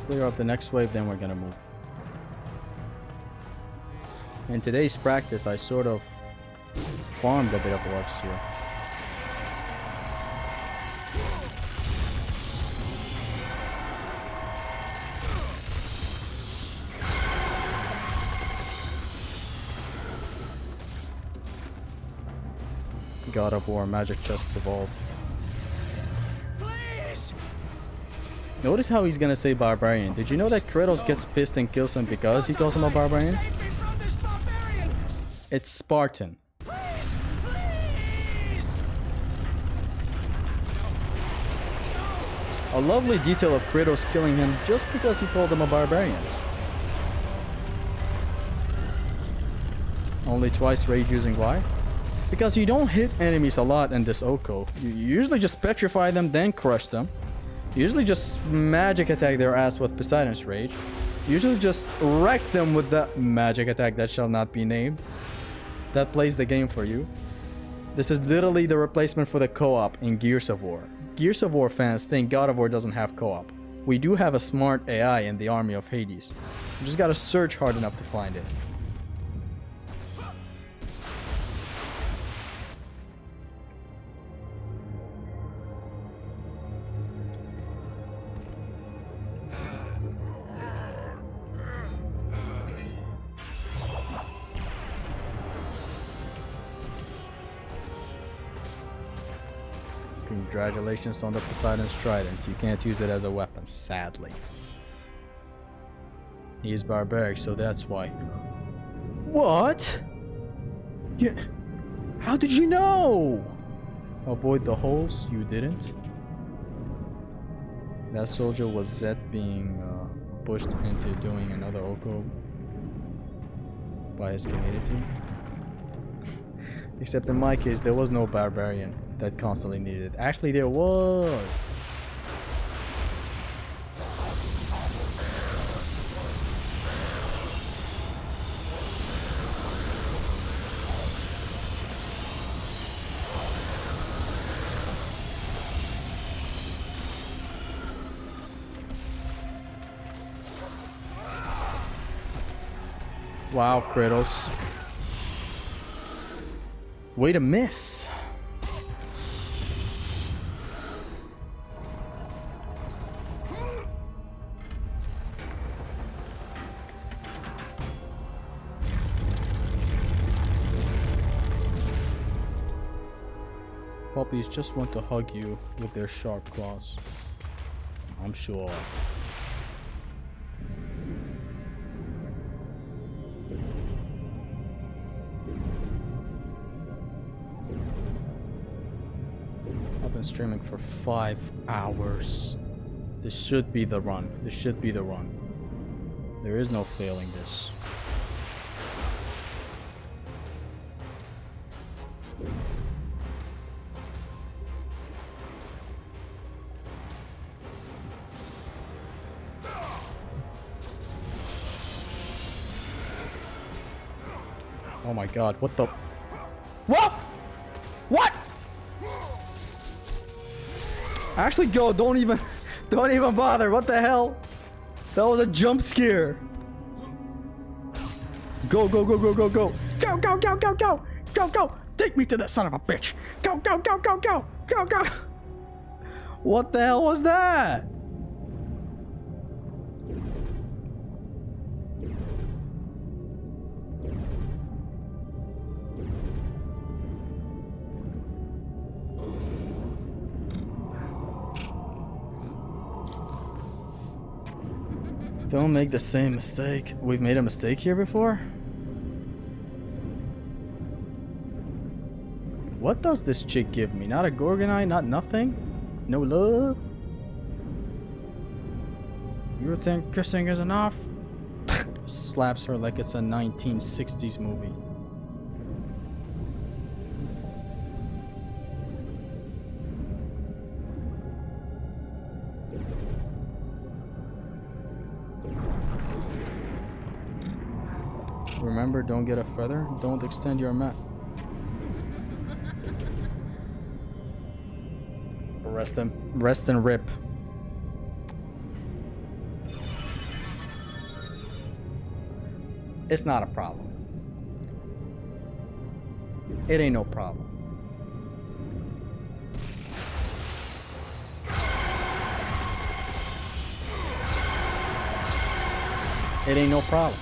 Clear up the next wave, then we're gonna move. In today's practice, I sort of farmed a bit of orbs here. God of War magic chests evolved.
Please!
Notice how he's gonna say barbarian. Did you know that Kratos gets pissed and kills him because he calls him a barbarian?
Save me from this barbarian!
It's Spartan.
Please! Please!
A lovely detail of Kratos killing him just because he called him a barbarian. Only twice rage using why? Because you don't hit enemies a lot in this OHKO. You usually just petrify them, then crush them. You usually just magic attack their ass with Poseidon's Rage. You usually just wreck them with the magic attack that shall not be named. That plays the game for you. This is literally the replacement for the co-op in Gears of War. Gears of War fans think God of War doesn't have co-op. We do have a smart AI in the army of Hades. You just gotta search hard enough to find it. Congratulations on the Poseidon's Trident. You can't use it as a weapon, sadly. He's barbaric, so that's why. What? Yeah. How did you know? Avoid the holes? You didn't? That soldier was Zed being pushed into doing another OHKO by his community. Except in my case, there was no barbarian that constantly needed it. Actually, there was. Wow, Kratos. Way to miss. Puppies just want to hug you with their sharp claws. I'm sure. I've been streaming for 5 hours. This should be the run. This should be the run. There is no failing this. Oh my god, what the... What? What? Actually, go, don't even bother, what the hell? That was a jump scare. Go, go, go, go, go, go. Go, go, go, go, go. Go, go. Take me to the son of a bitch. Go, go, go, go, go. Go, go. What the hell was that? Don't make the same mistake. We've made a mistake here before? What does this chick give me? Not a Gorgonite? Not nothing? No love? You think kissing is enough? Slaps her like it's a 1960s movie. Remember, don't get a feather, don't extend your mat. Rest and rip. it's not a problem. It ain't no problem. It ain't no problem.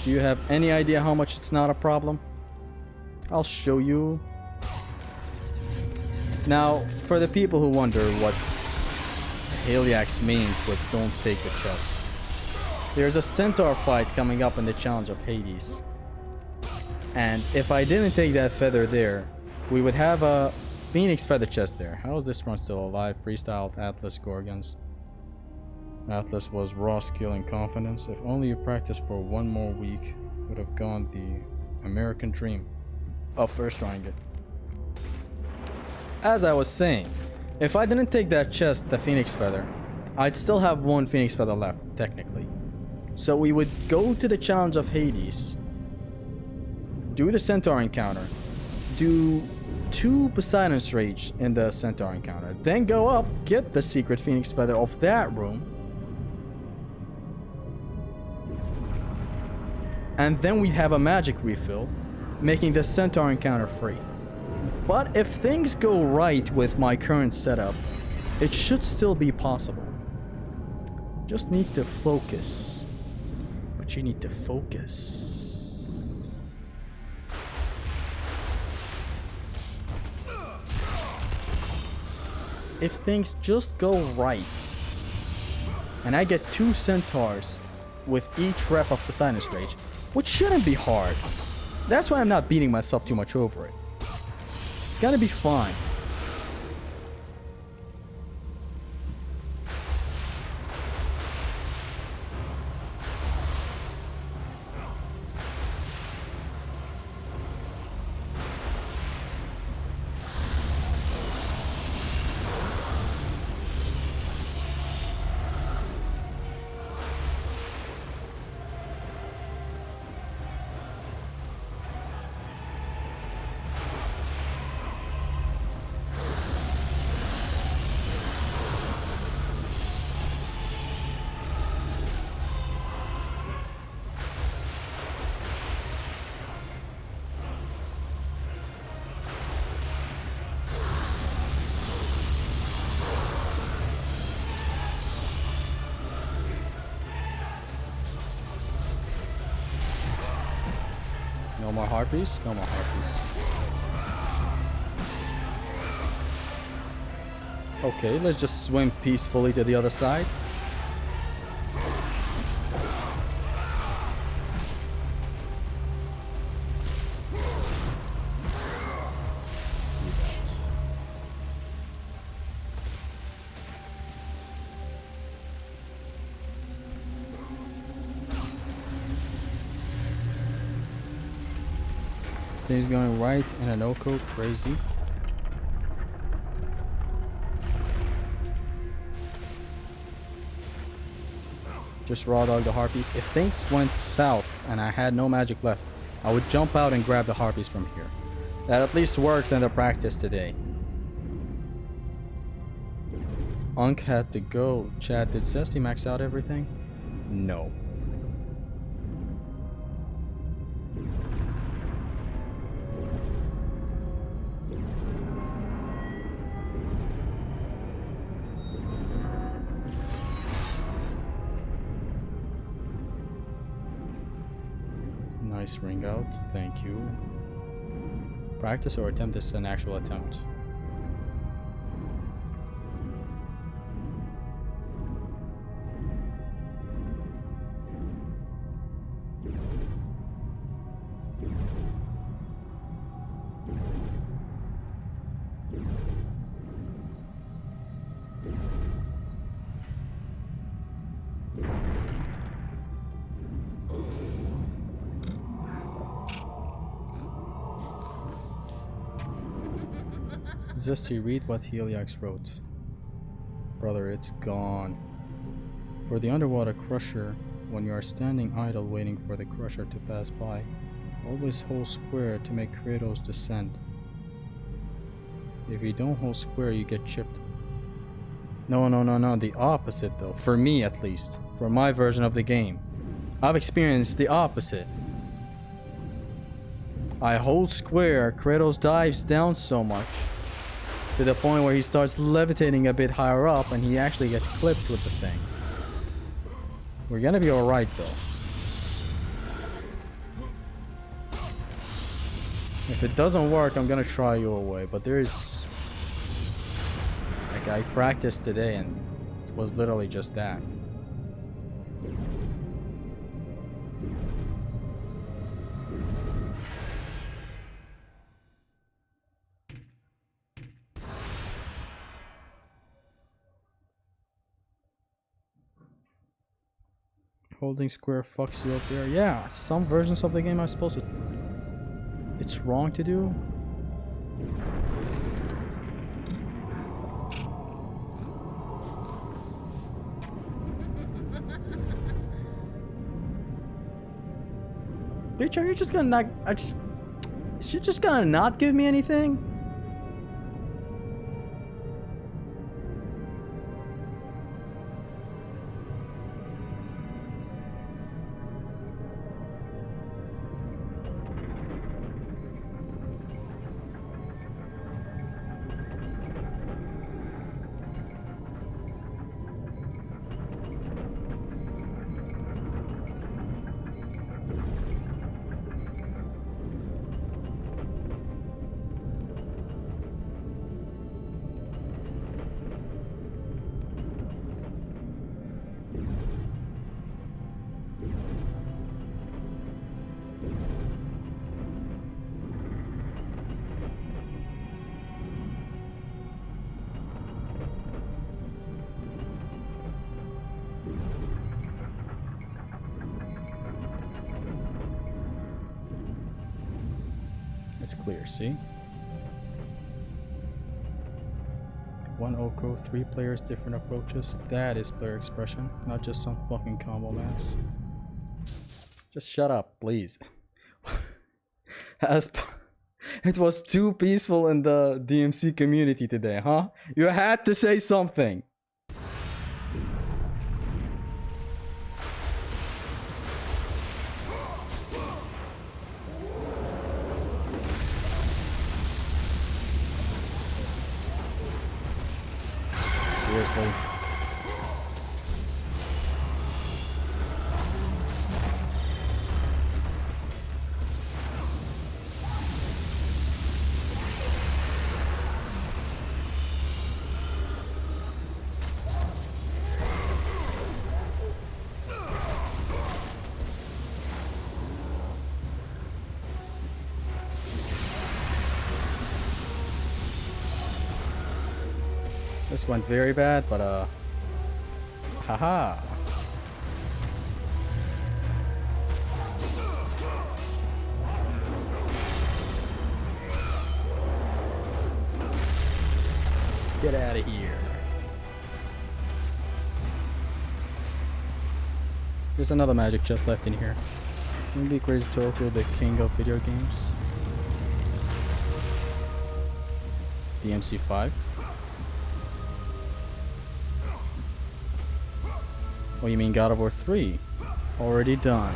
Do you have any idea how much it's not a problem? I'll show you. Now, for the people who wonder what Heliax means with don't take the chest, there's a centaur fight coming up in the Challenge of Hades. And if I didn't take that feather there, we would have a Phoenix feather chest there. How is this one still alive? Freestyled Atlas Gorgons. Atlas was raw skill and confidence. If only you practiced for one more week, would have gone the American dream of first trying it. As I was saying, if I didn't take that chest, the Phoenix feather, I'd still have one Phoenix feather left, technically. So we would go to the Challenge of Hades, do the Centaur encounter, do 2 Poseidon's Rage in the Centaur encounter, then go up, get the secret Phoenix feather of that room, and then we'd have a magic refill, making the Centaur encounter free. But if things go right with my current setup, it should still be possible. Just need to focus. But you need to focus. If things just go right, and I get 2 centaurs with each rep of Poseidon's Rage, which shouldn't be hard. That's why I'm not beating myself too much over it. It's gonna be fine. No more harpies? No more harpies. Okay, let's just swim peacefully to the other side. Things going right in an OHKO, crazy. Just raw dog the harpies. If things went south and I had no magic left, I would jump out and grab the harpies from here. That at least worked in the practice today. Unk had to go. Chat, did Zesty max out everything? No. Nice ring out, thank you. Practice or attempt? This is an actual attempt. Zesty, read what Heliax wrote. Brother, it's gone. For the underwater crusher, when you are standing idle waiting for the crusher to pass by, always hold square to make Kratos descend. If you don't hold square, you get chipped. No, no, no, no. The opposite, though. For me, at least. For my version of the game. I've experienced the opposite. I hold square, Kratos dives down so much. To the point where he starts levitating a bit higher up and he actually gets clipped with the thing. We're gonna be alright, though. If it doesn't work, I'm gonna try your way, but there is... Like, I practiced today and it was literally just that. Holding square fucks you up there. Yeah, some versions of the game I'm supposed to... It's wrong to do. Bitch, are you just gonna not... Is she just gonna not give me anything? It's clear, see? One OHKO, 3 players, different approaches. That is player expression, not just some fucking combo mass. Just shut up, please. It was too peaceful in the DMC community today, huh? You had to say something. Seriously. This went very bad, but haha. Get out of here. There's another magic chest left in here. Maybe Crazy Tokyo, the king of video games. DMC 5. Oh, you mean God of War 3? Already done.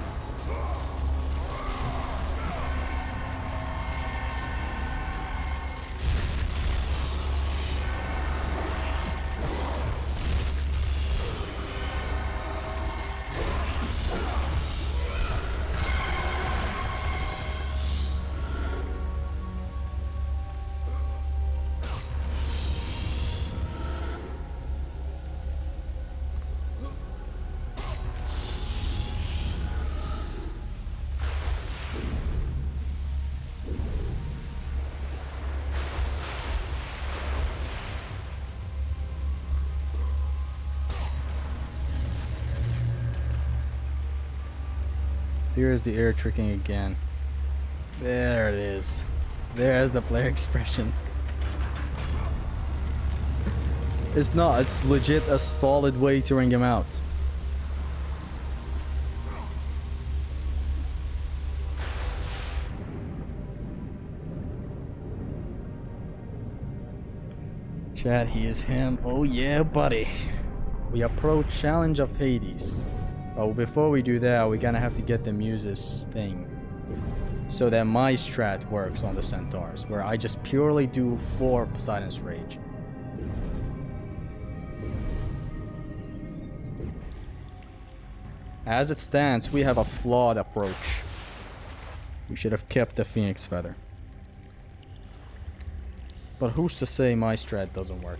Here's the air tricking again. There it is. There's the player expression. It's not, it's legit a solid way to ring him out. Chat, he is him. Oh yeah, buddy. We approach Challenge of Hades. Oh, before we do that, we're gonna have to get the Muses thing. So that my strat works on the Centaurs, where I just purely do 4 Poseidon's Rage. As it stands, we have a flawed approach. We should have kept the Phoenix Feather. But who's to say my strat doesn't work?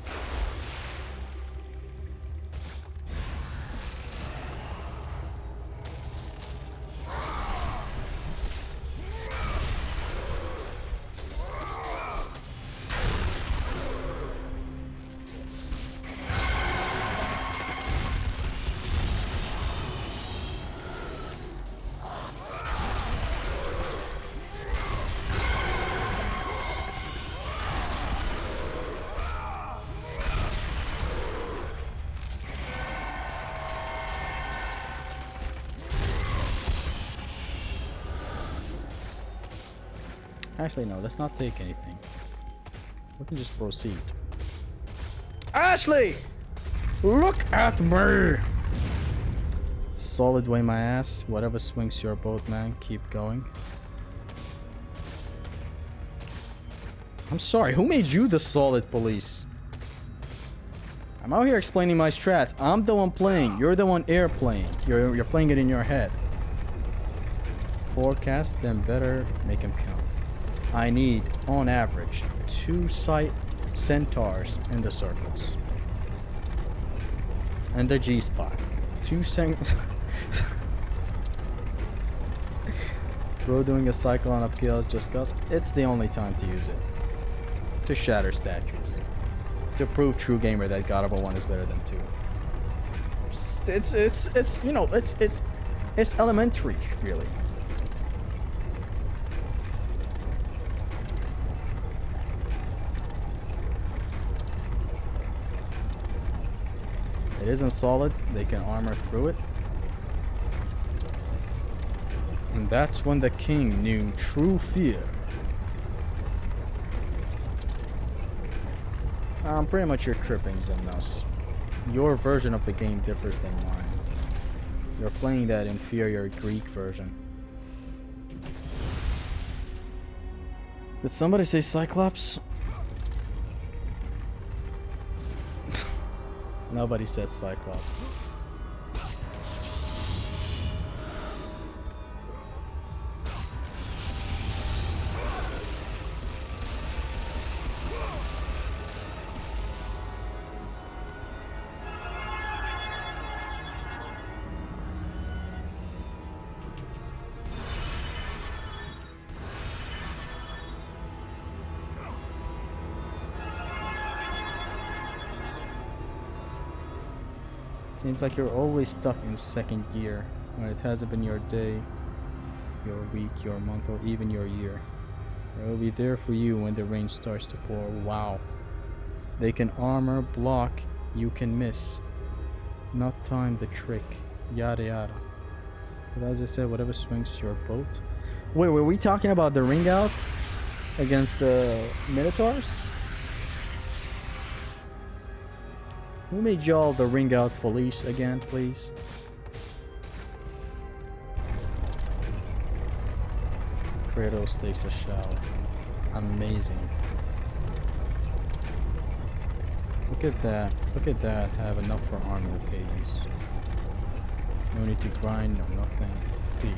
Actually, no, let's not take anything. We can just proceed. Ashley! Look at me! Solid way my ass. Whatever swings your boat, man. Keep going. I'm sorry, who made you the solid police? I'm out here explaining my strats. I'm the one playing. You're the one airplaying. You're playing it in your head. Forecast, then better make him count. I need, on average, 2 centaurs in the circles. And the G-spot. 2 Bro doing a cyclone of kills just cause it's the only time to use it. To shatter statues. To prove true gamer that God of War 1 is better than 2. It's you know, it's elementary, really. It isn't solid, they can armor through it. And that's when the king knew true fear. Pretty much you're tripping, Zemnos. Your version of the game differs than mine. You're playing that inferior Greek version. Did somebody say Cyclops? Nobody said Cyclops. Seems like you're always stuck in second gear when it hasn't been your day, your week, your month, or even your year. I will be there for you when the rain starts to pour. Wow. They can armor, block, you can miss. Not time the trick. Yada yada. But as I said, whatever swings your boat. Wait, were we talking about the ring out against the Minotaurs? Who made y'all the ring out police again, please? Kratos takes a shower. Amazing. Look at that. Look at that. Have enough for armor pages. No need to grind, no nothing. Peak.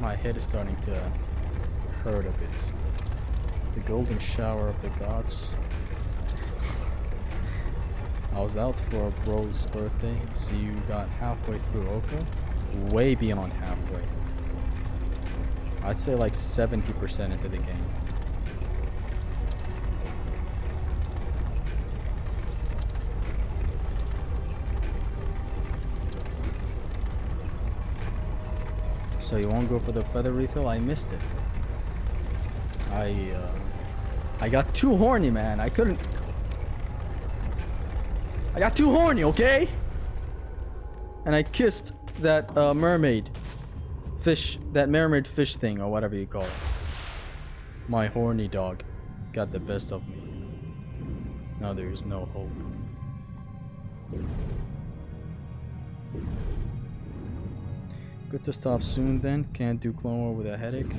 My head is starting to hurt a bit. The golden shower of the gods. I was out for a bro's birthday, so you got halfway through OHKO? Way beyond halfway. I'd say like 70% into the game. So you won't go for the feather refill? I missed it. I got too horny, man. I couldn't. I got too horny, okay? And I kissed that mermaid fish, that mermaid fish thing, or whatever you call it. My horny dog got the best of me. Now there is no hope. Good to stop soon then. Can't do Clone War with a headache.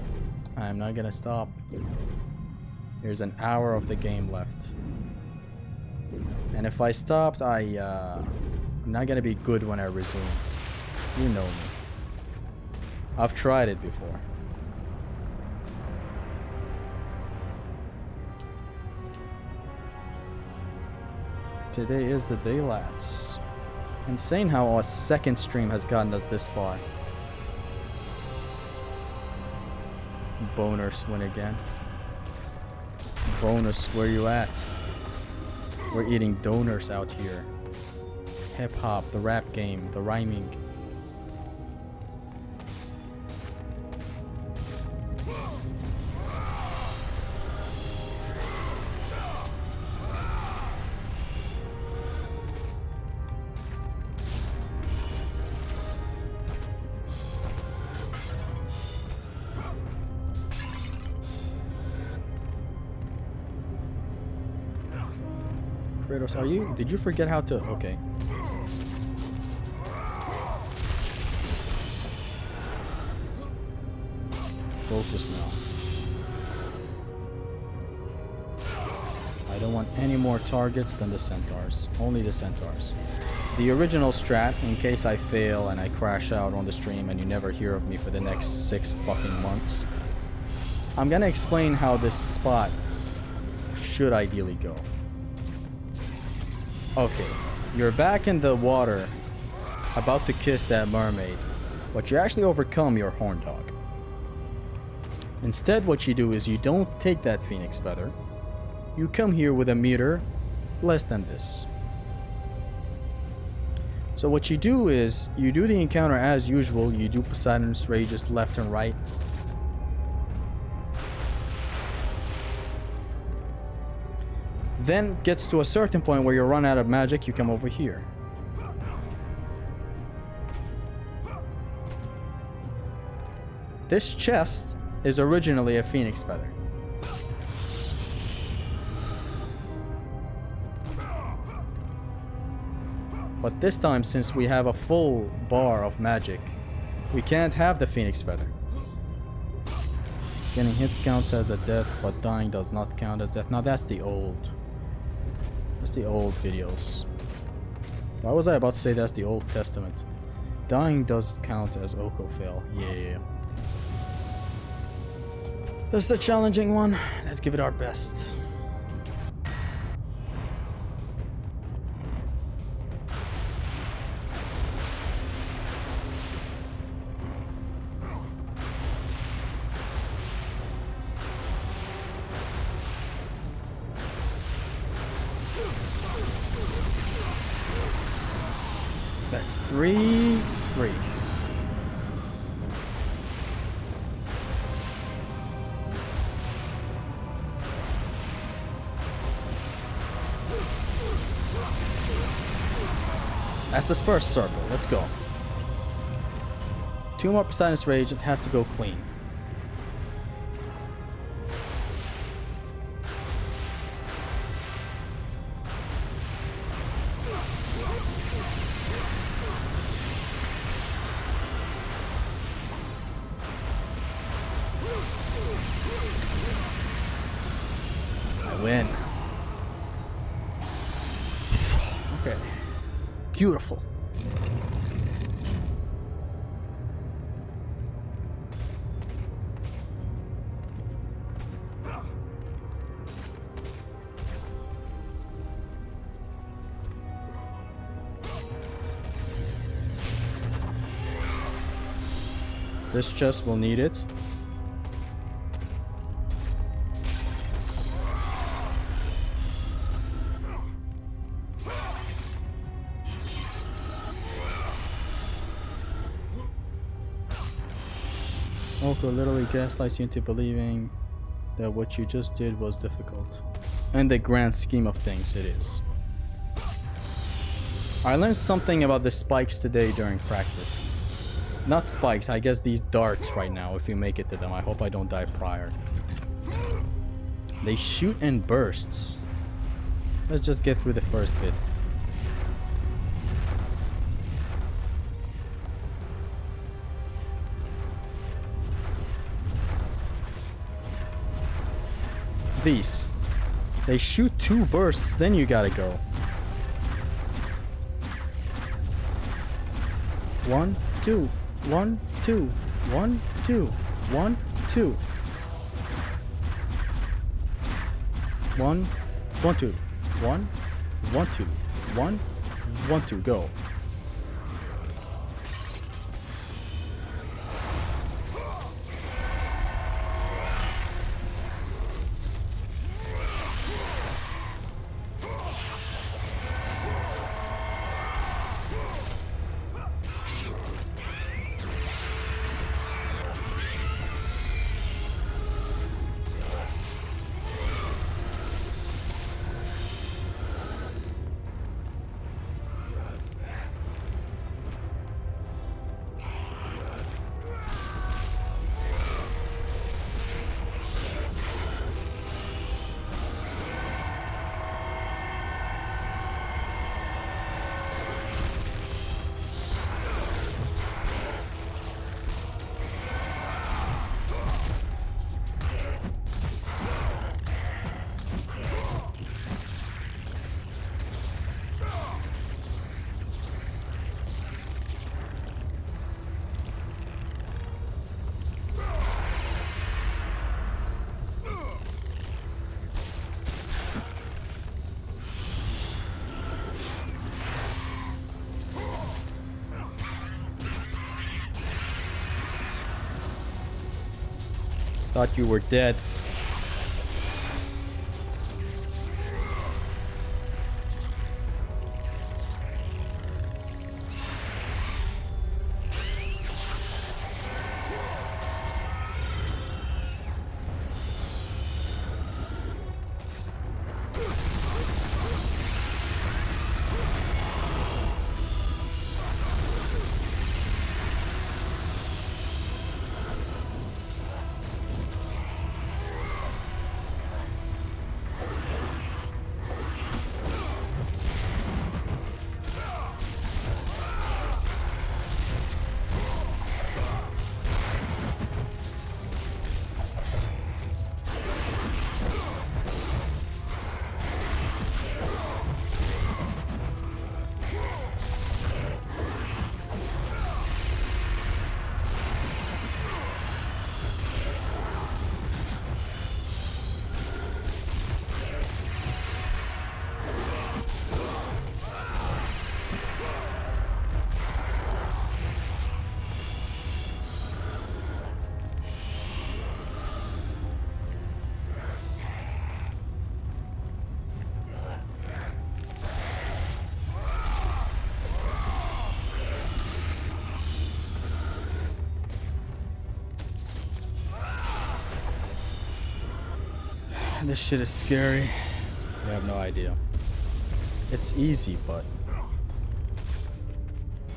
I'm not gonna stop. There's an hour of the game left. And if I stopped, I'm not gonna be good when I resume. You know me. I've tried it before. Today is the day, lads. Insane how our second stream has gotten us this far. Boners win again. Bonus, where you at? We're eating donors out here. Hip hop, the rap game, the rhyming. Kratos, are you? Did you forget how to? Okay. Focus now. I don't want any more targets than the centaurs. Only the centaurs. The original strat, in case I fail and I crash out on the stream and you never hear of me for the next 6 fucking months. I'm gonna explain how this spot should ideally go. Okay, you're back in the water, about to kiss that mermaid, but you actually overcome your horn dog. Instead, what you do is you don't take that phoenix feather. You come here with a meter less than this. So what you do is, you do the encounter as usual, you do Poseidon's Rages left and right. Then gets to a certain point where you run out of magic, you come over here. This chest is originally a phoenix feather. But this time, since we have a full bar of magic, we can't have the phoenix feather. Getting hit counts as a death, but dying does not count as death. Now that's the old videos. Why was I about to say that's the Old Testament? Dying does count as OHKO fail. Yeah. This is a challenging one. Let's give it our best. That's 3-3. That's this first circle. Let's go. 2 more Poseidon's Rage. It has to go clean. Win. Okay. Beautiful. This chest will need it. OHKO literally gaslights you into believing that what you just did was difficult. In the grand scheme of things, it is. I learned something about the spikes today during practice. Not spikes, I guess these darts right now, if you make it to them. I hope I don't die prior. They shoot in bursts. Let's just get through the first bit. These. They shoot 2 bursts, then you gotta go. 1, 2, 1, 2, 1, 2, 1, 2. 1, 1, 2, 1, 1, 2, 1, 1, 2, go. Thought you were dead. This shit is scary. You have no idea. It's easy, but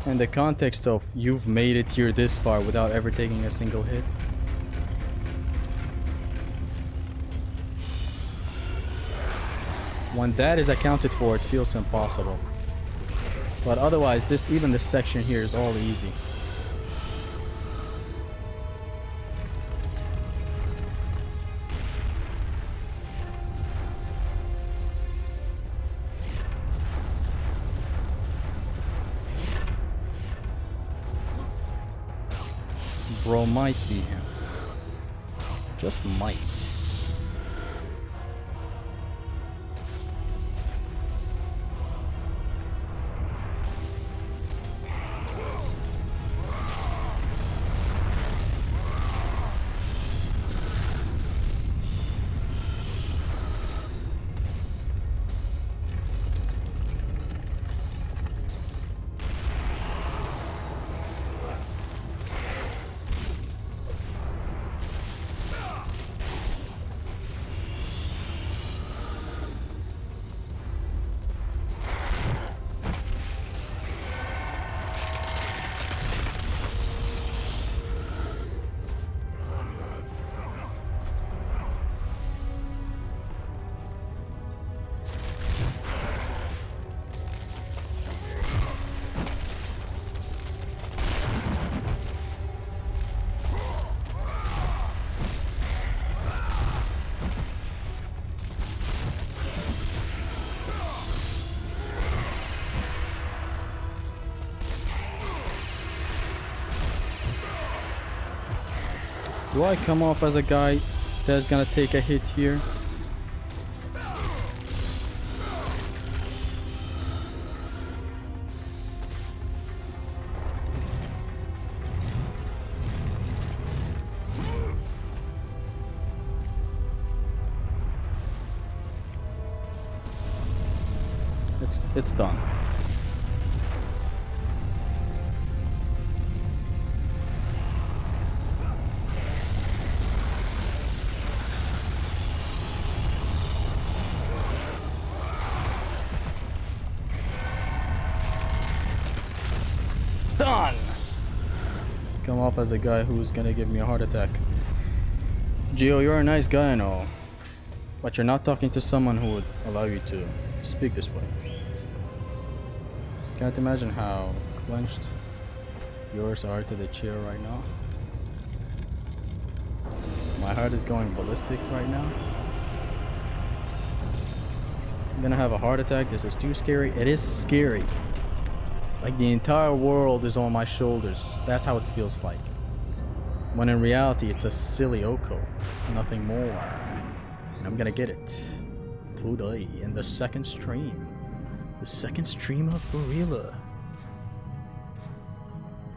in the context of you've made it here this far without ever taking a single hit. When that is accounted for, it feels impossible. But otherwise, even this section here is all easy. Bro might be him. Just might. Do I come off as a guy that's gonna take a hit here? It's done. It's done. Come off as a guy who's gonna give me a heart attack. Gio, you're a nice guy and all, but you're not talking to someone who would allow you to speak this way. Can't imagine how clenched yours are to the chair right now. My heart is going ballistics right now. I'm gonna have a heart attack. This is too scary. It is scary. Like the entire world is on my shoulders. That's how it feels like. When in reality, it's a silly OHKO. Nothing more. And I'm gonna get it today in the second stream. The second stream of Gorilla.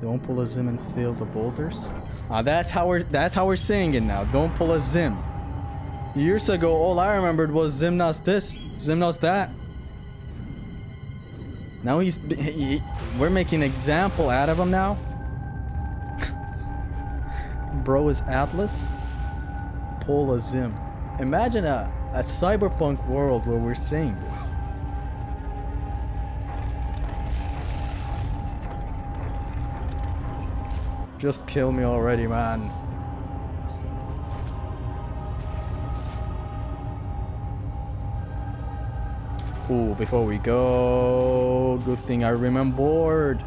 Don't pull a Zim and fill the boulders. That's how we're saying it now. Don't pull a Zim. Years ago, all I remembered was Zimnos this, Zimnos that. Now we're making an example out of him now. Bro is Atlas. Pull a Zim. Imagine a cyberpunk world where we're saying this. Just kill me already, man. Ooh, before we go, good thing I remembered.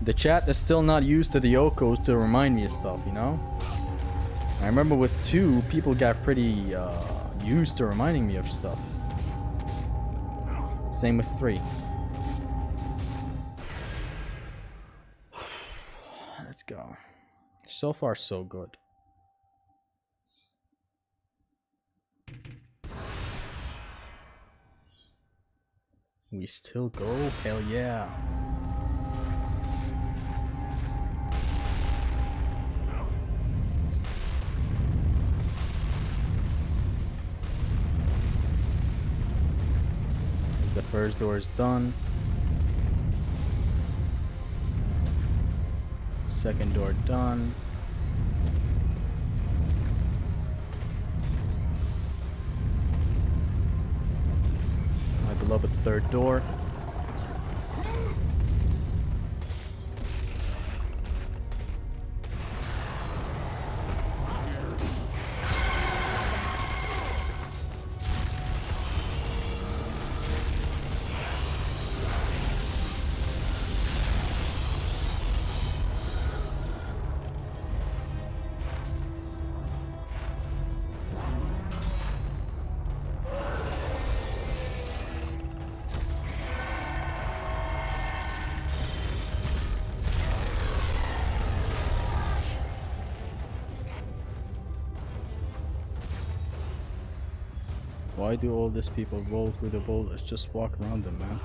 The chat is still not used to the OHKOs to remind me of stuff, you know? I remember with 2, people got pretty used to reminding me of stuff. Same with 3. Let's go. So far, so good. We still go? Hell yeah. The first door is done. Second door done. My beloved third door. Why do all these people roll through the boulders? Just walk around them, man.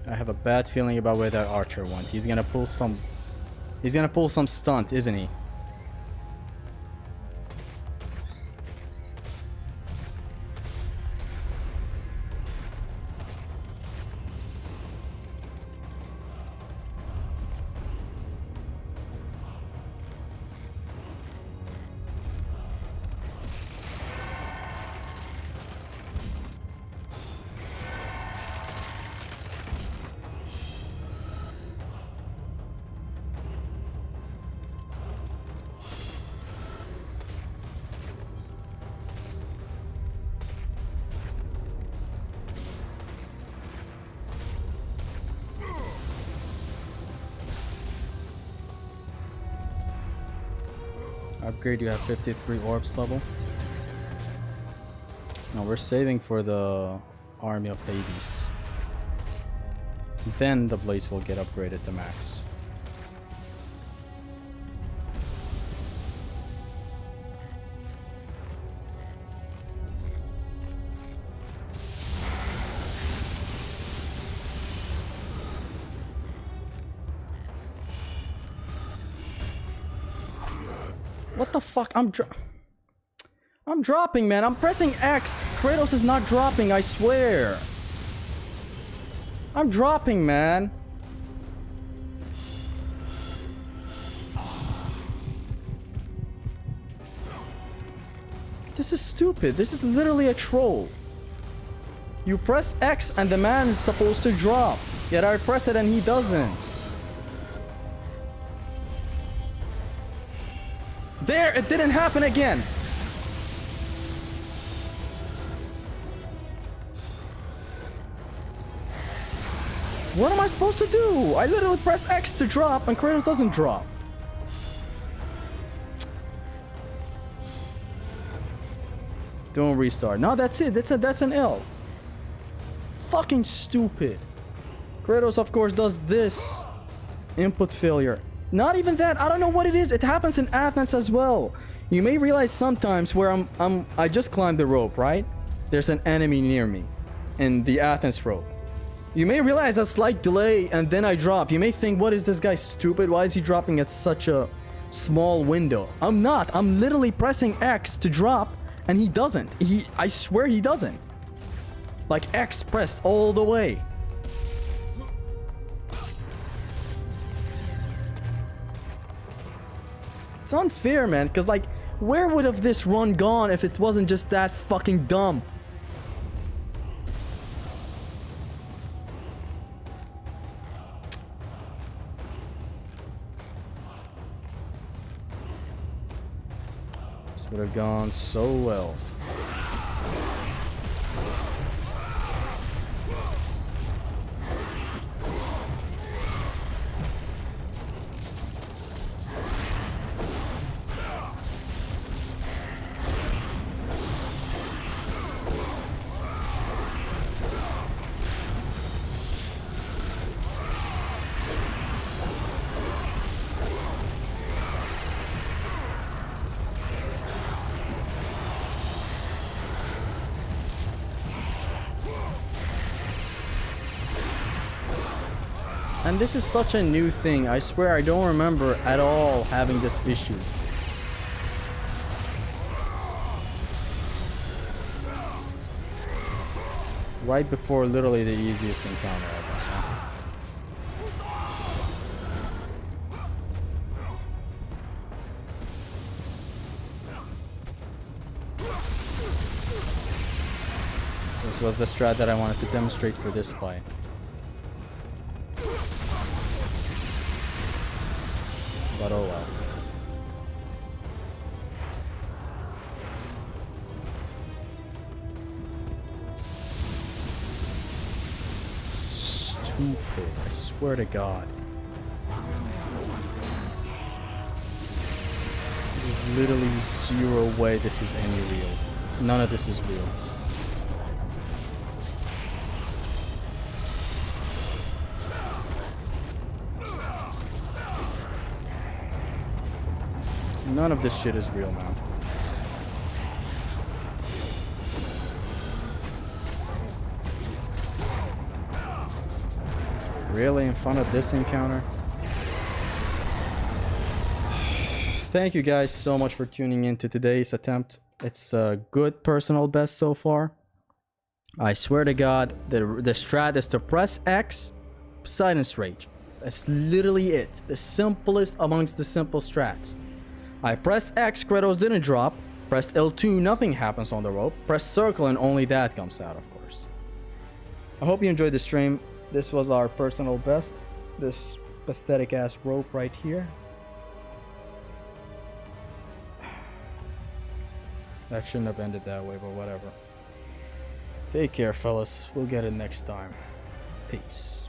I have a bad feeling about where that archer went. He's gonna pull some stunt, isn't he? Upgrade, you have 53 orbs level. Now we're saving for the Army of Hades. Then the Blaze will get upgraded to max. What the fuck? I'm dropping, man. I'm pressing X. Kratos is not dropping, I swear. I'm dropping, man. This is stupid. This is literally a troll. You press X and the man is supposed to drop. Yet I press it and he doesn't. There, it didn't happen again. What am I supposed to do? I literally press X to drop and Kratos doesn't drop. Don't restart. No, that's it. That's an L. Fucking stupid. Kratos, of course, does this. Input failure. Not even that. I don't know what it is. It happens in Athens as well. You may realize sometimes where I just climbed the rope, right? There's an enemy near me in the Athens rope. You may realize a slight delay and then I drop. You may think, what is this guy stupid? Why is he dropping at such a small window? I'm not. I'm literally pressing X to drop and he doesn't. I swear he doesn't. Like X pressed all the way. It's unfair, man, because like, where would have this run gone if it wasn't just that fucking dumb? This would have gone so well. And this is such a new thing. I swear I don't remember at all having this issue. Right before literally the easiest encounter ever. This was the strat that I wanted to demonstrate for this fight. But oh well. Stupid, I swear to God. There's literally zero way this is any real. None of this is real. None of this shit is real, man. Really, in front of this encounter? Thank you guys so much for tuning in to today's attempt. It's a good personal best so far. I swear to God, the strat is to press X, silence rage. That's literally it. The simplest amongst the simple strats. I pressed X, Kratos didn't drop. Pressed L2, nothing happens on the rope. Press circle and only that comes out, of course. I hope you enjoyed the stream. This was our personal best. This pathetic ass rope right here. That shouldn't have ended that way, but whatever. Take care, fellas. We'll get it next time. Peace.